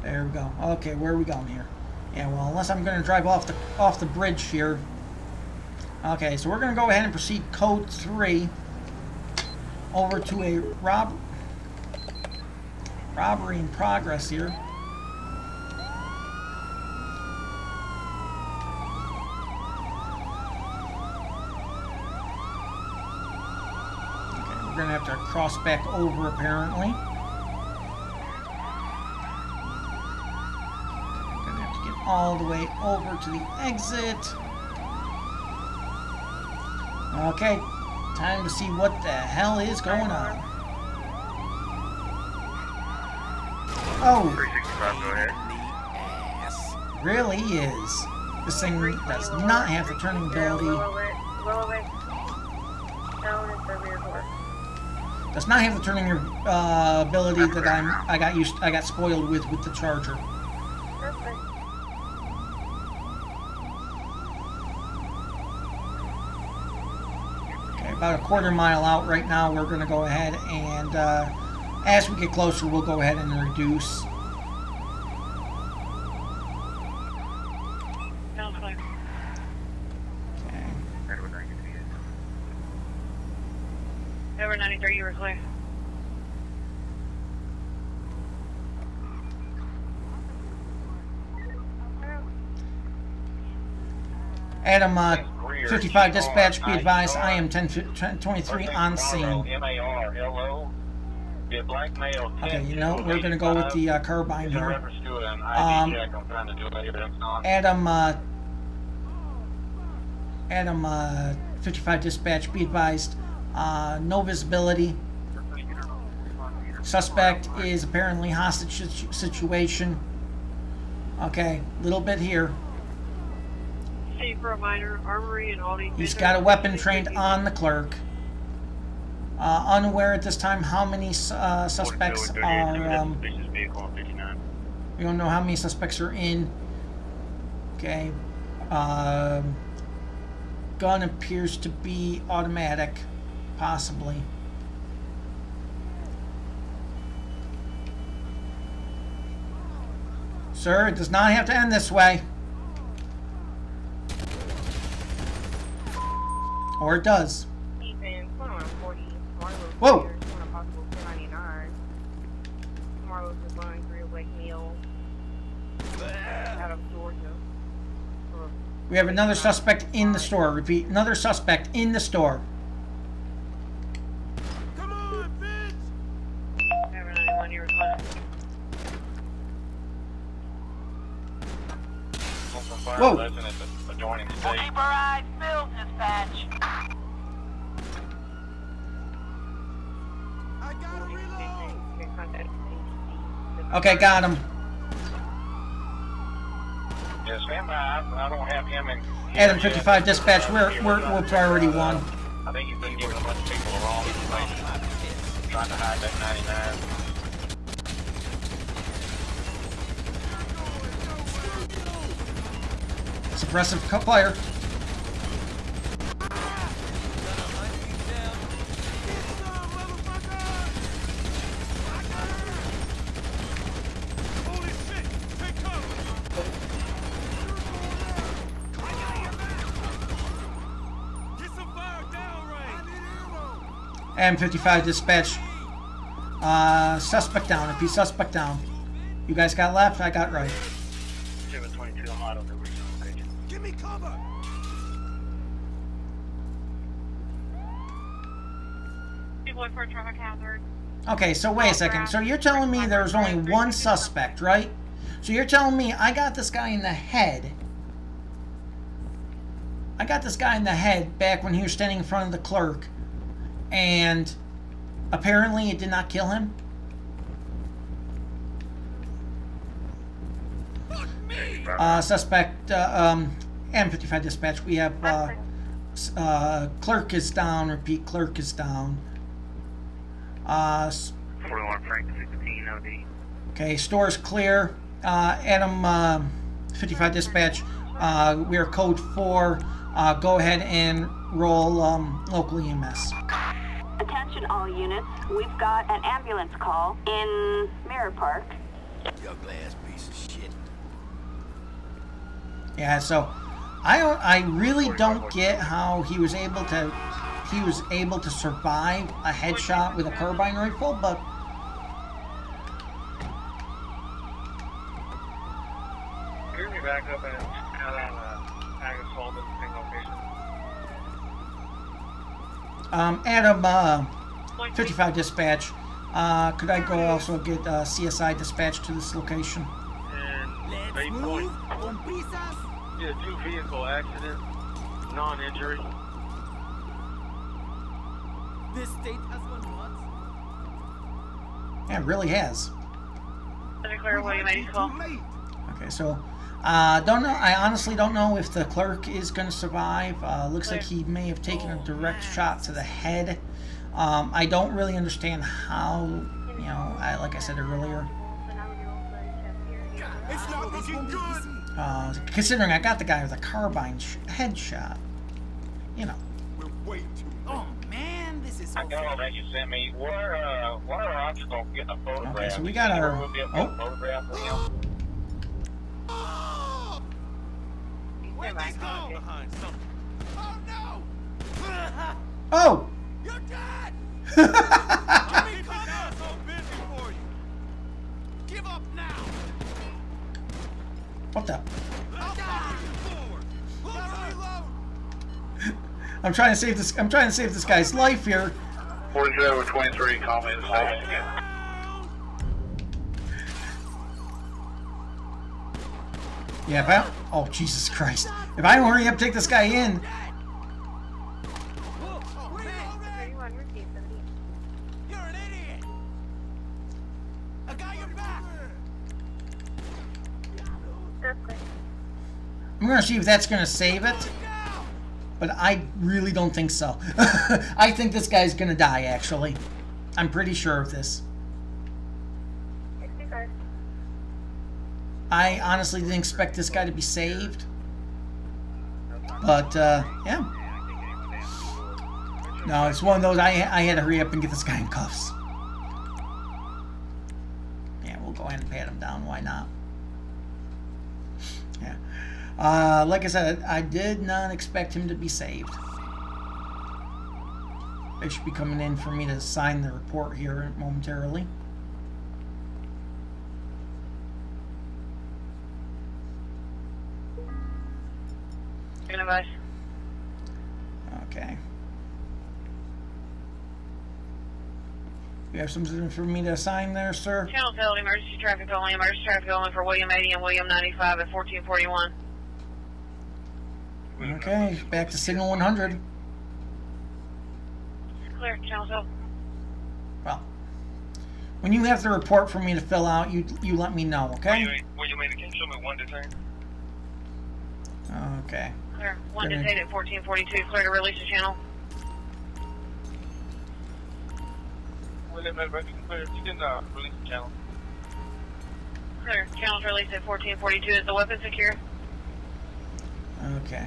there we go. Okay, where are we going here? Yeah, well, unless I'm going to drive off the bridge here. Okay, so we're going to go ahead and proceed code 3 over to a robbery in progress here. We're going to have to cross back over, apparently. I'm going to have to get all the way over to the exit. Okay, time to see what the hell is going on. Oh, 365, go ahead. really is. This thing does not have the turning ability. Does not have the turning ability that I got spoiled with the Charger. Perfect. Okay, about a quarter-mile out right now. We're going to go ahead and, as we get closer, we'll go ahead and reduce. Okay. Over 93, you were clear. Adam, 55 dispatch, be advised, I am 1023 on scene. Okay, you know, we're going to go with the carbine here. Adam, 55 dispatch, be advised, no visibility. Suspect is apparently hostage situation. Okay, little bit here. For a minor armory and all these. He's got a weapon trained on the clerk. Unaware at this time how many suspects are. We don't know how many suspects are in. Okay. Gun appears to be automatic, possibly. Sir, it does not have to end this way. Or it does. Whoa! We have another suspect in the store. Repeat, another suspect in the store. Come on, bitch! Whoa! We'll keep our eyes filled, dispatch. I gotta reload! Okay, got him. Yeah, stand by. I don't have him in. Adam 55 dispatch. We're priority one. I think you've been giving a bunch of people the wrong information. Trying to hide that 99. Suppressive fire. Holy shit! Take cover! Get some fire downrange! Adam 55 dispatch. Suspect down. Repeat, suspect down. You guys got left, I got right. 722, I'm out of the regional station. Give me cover! For a traffic hazard. Okay, so wait a second. So you're telling me there was only one suspect, right? So you're telling me I got this guy in the head. I got this guy in the head back when he was standing in front of the clerk. And apparently it did not kill him? Suspect, M55 dispatch, we have, clerk is down, repeat, clerk is down. 41 Frank 16 OD. Okay, store's clear. Adam, 55 dispatch, we are code 4, go ahead and roll, local EMS. Attention all units, we've got an ambulance call in Mirror Park. You ugly ass piece of shit. Yeah, so I really don't get how he was able to survive a headshot with a carbine rifle, but Here's me back up and out on Agnes Hall, the same location. Adam 55 dispatch, could I go also get CSI dispatch to this location? And 8 point. Yeah, 2 vehicle accident, non-injury. This state has gone nuts. Yeah, it really has. Clear, what you made call. Okay, so don't know. I honestly don't know if the clerk is going to survive. Looks like he may have taken a direct shot to the head. I don't really understand how. You know, like I said earlier. It's not looking good. Considering I got the guy with a carbine headshot, you know. We're way too late. Oh This is I got all that you sent me. What are our options on getting a photograph? Okay, so we got our... We'll be able to get a photograph of him. Where'd these go? Behind something. Oh no! Oh! You're dead! I'll be so busy for you. Give up now. What the? I'll die forward. I'm trying to save this. I'm trying to save this guy's life here. 47-23, call me the station again. Yeah, if I... Oh, Jesus Christ. If I don't hurry up, take this guy in. You're an idiot. I got your back. I'm going to see if that's going to save it. But I really don't think so. I think this guy's going to die, actually. I'm pretty sure of this. I honestly didn't expect this guy to be saved. But, yeah. No, it's one of those, I had to hurry up and get this guy in cuffs. Yeah, we'll go ahead and pat him down. Why not? Yeah. Like I said, I did not expect him to be saved. They should be coming in for me to sign the report here momentarily. Okay. You have something for me to sign there, sir? Channel field, emergency traffic only for William 80 and William 95 at 1441. Okay, back to signal 100. Clear, channel field. Well, when you have the report for me to fill out, you let me know, okay? William 80, can you show me one detain? Okay. Clear. One detained at 1442. Clear to release the channel. William 80, clear. You can release the channel. Clear. Channel's released at 1442. Is the weapon secure? Okay.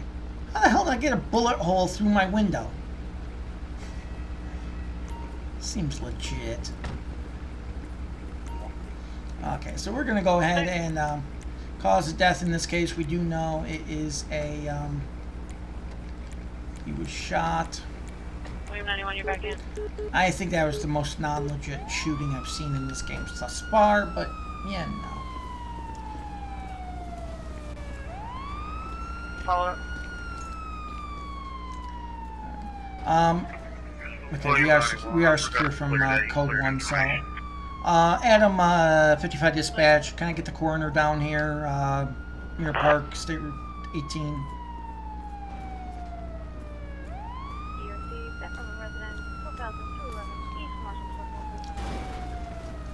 How the hell did I get a bullet hole through my window? Seems legit. Okay, so we're going to go ahead and cause of death in this case. We do know it is a, he was shot. William 91, you're back in. I think that was the most non-legit shooting I've seen in this game thus far, but yeah, no. Follow up. Okay, we are secure from code 1, so Adam 55 dispatch, can I get the coroner down here, Mirror Park, State Route 18.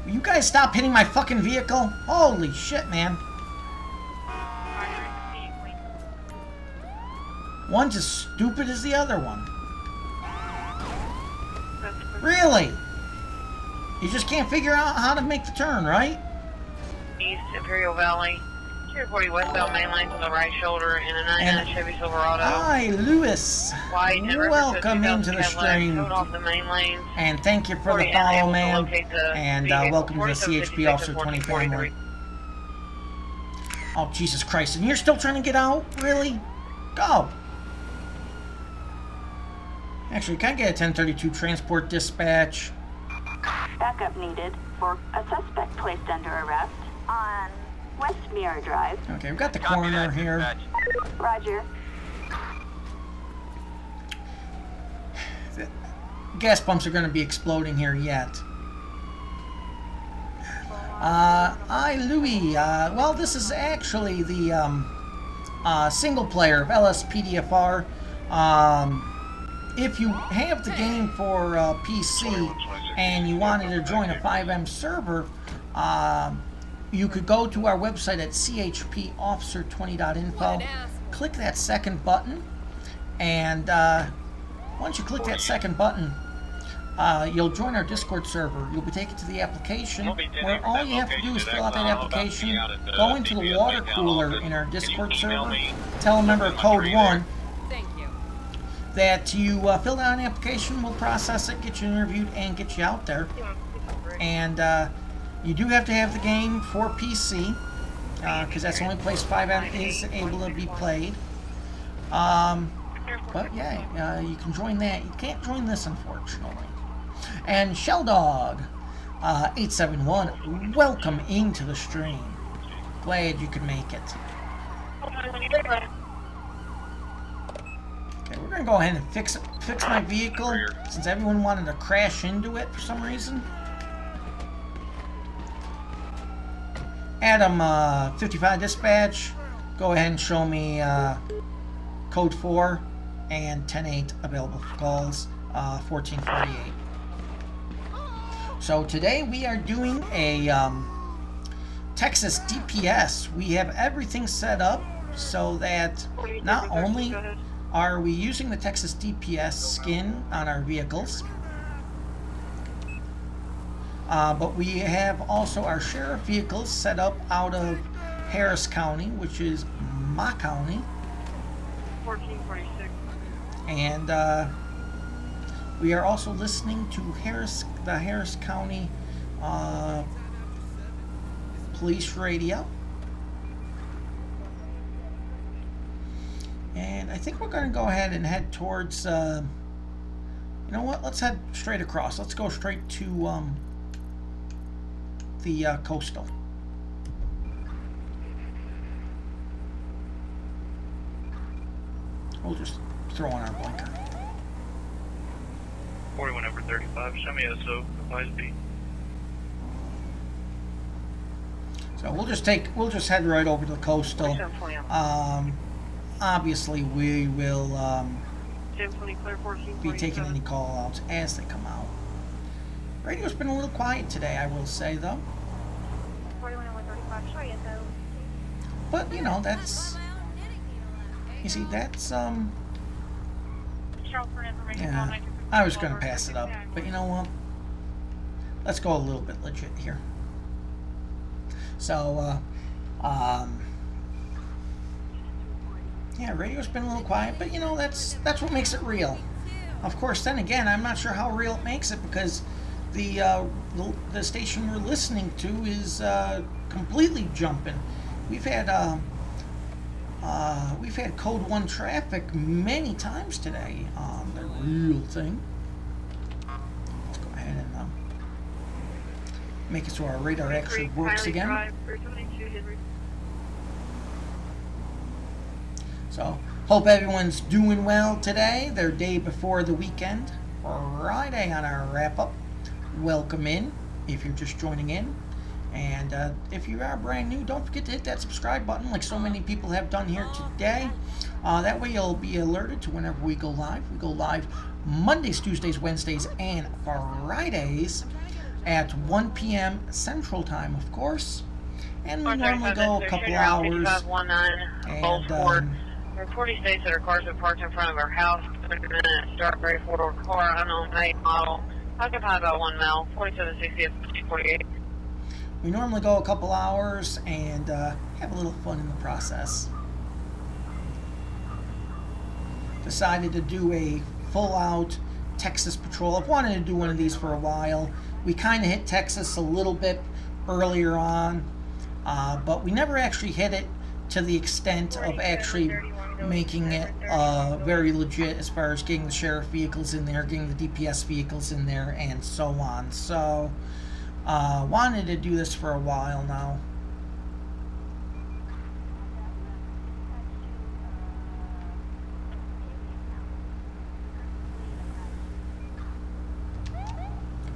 Will you guys stop hitting my fucking vehicle? Holy shit, man. One's as stupid as the other one. Really? You just can't figure out how to make the turn, right? East Imperial Valley, 240 westbound main lanes on the right shoulder, and a 99 Chevy Silverado. Hi, Lewis. Welcome into the stream. Off the main lanes. And thank you for the follow, man. And welcome to the CHP Officer 20 family. Oh, Jesus Christ. And you're still trying to get out? Really? Go. Actually, can I get a 1032 transport dispatch? Backup needed for a suspect placed under arrest on West Mirror Drive. Okay, we've got the coroner here. Roger. The gas pumps are going to be exploding here yet. Hi, Louis. Well, this is actually the single player of LSPDFR. If you have the game for PC and you wanted to join a fivem server, you could go to our website at chpofficer20.info, click that second button, and once you click that second button, you'll join our Discord server. You'll be taken to the application where all you have to do is fill out that application, go into the water cooler in our Discord server, tell a member code 1, that you fill out an application, we'll process it, get you interviewed, and get you out there. And you do have to have the game for PC, because that's the only place fivem is able to be played. But yeah, you can join that. You can't join this, unfortunately. And Shelldog 871, welcome into the stream. Glad you could make it. Okay, we're gonna go ahead and fix my vehicle since everyone wanted to crash into it for some reason. Adam 55 dispatch, go ahead and show me code 4 and 10-8 available for calls, 1448. So today we are doing a Texas DPS. We have everything set up so that not only are we using the Texas DPS skin on our vehicles, but we have also our sheriff vehicles set up out of Harris County, which is my county. 1446. And we are also listening to the Harris County police radio. And I think we're going to go ahead and head towards, you know what, let's head straight across. Let's go straight to the coastal. We'll just throw on our blinker. 41 over 35, show me SO, advise B. So we'll just head right over to the coastal. Obviously we will be taking any call outs as they come out. Radio's been a little quiet today, I will say, though. 41 over 35, show you SO. But you know, that's, you see, that's yeah, I was gonna pass it up, but you know what, let's go a little bit legit here. So yeah, radio's been a little quiet, but you know, that's what makes it real. Of course, then again, I'm not sure how real it makes it, because the station we're listening to is completely jumping. We've had code 1 traffic many times today on the real thing. Let's go ahead and make it so our radar actually works again. So, hope everyone's doing well today, their day before the weekend. Friday on our wrap-up. Welcome in, if you're just joining in. And if you are brand new, don't forget to hit that subscribe button like so many people have done here today. That way you'll be alerted to whenever we go live. We go live Mondays, Tuesdays, Wednesdays, and Fridays at 1 p.m. Central Time, of course. And we normally go a couple hours. And reporting states that our cars are parked in front of our house. Strawberry 4-door car, unknown make, model. Occupy about 1 mile, 4760 48. We normally go a couple hours and have a little fun in the process. Decided to do a full-out Texas patrol. I've wanted to do one of these for a while. We kind of hit Texas a little bit earlier on, but we never actually hit it to the extent of actually making it very legit as far as getting the sheriff vehicles in there, getting the DPS vehicles in there, and so on. So, wanted to do this for a while now.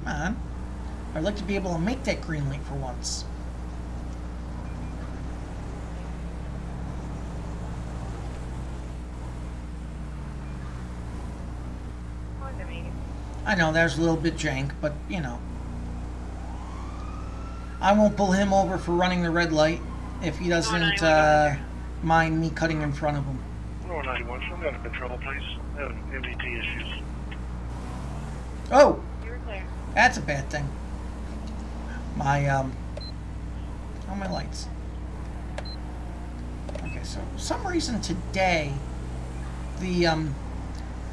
Come on. I'd like to be able to make that green light for once. I know there's a little bit jank, but you know. I won't pull him over for running the red light if he doesn't mind me cutting in front of him. 491, show me under control, please. I have MDT issues. Oh! You're clear. That's a bad thing. My, oh, my lights. Okay, so for some reason today, the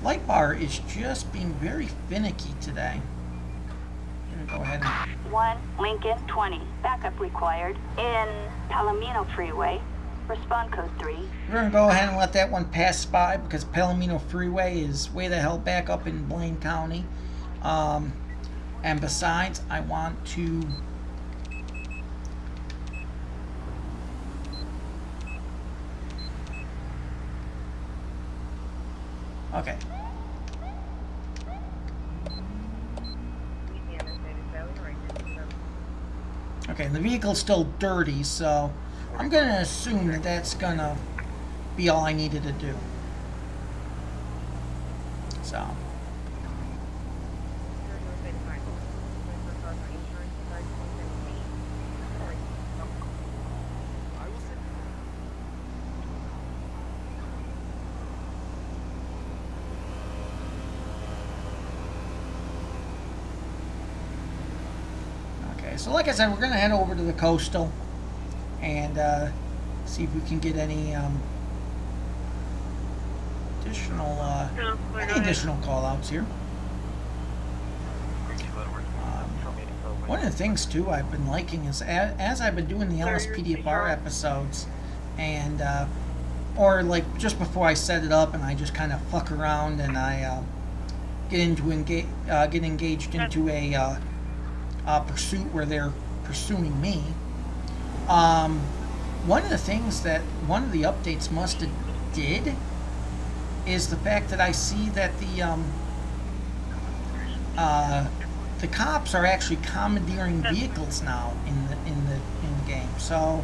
light bar is just being very finicky today. I'm gonna go ahead and... 1 Lincoln 20. Backup required in Palomino Freeway. Respond code 3. We're gonna go ahead and let that one pass by because Palomino Freeway is way the hell back up in Blaine County. And besides, I want to... Okay. Okay, the vehicle's still dirty, so I'm going to assume that that's going to be all I needed to do. So. So like I said, we're going to head over to the coastal and see if we can get any additional call-outs here. One of the things, too, I've been liking is as I've been doing the LSPDFR episodes and or like just before I set it up and I just kind of fuck around and I get engaged into a pursuit where they're pursuing me. One of the things that one of the updates must have did is the fact that I see that the cops are actually commandeering vehicles now in the game. So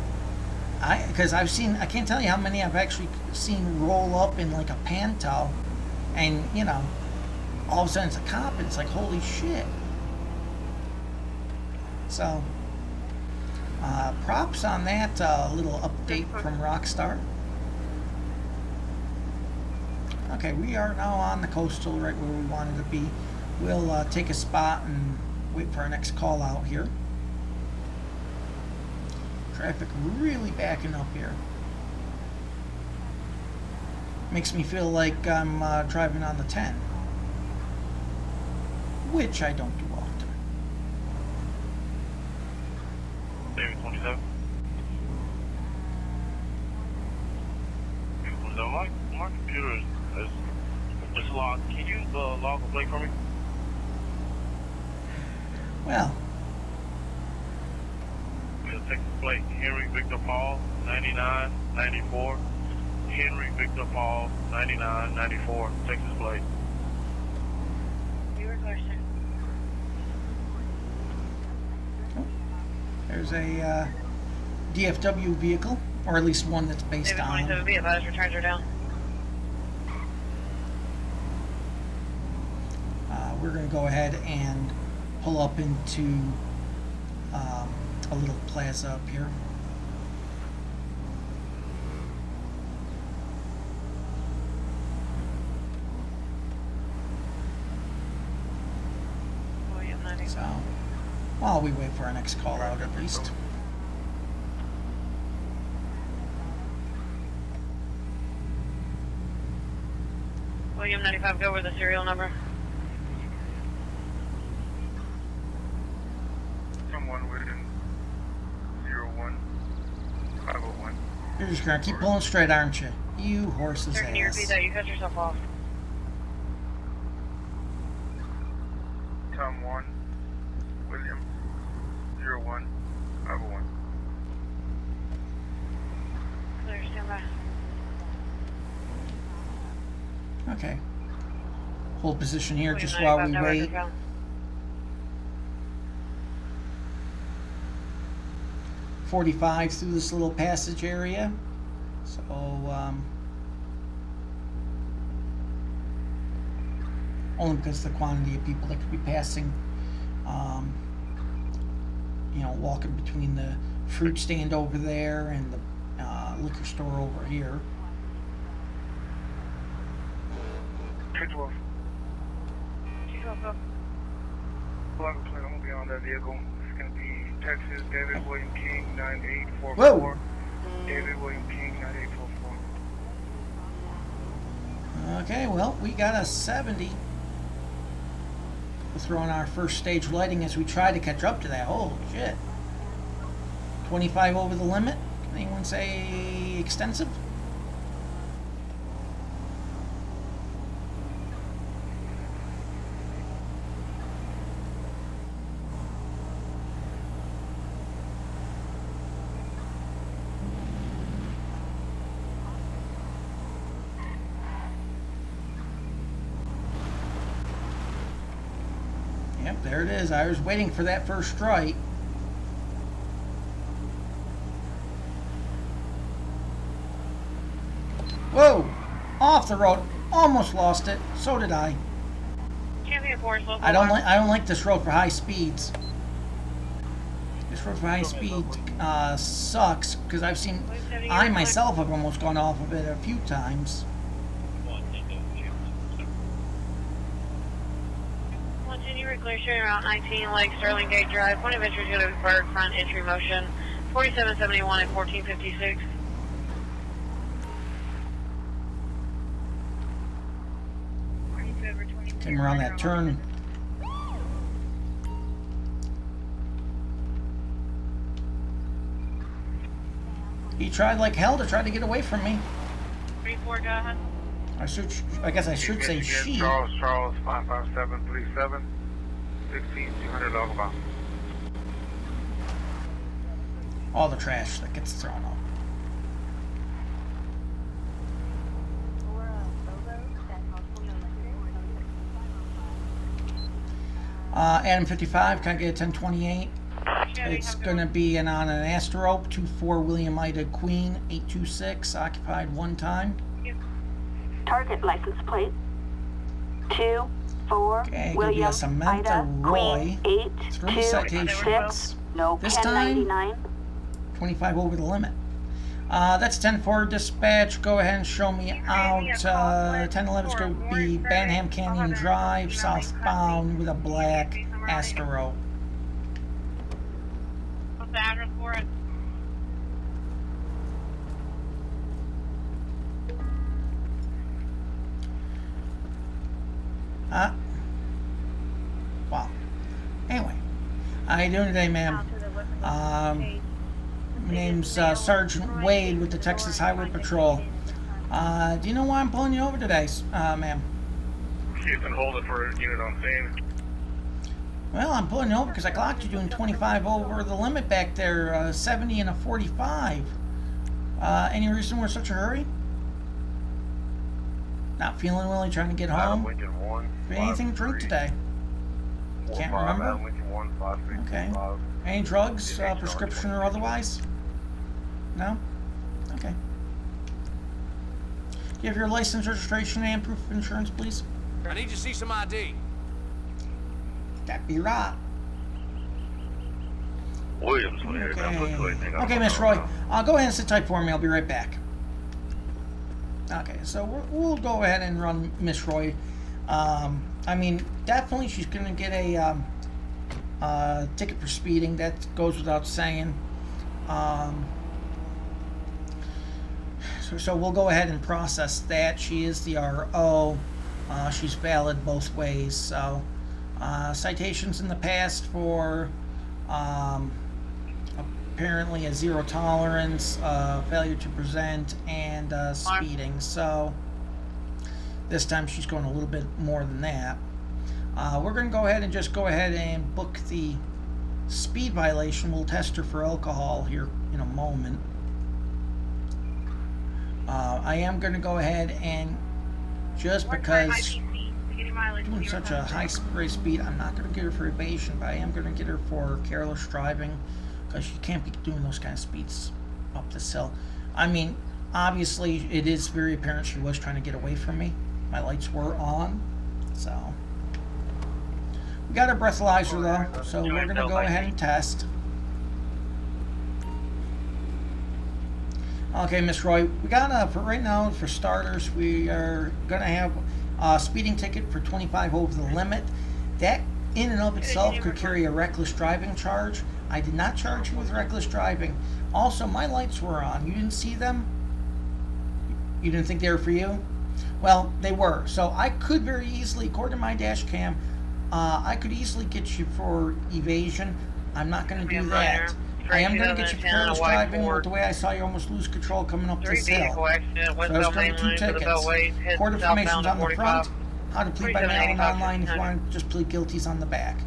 because I can't tell you how many I've actually seen roll up in like a Panto, and you know, all of a sudden it's a cop and it's like, holy shit. So, props on that little update from Rockstar. Okay, we are now on the coastal, right where we wanted to be. We'll take a spot and wait for our next call out here. Traffic really backing up here. Makes me feel like I'm driving on the 10, which I don't do often. 27. My computer is locked. Can you log the plate for me? Well. Texas plate, Henry Victor Paul, 9994. Henry Victor Paul, 9994. Texas plate. Your question. There's a DFW vehicle, or at least one that's based on. 27B, advised returns are down. We're going to go ahead and pull up into a little plaza up here. So, while we wait for our next call out at least. William 95, go over the serial number. Someone within 01501. You're just going to keep pulling straight, aren't you? You horse's Sir, can you repeat ass. that? You cut yourself off. Tom 1, William 01501. Clear, stand by. Okay. Hold position here William just while 95, we no wait. record found. 45 through this little passage area. So, only because of the quantity of people that could be passing, you know, walking between the fruit stand over there and the liquor store over here. 212. 212, go. I'm going to be on that vehicle. It's going to be Texas, David William King, 9844. Whoa! David William King, 9844. Okay, well, we got a 70. We're throwing our first stage lighting as we try to catch up to that. Holy shit. 25 over the limit. Can anyone say extensive? Yep, there it is. I was waiting for that first strike. Whoa! Off the road. Almost lost it. So did I. I don't like this road for high speeds. This road for high speed sucks because I myself have almost gone off of it a few times. Clear showing Route 19, Lake Sterling Gate Drive. Point of entry is going to be Berg, front entry motion. 4771 and 1456. Came around that turn. He tried like hell to try to get away from me. 34, go ahead. I guess I should say she. Charles 55737. 16-200 log about. All the trash that gets thrown off. Adam 55, can I get a 1028? It's going to be on an Astrope, 24 William Ida Queen, 826, occupied one time. Target license plate 24 okay, William Samantha Ida Roy. Queen 3 citations. No, this time 25 over the limit. That's 10-4 dispatch. Go ahead and show me out. 1011 is going to be Banham Canyon Drive, southbound with a black Astro. What's the address for it? Wow. Anyway, how you doing today, ma'am? My name's Sergeant Wade with the Texas Highway Patrol. Do you know why I'm pulling you over today, ma'am? You can hold it for a unit on scene. Well, I'm pulling you over because I clocked you doing 25 over the limit back there, 70 and a 45. Any reason we're in such a hurry? Not feeling well, trying to get home? Anything to drink today? Can't remember? Okay. Any drugs, prescription or otherwise? No? Okay. Do you have your license, registration, and proof of insurance, please? I need to see some ID. That'd be right. Williams, okay, Miss Roy. Go ahead and sit tight for me. I'll be right back. Okay, so we'll go ahead and run Miss Roy. I mean, definitely she's going to get a ticket for speeding. That goes without saying. So we'll go ahead and process that. She is the RO. She's valid both ways. So citations in the past for apparently a zero tolerance, failure to present, and speeding. So this time she's going a little bit more than that. We're going to go ahead and book the speed violation. We'll test her for alcohol here in a moment. I am going to go ahead and, just because doing such a high rate speed, I'm not going to get her for evasion, but I am going to get her for careless driving, because she can't be doing those kind of speeds up this hill. I mean, obviously it is very apparent she was trying to get away from me. My lights were on, so we got a breathalyzer though, so we're going to go ahead and test. Okay, Miss Roy, we got for right now, for starters, we are going to have a speeding ticket for 25 over the limit. That in and of itself could carry a reckless driving charge. I did not charge you with reckless driving. Also, my lights were on. You didn't see them? You didn't think they were for you? Well, they were. So I could very easily, according to my dash cam, I could easily get you for evasion. I'm not going to do that. I am going to get you for careless driving with the way I saw you almost lose control coming up this hill. So there's going to be 2 tickets. Court information's on the front. How to plead by mail and online if you want to just plead guilties on the back.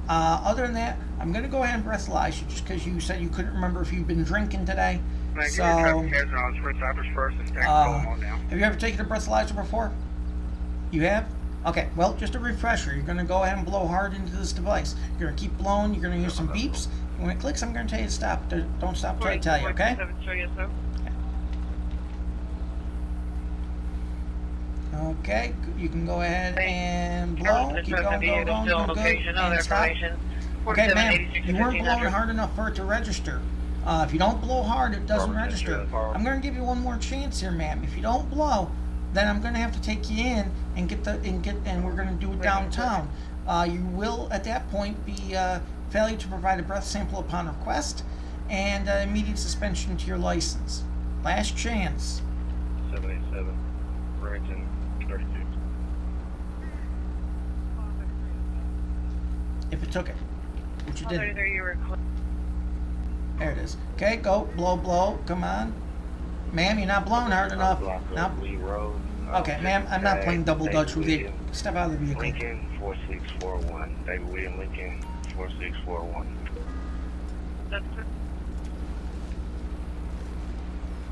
Other than that, I'm going to go ahead and breathalyze you just because you said you couldn't remember if you've been drinking today. So, have you ever taken a breathalyzer before? You have? Okay, well, just a refresher. You're going to go ahead and blow hard into this device. You're going to keep blowing. You're going to hear some beeps. And when it clicks, I'm going to tell you to stop. Don't stop until I tell you, okay? Okay, you can go ahead and blow. Keep going, good, and stop. Okay, ma'am, you weren't blowing hard enough for it to register. If you don't blow hard, it doesn't register. I'm going to give you one more chance here, ma'am. If you don't blow, then I'm going to have to take you in and and we're going to do it downtown. You will, at that point, be failure to provide a breath sample upon request and immediate suspension to your license. Last chance. 787, Remington, 32. If it took it, which you didn't. There it is. Okay, go. Blow, blow. Come on. Ma'am, you're not blowing hard enough. Nope. Okay, ma'am, I'm not playing double dutch with you. Step out of the vehicle. Lincoln 4641. David William Lincoln 4641.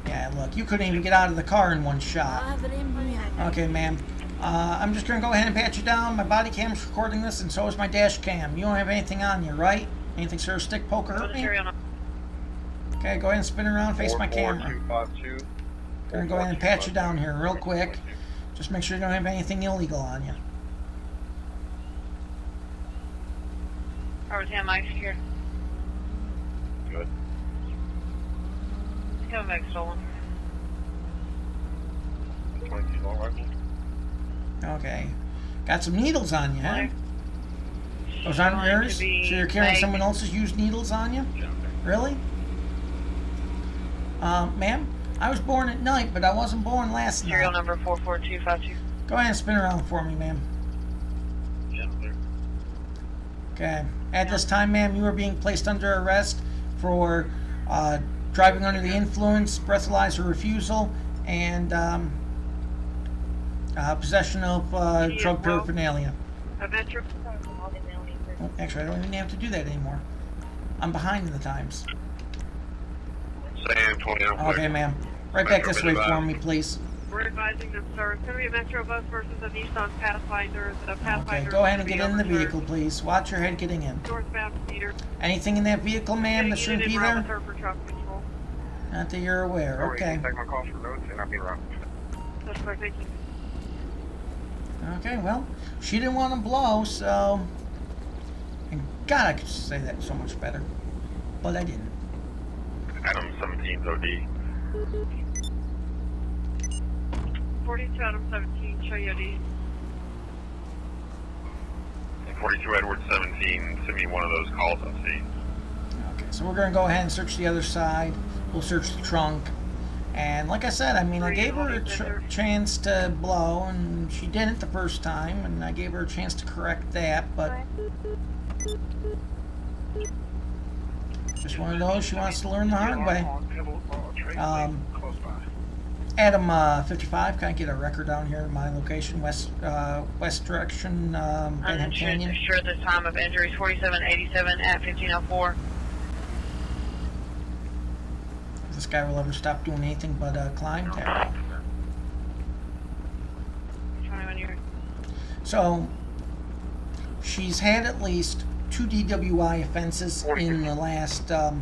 Yeah, look, you couldn't even get out of the car in one shot. Okay, ma'am. I'm just going to go ahead and pat you down. My body cam's recording this, and so is my dash cam. You don't have anything on you, right? Anything sort of stick, poke, or hurt me? Okay, go ahead and spin around, face my camera. I'm going to go ahead and pat you down here real quick. Just make sure you don't have anything illegal on you. Over 10 mics here. Good. Come back stolen. 22 long rifle. Okay. Got some needles on you, huh? Those aren't yours? So you're carrying someone else's used needles on you? Really? Ma'am, I was born at night, but I wasn't born last night. Serial number 44252. Go ahead and spin around for me, ma'am. Okay. At this time, ma'am, you are being placed under arrest for driving under the influence, breathalyzer refusal, and possession of drug paraphernalia. Oh, actually, I don't even have to do that anymore. I'm behind in the times. Sam 20. Okay, ma'am. Right back this way for me, please. We're advising them, sir. It's going to be a Metro bus versus a Nissan Pathfinder. Okay, go ahead and get in the vehicle, please. Watch your head getting in. Anything in that vehicle, ma'am, that shouldn't be there? Not that you're aware. Okay. Take my call for notes and I'll be around. Okay, well, she didn't want to blow, so... And God, I could say that so much better. But I didn't. Adam 17's OD. 42 Adam 17, show you OD. 42 Edward 17, send me one of those calls on scene. Okay, so we're going to go ahead and search the other side. We'll search the trunk. And like I said, I mean, I gave her a chance to blow, and she didn't the first time, and I gave her a chance to correct that, but... Just one of those, she wants to learn the hard way. Adam 55, can I get a record down here in my location, west direction, Benham Canyon? Sure, the time of injuries 4787 at 1504. This guy will ever stop doing anything but climb there. So, she's had at least 2 DWI offenses in the last, 42,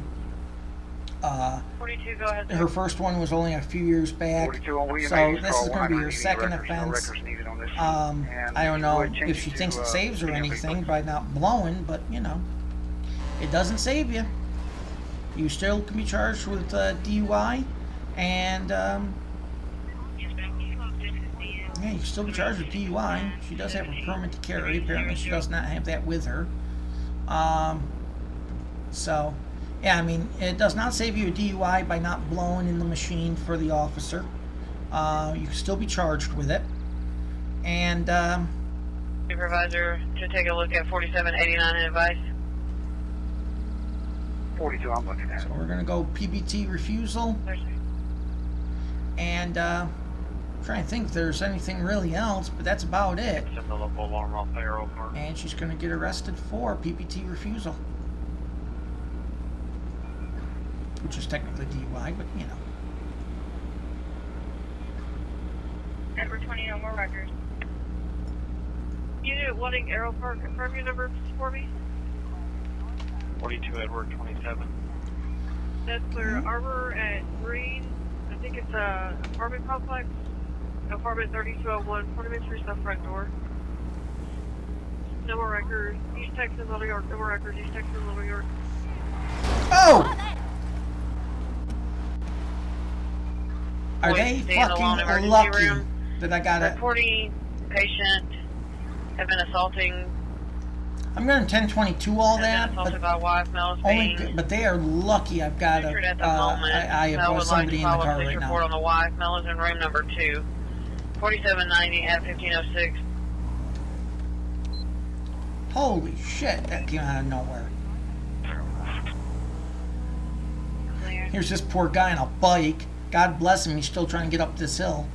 go ahead. Her first one was only a few years back, so this is going to be her second offense. I don't know if she thinks it saves her anything by not blowing, but, you know, it doesn't save you. You still can be charged with DUI, and yeah, you can still be charged with DUI. She does have a permit to carry. Apparently, she does not have that with her. So, yeah, I mean, it does not save you a DUI by not blowing in the machine for the officer. You can still be charged with it. And Supervisor to take a look at 4789 and advice. 42, I'm looking at. so we're gonna go PBT refusal. And I'm trying to think if there's anything really else, but that's about it. Send the local alarm off payroll card. And she's gonna get arrested for PBT refusal, which is technically DUI, but you know. Edward 20, no more records. Unit 1 Arrow Park, confirm your number for me. 42 Edward 27. That's clear. Arbor at Green. I think it's a apartment complex. Apartment 3201. 40 minutes reach the front door. No more records. East Texas, Little York. No more records. East Texas, Little York. Oh! Are Boys they staying alone in fucking emergency lucky room. that I got it? Reporting patient have been assaulting. I'm going to 1022 all that, Assaulted by wife, male is only, being but they are lucky I've got a, secured at the moment. I Male have would like somebody to in the file a car police right report now. on the wife. Male is in room number 2. 4790 at 1506. Holy shit, that came out of nowhere. Clear. Here's this poor guy on a bike. God bless him, he's still trying to get up this hill.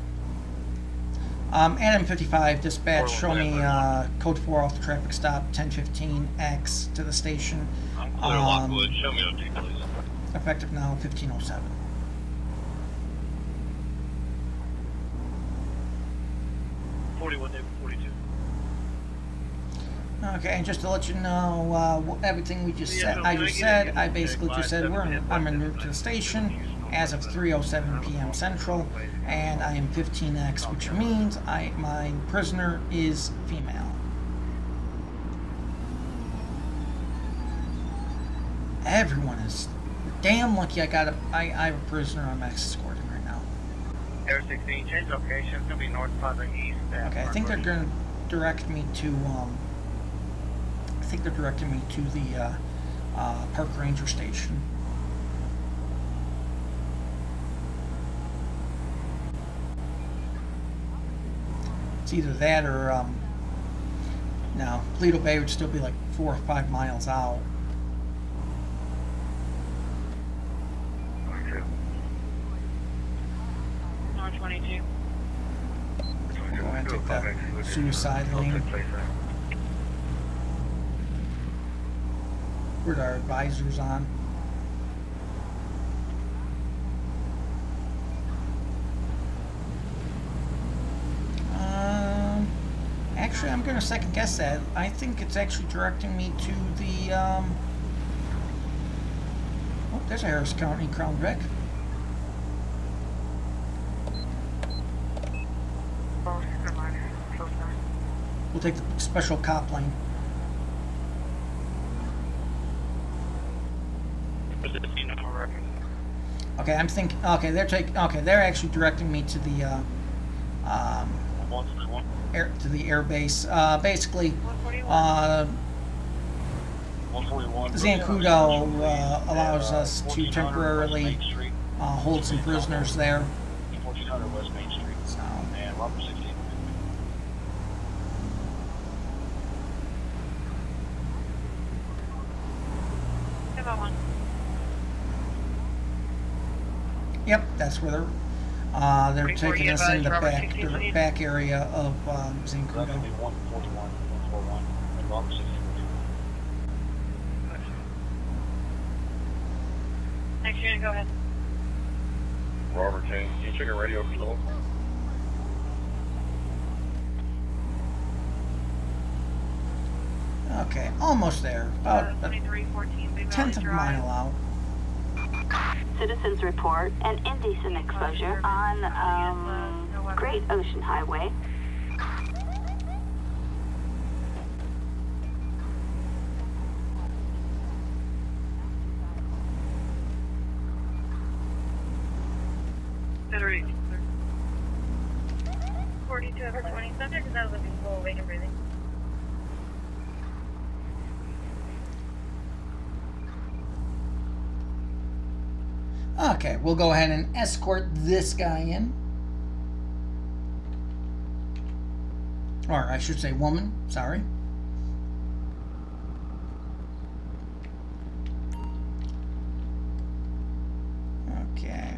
Adam 55, dispatch, show me code 4 off the traffic stop, 1015X to the station. I'm clear, Lockwood. Show me OT, please. Effective now, 1507. Okay, and just to let you know everything we just said, I basically just said I'm en route to the station as of 3:07 p.m. Central, and I am 15X, which means my prisoner is female. Everyone is damn lucky I have a prisoner I'm escorting right now. Air 16, change location. It's gonna be north Plaza East. Okay, I think they're going to direct me to I think they're directing me to the Park Ranger Station. It's either that or no, Toledo Bay would still be like 4 or 5 miles out. North 22. We're going to take that suicide lane. Where's our advisors on? Actually, I'm going to second guess that. I think it's actually directing me to the, oh, there's a Harris County Crown Vic. We'll take the special cop lane. Okay, I'm thinking. Okay, they're actually directing me to the air base. Basically, Zancudo allows us to temporarily hold some prisoners there. 1400 West Main Street. So, And Robert 16. yep, that's where they're taking us in the back area of Zancudo. 141, 141, and Robert 16. Next unit, go ahead. Robert 10, can you check your radio for still? Okay, almost there. About a 2314, tenth of a mile out. Citizens report an indecent exposure on Great Ocean Highway. Federation. 42 over 20. Subject is not looking full, awake and breathing. Okay, we'll go ahead and escort this guy in. Or I should say woman, sorry. Okay.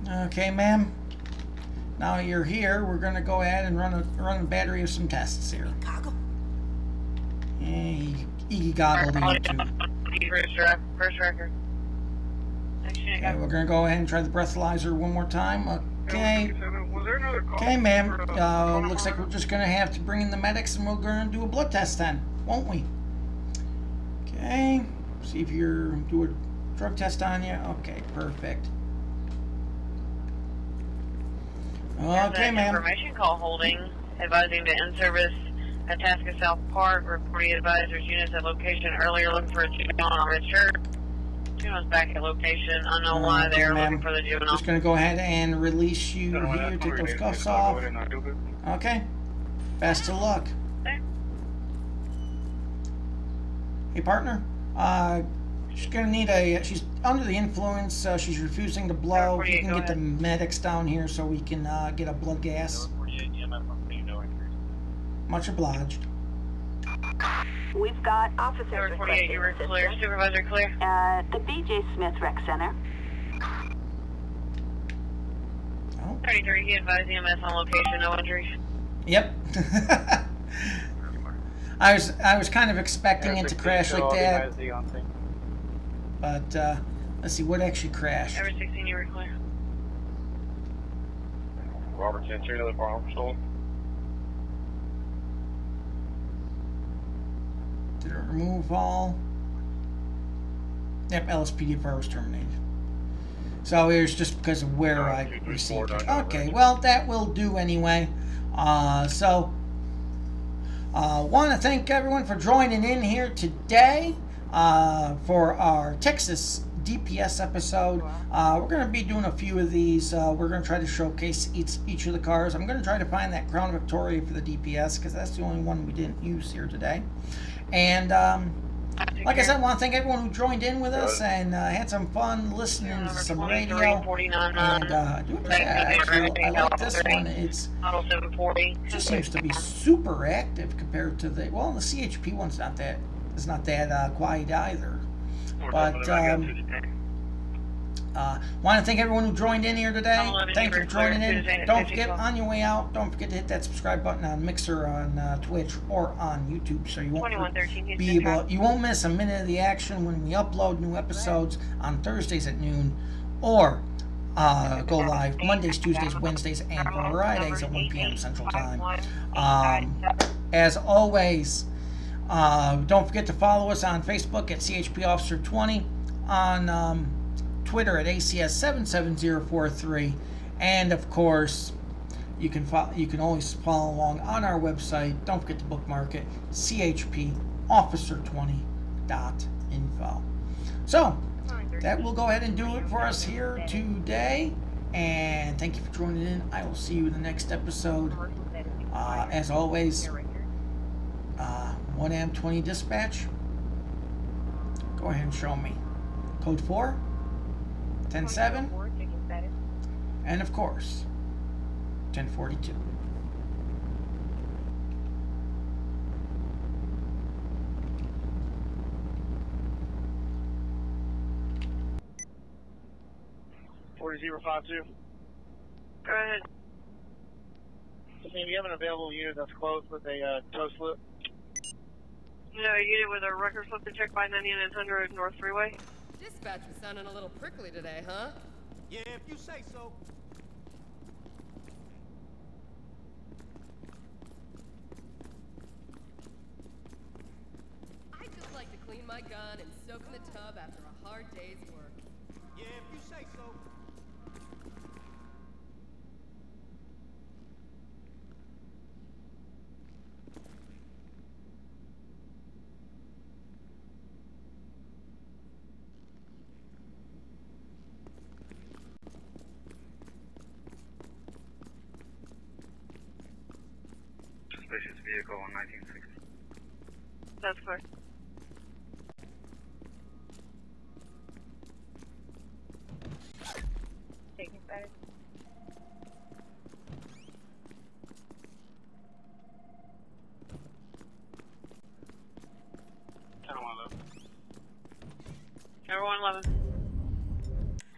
Okay, ma'am. Now you're here, we're going to go ahead and run a battery of some tests here. He goggled you too. First record. Okay, we're going to go ahead and try the breathalyzer one more time. Okay. Okay, ma'am. Looks like we're just going to have to bring in the medics and we're going to do a blood test then, won't we? Okay. See if you're do a drug test on you. Okay, perfect. Okay, ma'am. Information call holding, advising the in-service at Tasca South Park, reporting advisors units at location earlier looking for a juvenile on Richard. Juvenile's back at location. Unknown why they're looking for the juvenile. Just going to go ahead and release you here. Take those cuffs off. Okay. Best of luck. Hey, partner. She's going to need a... She's under the influence. She's refusing to blow. If you can get the medics down here so we can get a blood gas. Much obliged. We've got officers 48, you were clear. Supervisor clear. The B.J. Smith Rec Center. Oh. 33, he advised EMS on location, no injuries. Yep. I was kind of expecting it to crash like that. But let's see what actually crashed. Every 16, you were clear. Robert 10-3, another firearm stolen. Did it remove all? Yep, LSPDFR was terminated. So it was just because of where I received it. Okay, well, that will do anyway. Want to thank everyone for joining in here today for our Texas DPS episode. We're going to be doing a few of these. We're going to try to showcase each of the cars. I'm going to try to find that Crown Victoria for the DPS because that's the only one we didn't use here today. And like I said, I want to thank everyone who joined in with us and had some fun listening to some radio. And I like this one. It just seems to be super active compared to the CHP one's not that quiet either. But want to thank everyone who joined in here today. Thank you for joining in. Don't forget, on your way out, don't forget to hit that subscribe button on Mixer, on Twitch, or on YouTube, so you won't miss a minute of the action when we upload new episodes on Thursdays at noon, or go live Mondays, Tuesdays, Wednesdays, and Fridays at 1 p.m. Central Time. As always, don't forget to follow us on Facebook at CHP Officer 20, on Twitter at ACS77043, and of course you can always follow along on our website. Don't forget to bookmark it, chpofficer20.info. So that will go ahead and do it for us here today, and thank you for joining in. I will see you in the next episode. As always, 1AM20 dispatch, go ahead and show me code 4 10-7, and of course 1042. Go ahead. Do you have an available unit that's closed with a tow slip? No, a unit with a record slip to check by 9900 North Freeway. Dispatch was sounding a little prickly today, huh? Yeah, if you say so. I'd just like to clean my gun and soak in the tub after a hard day's work. Yeah, if you say so. Suspicious vehicle on 1960. That's clear. Taking status. Number 111.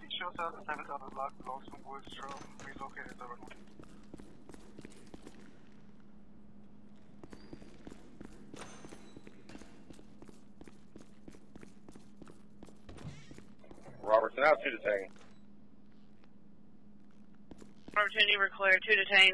It shows us the 7,000 block, Lonesome Woods Trail. Please locate it. Robertson out, 2 detained. Robertson, you were clear. 2 detained.